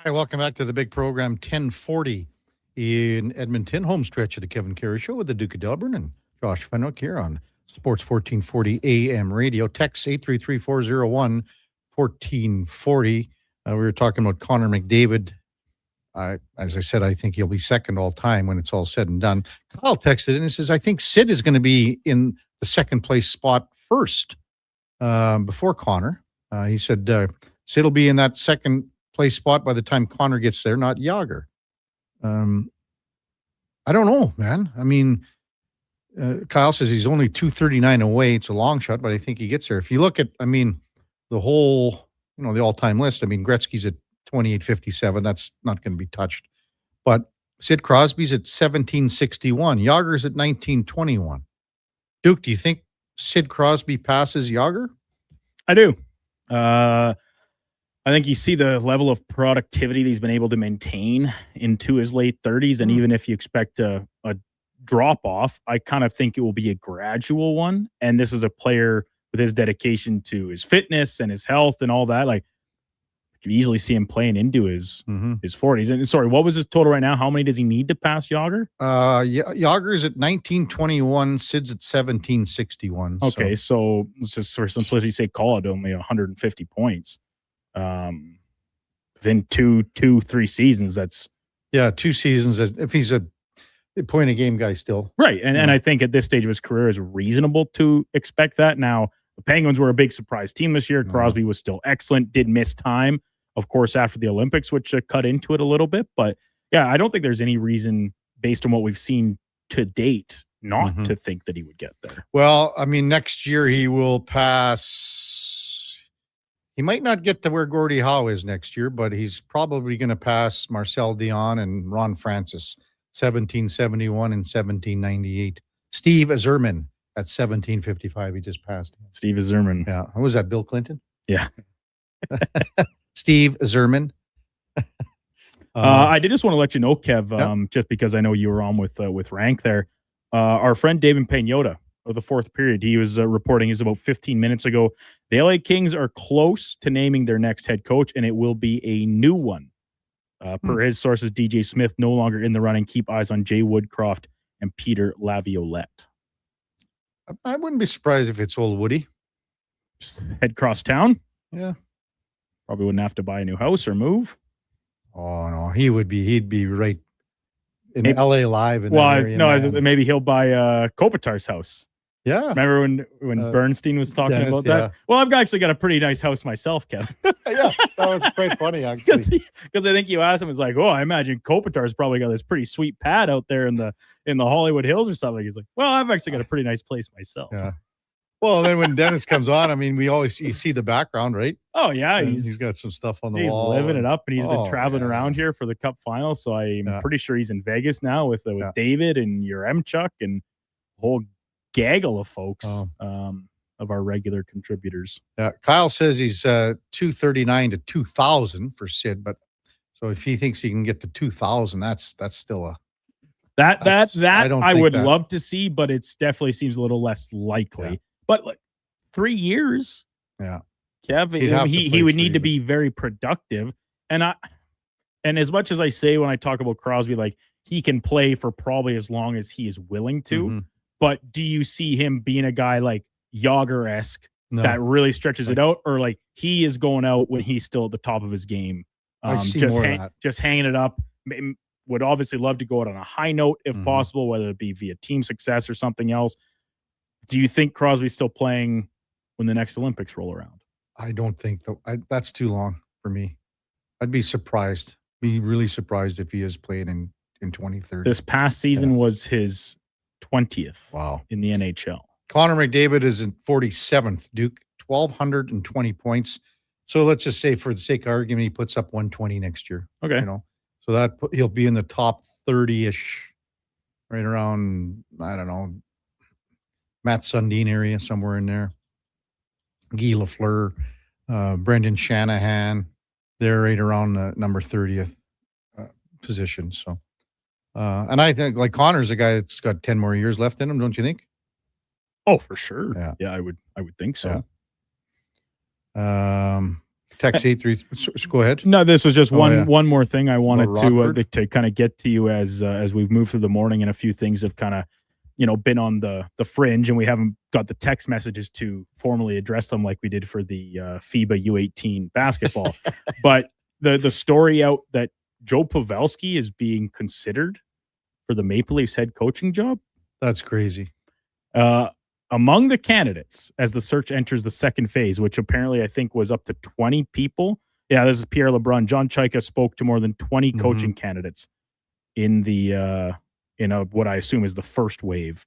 Hi, welcome back to the big program, 1040 in Edmonton, home stretch of the Kevin Karius Show with the Duke of Delburne and Josh Fenwick here on Sports 1440 AM radio. Text 833-401-1440. We were talking about Connor McDavid. As I said, I think he'll be second all time when it's all said and done. Kyle texted in and says, I think Sid is going to be in the second place spot first before Connor. He said Sid will be in that second place spot by the time Connor gets there, not Yager. I don't know, man. I mean, Kyle says he's only 239 away. It's a long shot, but I think he gets there. If you look at, I mean, the whole, the all-time list, I mean, Gretzky's at 2857. That's not going to be touched. But Sid Crosby's at 1761. Yager's at 1921. Duke, do you think Sid Crosby passes Yager? I do. I think you see the level of productivity that he's been able to maintain into his late 30s. And even if you expect a drop off, I kind of think it will be a gradual one. And this is a player with his dedication to his fitness and his health and all that. Like, you can easily see him playing into his 40s. And sorry, what was his total right now? How many does he need to pass Yager? Yager's at 1921. Sid's at 1761. Okay, so let's just for simplicity say call it only 150 points. Within 3 seasons, that's 2 seasons. If he's a point a game guy still, right. And I think at this stage of his career is reasonable to expect that. Now the Penguins were a big surprise team this year. Crosby was still excellent, did miss time, of course, after the Olympics, which cut into it a little bit. But yeah, I don't think there's any reason based on what we've seen to date not to think that he would get there. Well, I mean, next year he will pass. He might not get to where Gordie Howe is next year, but he's probably going to pass Marcel Dion and Ron Francis, 1771 and 1798. Steve Yzerman at 1755. He just passed. Steve Yzerman. Yeah. Who was that? Bill Clinton? Yeah. Steve Yzerman. I did just want to let you know, Kev, just because I know you were on with Rank there. Our friend David Peñota of the fourth period, he was reporting is about 15 minutes ago. The LA Kings are close to naming their next head coach, and it will be a new one. Per his sources, DJ Smith no longer in the running. Keep eyes on Jay Woodcroft and Peter Laviolette. I wouldn't be surprised if it's old Woody. Just head cross town. Yeah. Probably wouldn't have to buy a new house or move. Oh no, he'd be right in Maybe, LA Live. In well, that area, man. maybe he'll buy Kopitar's house. Yeah. Remember when Bernstein was talking Dennis, about that? yeah. Well, I've actually got a pretty nice house myself, Kevin. Yeah, that was quite funny, actually. Because I think you asked him, it's like, oh, I imagine Kopitar's probably got this pretty sweet pad out there in the Hollywood Hills or something. He's like, well, I've actually got a pretty nice place myself. Yeah. Well, then when Dennis comes on, I mean, you see the background, right? Oh yeah, And he's got some stuff on the he's wall. living it up, and he's been Oh, traveling yeah. around here for the Cup final. So I'm pretty sure he's in Vegas now with David and Yaremchuk and a whole gaggle of folks of our regular contributors. Yeah, Kyle says he's 239 to 2,000 for Sid, but so if he thinks he can get to 2,000, that's still a I would love to see, but it's definitely seems a little less likely. Yeah. But like 3 years, yeah, Kev, He'd have to he play would 3, need to but- be very productive. And as much as I say when I talk about Crosby, like he can play for probably as long as he is willing to. Mhm. But do you see him being a guy like Yager-esque No. that really stretches it out, or like he is going out when he's still at the top of his game? I see just more of that. just hanging it up. Would obviously love to go out on a high note if Mhm. possible, whether it be via team success or something else. Do you think Crosby's still playing when the next Olympics roll around? I don't think that's too long for me. I'd be surprised. Be really surprised if he is playing in 2030. This past season was his 20th in the NHL. Connor McDavid is in 47th. Duke, 1,220 points. So let's just say, for the sake of argument, he puts up 120 next year. Okay. So that he'll be in the top 30-ish, right around, I don't know, Matt Sundin area, somewhere in there. Guy Lafleur, Brendan Shanahan, they're right around the number 30th position. So, and I think like Connor's a guy that's got 10 more years left in him, don't you think? Oh, for sure. Yeah, I would think so. Text 83. Go ahead. No, this was just one more thing I wanted Rockford? to kind of get to you as we've moved through the morning, and a few things have kind of been on the fringe, and we haven't got the text messages to formally address them like we did for the FIBA U18 basketball. But the story out that Joe Pavelski is being considered for the Maple Leafs head coaching job. That's crazy. Among the candidates, as the search enters the second phase, which apparently I think was up to 20 people. Yeah, this is Pierre LeBrun. John Chaika spoke to more than 20 coaching candidates in the what I assume is the first wave,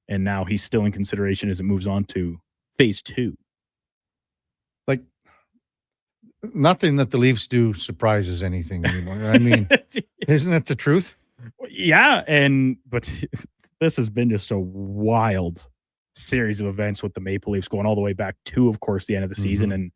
and now he's still in consideration as it moves on to phase 2. Like, nothing that the Leafs do surprises anything anymore. I mean, isn't that the truth? Yeah, but this has been just a wild series of events with the Maple Leafs going all the way back to, of course, the end of the season, and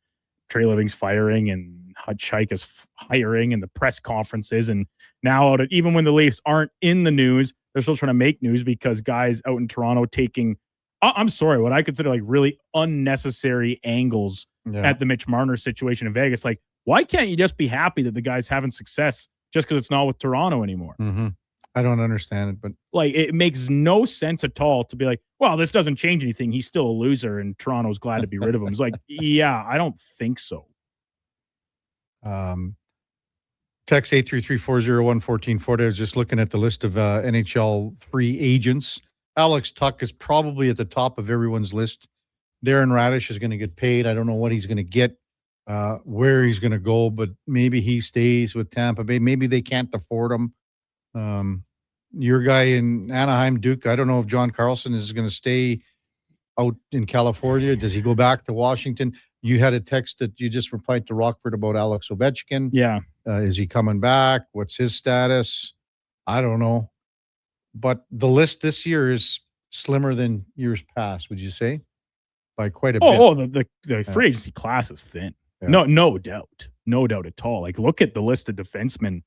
Trey Living's firing and Chaika's hiring and the press conferences, and now even when the Leafs aren't in the news, they're still trying to make news because guys out in Toronto taking, I'm sorry, what I consider like really unnecessary angles at the Mitch Marner situation in Vegas. Like, why can't you just be happy that the guy's having success just because it's not with Toronto anymore? I don't understand it, but like, it makes no sense at all to be like, well, this doesn't change anything. He's still a loser and Toronto's glad to be rid of him. It's like, yeah, I don't think so. Text 833-401-1440. I was just looking at the list of NHL free agents. Alex Tuck is probably at the top of everyone's list. Darren Radish is going to get paid. I don't know what he's going to get, where he's going to go, but maybe he stays with Tampa Bay. Maybe they can't afford him. Your guy in Anaheim, Duke, I don't know if John Carlson is going to stay out in California. Does he go back to Washington? You had a text that you just replied to Rockford about Alex Ovechkin. Yeah. Is he coming back? What's his status? I don't know. But the list this year is slimmer than years past, would you say? By quite a bit. Oh, the free agency class is thin. Yeah. No doubt. No doubt at all. Like, look at the list of defensemen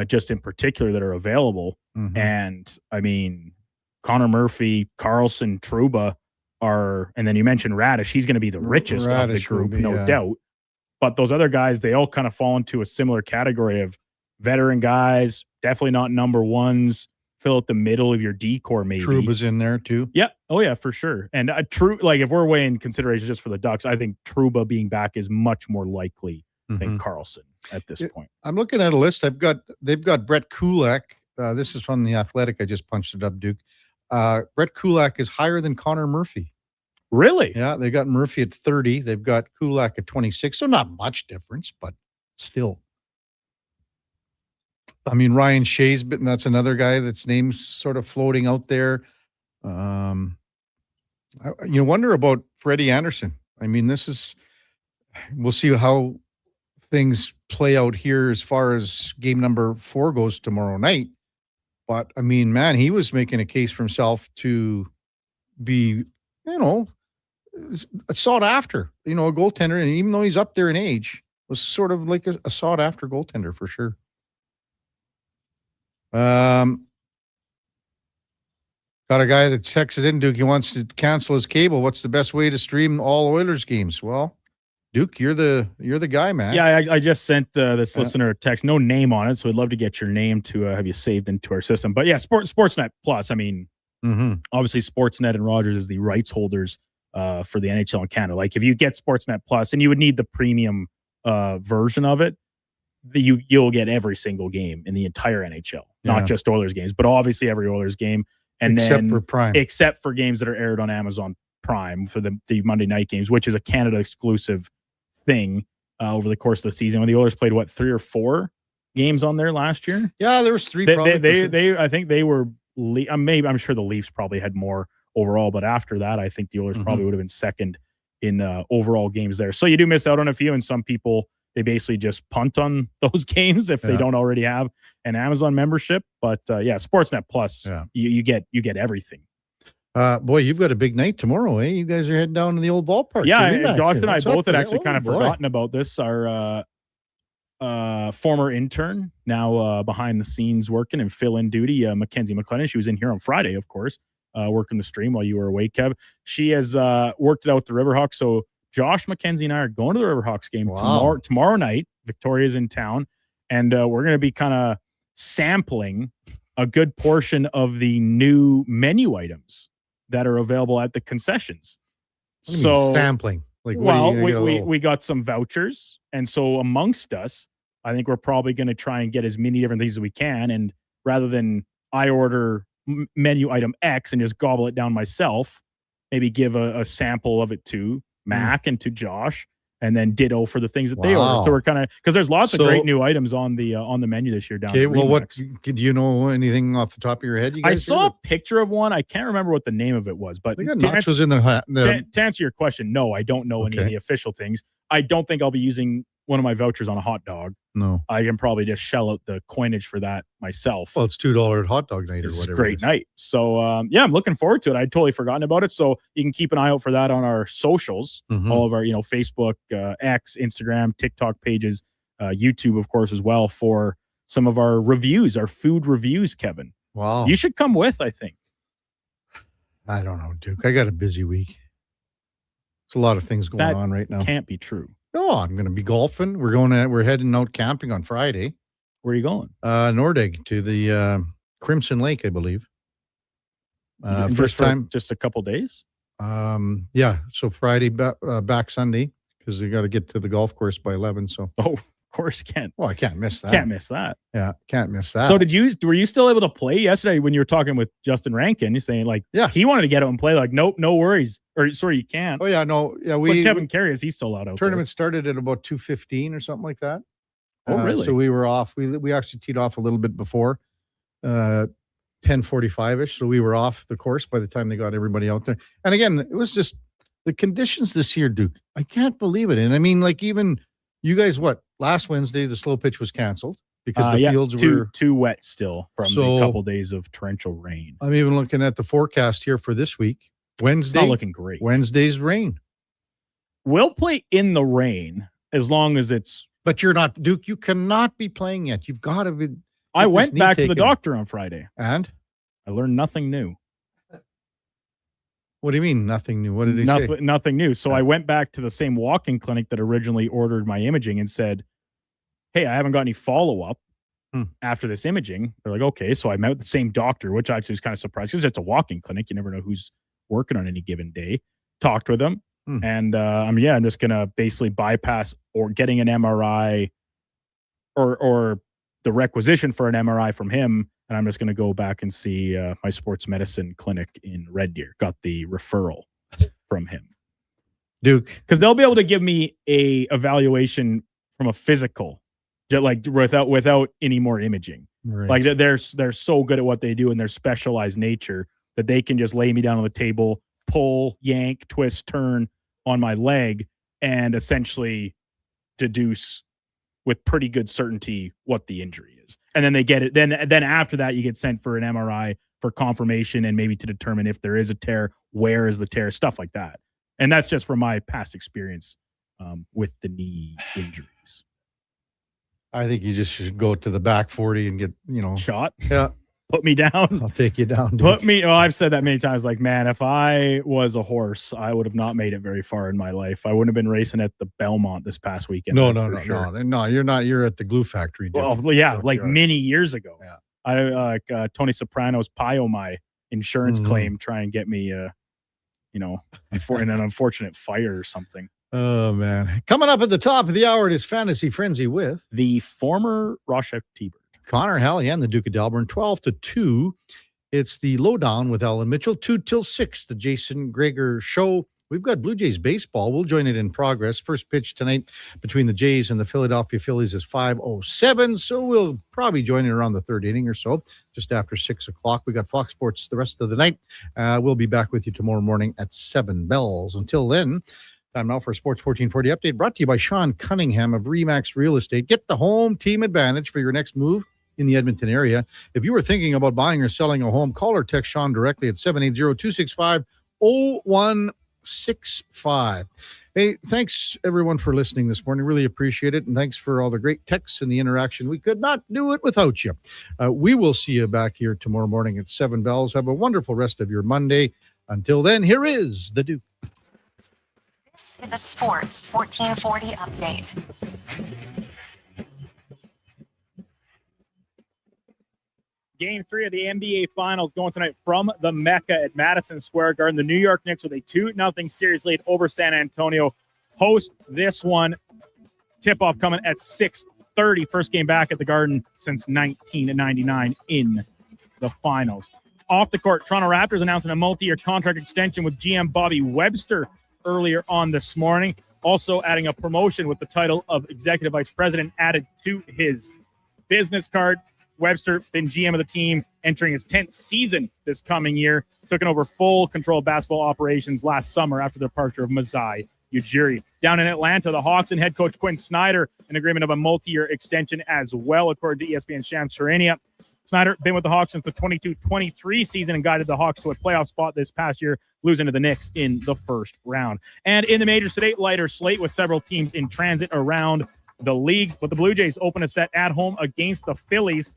just in particular that are available. And I mean, Connor Murphy, Carlson, Trouba are, and then you mentioned Radish. He's going to be the richest of the group, no doubt. But those other guys, they all kind of fall into a similar category of veteran guys, definitely not number ones. fill out the middle of your decor, maybe. Trouba's in there too. Yeah. Oh yeah, for sure. And like if we're weighing consideration just for the Ducks, I think Trouba being back is much more likely than Carlson at this point. I'm looking at a list. They've got Brett Kulak. This is from The Athletic. I just punched it up, Duke. Brett Kulak is higher than Connor Murphy. Really? Yeah, they got Murphy at 30. They've got Kulak at 26. So not much difference, but still. I mean, Ryan Shea's, but that's another guy that's name's sort of floating out there. You wonder about Freddie Anderson. I mean, we'll see how things play out here as far as game number 4 goes tomorrow night. But I mean, man, he was making a case for himself to be, sought after, a goaltender. And even though he's up there in age, was sort of like a sought after goaltender for sure. Got a guy that texted in, Duke. He wants to cancel his cable. What's the best way to stream all Oilers games? Well, Duke, you're the guy, man. Yeah, I just sent this listener a text, no name on it, so we'd love to get your name to have you saved into our system. But yeah, Sportsnet Plus. I mean, obviously Sportsnet and Rogers is the rights holders for the NHL in Canada. Like if you get Sportsnet Plus, and you would need the premium version of it, you'll get every single game in the entire NHL, not just Oilers games, but obviously every Oilers game, and except for Prime, except for games that are aired on Amazon Prime for the Monday night games, which is a Canada exclusive thing over the course of the season. When the Oilers played 3 or 4 games on there last year. Yeah, there was 3. I think they were. I'm sure the Leafs probably had more overall, but after that, I think the Oilers probably would have been second in overall games there. So you do miss out on a few, and some people, they basically just punt on those games if they don't already have an Amazon membership. But Sportsnet Plus, you get everything. Boy, you've got a big night tomorrow, eh? You guys are heading down to the old ballpark. Yeah, Josh and I both had actually kind of forgotten about this. Our former intern, now behind the scenes working and fill-in duty, Mackenzie McLennan. She was in here on Friday, of course, working the stream while you were away, Kev. She has worked it out with the Riverhawks. So Josh, Mackenzie, and I are going to the Riverhawks game tomorrow night. Victoria's in town, and we're going to be kind of sampling a good portion of the new menu items that are available at the concessions. So sampling, we got some vouchers, and so amongst us, I think we're probably going to try and get as many different things as we can. And rather than I order menu item X and just gobble it down myself, maybe give a sample of it to Mac and to Josh, and then ditto for the things that they order. So we're kind of, because there's lots of great new items on the menu this year down. Okay, well, do you know anything off the top of your head? You guys I saw a picture of one. I can't remember what the name of it was, but they got nachos in the to answer your question, no, I don't know any of the official things. I don't think I'll be using one of my vouchers on a hot dog. No, I can probably just shell out the coinage for that myself. Well, it's $2 hot dog night or whatever. Great night. So I'm looking forward to it. I'd totally forgotten about it. So you can keep an eye out for that on our socials, all of our Facebook, X, Instagram, TikTok pages, YouTube, of course, as well, for some of our reviews, our food reviews. Kevin, wow, you should come with. I think. I don't know, Duke. I got a busy week. There's a lot of things going on right now. Can't be true. No, I'm going to be golfing. We're heading out camping on Friday. Where are you going? Nordegg to the Crimson Lake, I believe. First time, just a couple days. Yeah. So Friday back Sunday, because you got to get to the golf course by 11. So of course you can't. Well, I can't miss that. Can't miss that. Yeah, can't miss that. So were you still able to play yesterday when you were talking with Justin Rankin? You're saying he wanted to get out and play. Like, nope, no worries. Or sorry, you can't. Oh yeah, no, yeah. But Kevin Karius, he's still out. Tournament started at about 2:15 or something like that. Oh really? So we were off. We actually teed off a little bit before 10:45ish. So we were off the course by the time they got everybody out there. And again, it was just the conditions this year, Duke. I can't believe it. And I mean, like even you guys, last Wednesday the slow pitch was canceled because the fields were too wet still from a couple days of torrential rain. I'm even looking at the forecast here for this week. Wednesday, it's not looking great. Wednesday's rain. We'll play in the rain as long as it's. But you're not, Duke. You cannot be playing yet. You've got to be. I went back to the doctor on Friday, and I learned nothing new. What do you mean nothing new? What did he say? Nothing new. So I went back to the same walk-in clinic that originally ordered my imaging and said, "Hey, I haven't got any follow-up. after this imaging. They're like, okay, so I met with the same doctor, which actually was kind of surprised because it's a walk-in clinic. You never know who's working on any given day. Talked with them. And I'm just going to basically bypass or getting an MRI or the requisition for an MRI from him. And I'm just going to go back and see my sports medicine clinic in Red Deer. Got the referral from him. Duke. Because they'll be able to give me a evaluation from a physical, like without any more imaging. Right. Like they're so good at what they do in their specialized nature that they can just lay me down on the table, pull, yank, twist, turn on my leg, and essentially deduce with pretty good certainty what the injury is. And then they get it. Then after that, you get sent for an MRI for confirmation and maybe to determine if there is a tear, where is the tear, stuff like that. And that's just from my past experience with the knee injuries. I think you just should go to the back 40 and get, shot. Yeah. Put me down. I'll take you down. Duke. I've said that many times. Like, man, if I was a horse, I would have not made it very far in my life. I wouldn't have been racing at the Belmont this past weekend. No, you're not. You're at the glue factory. Dude. Well, yeah, like many years ago. Yeah. I Tony Soprano's my insurance claim, try and get me, in an unfortunate fire or something. Oh, man. Coming up at the top of the hour, it is Fantasy Frenzy with the former Rochef T-Bird. Connor Halley and the Duke of Delburne, 12-2. It's the Lowdown with Alan Mitchell, 2 till 6, the Jason Greger Show. We've got Blue Jays baseball. We'll join it in progress. First pitch tonight between the Jays and the Philadelphia Phillies is 5:07, so we'll probably join it around the third inning or so, just after 6 o'clock. We got Fox Sports the rest of the night. We'll be back with you tomorrow morning at 7 bells. Until then, time now for a Sports 1440 update brought to you by Sean Cunningham of Remax Real Estate. Get the home team advantage for your next move in the Edmonton area. If you were thinking about buying or selling a home, call or text Sean directly at 780-265-0165. Hey, thanks everyone for listening this morning. Really appreciate it. And thanks for all the great texts and the interaction. We could not do it without you. We will see you back here tomorrow morning at 7 bells. Have a wonderful rest of your Monday. Until then, here is the Duke. This is a Sports 1440 update. Game 3 of the NBA Finals going tonight from the Mecca at Madison Square Garden. The New York Knicks with a 2-0 series lead over San Antonio. Host this one. Tip-off coming at 6:30. First game back at the Garden since 1999 in the Finals. Off the court, Toronto Raptors announcing a multi-year contract extension with GM Bobby Webster earlier on this morning. Also adding a promotion with the title of Executive Vice President added to his business card. Webster, been GM of the team, entering his 10th season this coming year, taking over full control of basketball operations last summer after the departure of Masai Ujiri. Down in Atlanta, the Hawks and head coach Quinn Snyder, an agreement of a multi-year extension as well, according to ESPN's Shams Charania. Snyder been with the Hawks since the 22-23 season and guided the Hawks to a playoff spot this past year, losing to the Knicks in the first round. And in the majors today, lighter slate with several teams in transit around the league, but the Blue Jays open a set at home against the Phillies.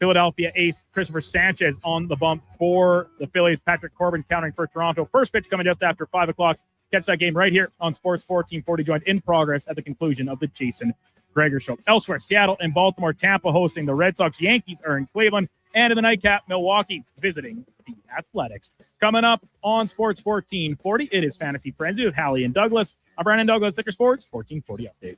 Philadelphia ace Christopher Sanchez on the bump for the Phillies. Patrick Corbin countering for Toronto. First pitch coming just after 5 o'clock. Catch that game right here on Sports 1440, joined in progress at the conclusion of the Jason Greger Show. Elsewhere, Seattle and Baltimore, Tampa hosting the Red Sox. Yankees are in Cleveland. And in the nightcap, Milwaukee visiting the Athletics. Coming up on Sports 1440, it is Fantasy Frenzy with Hallie and Douglas. I'm Brandon Douglas, Thicker Sports 1440 update.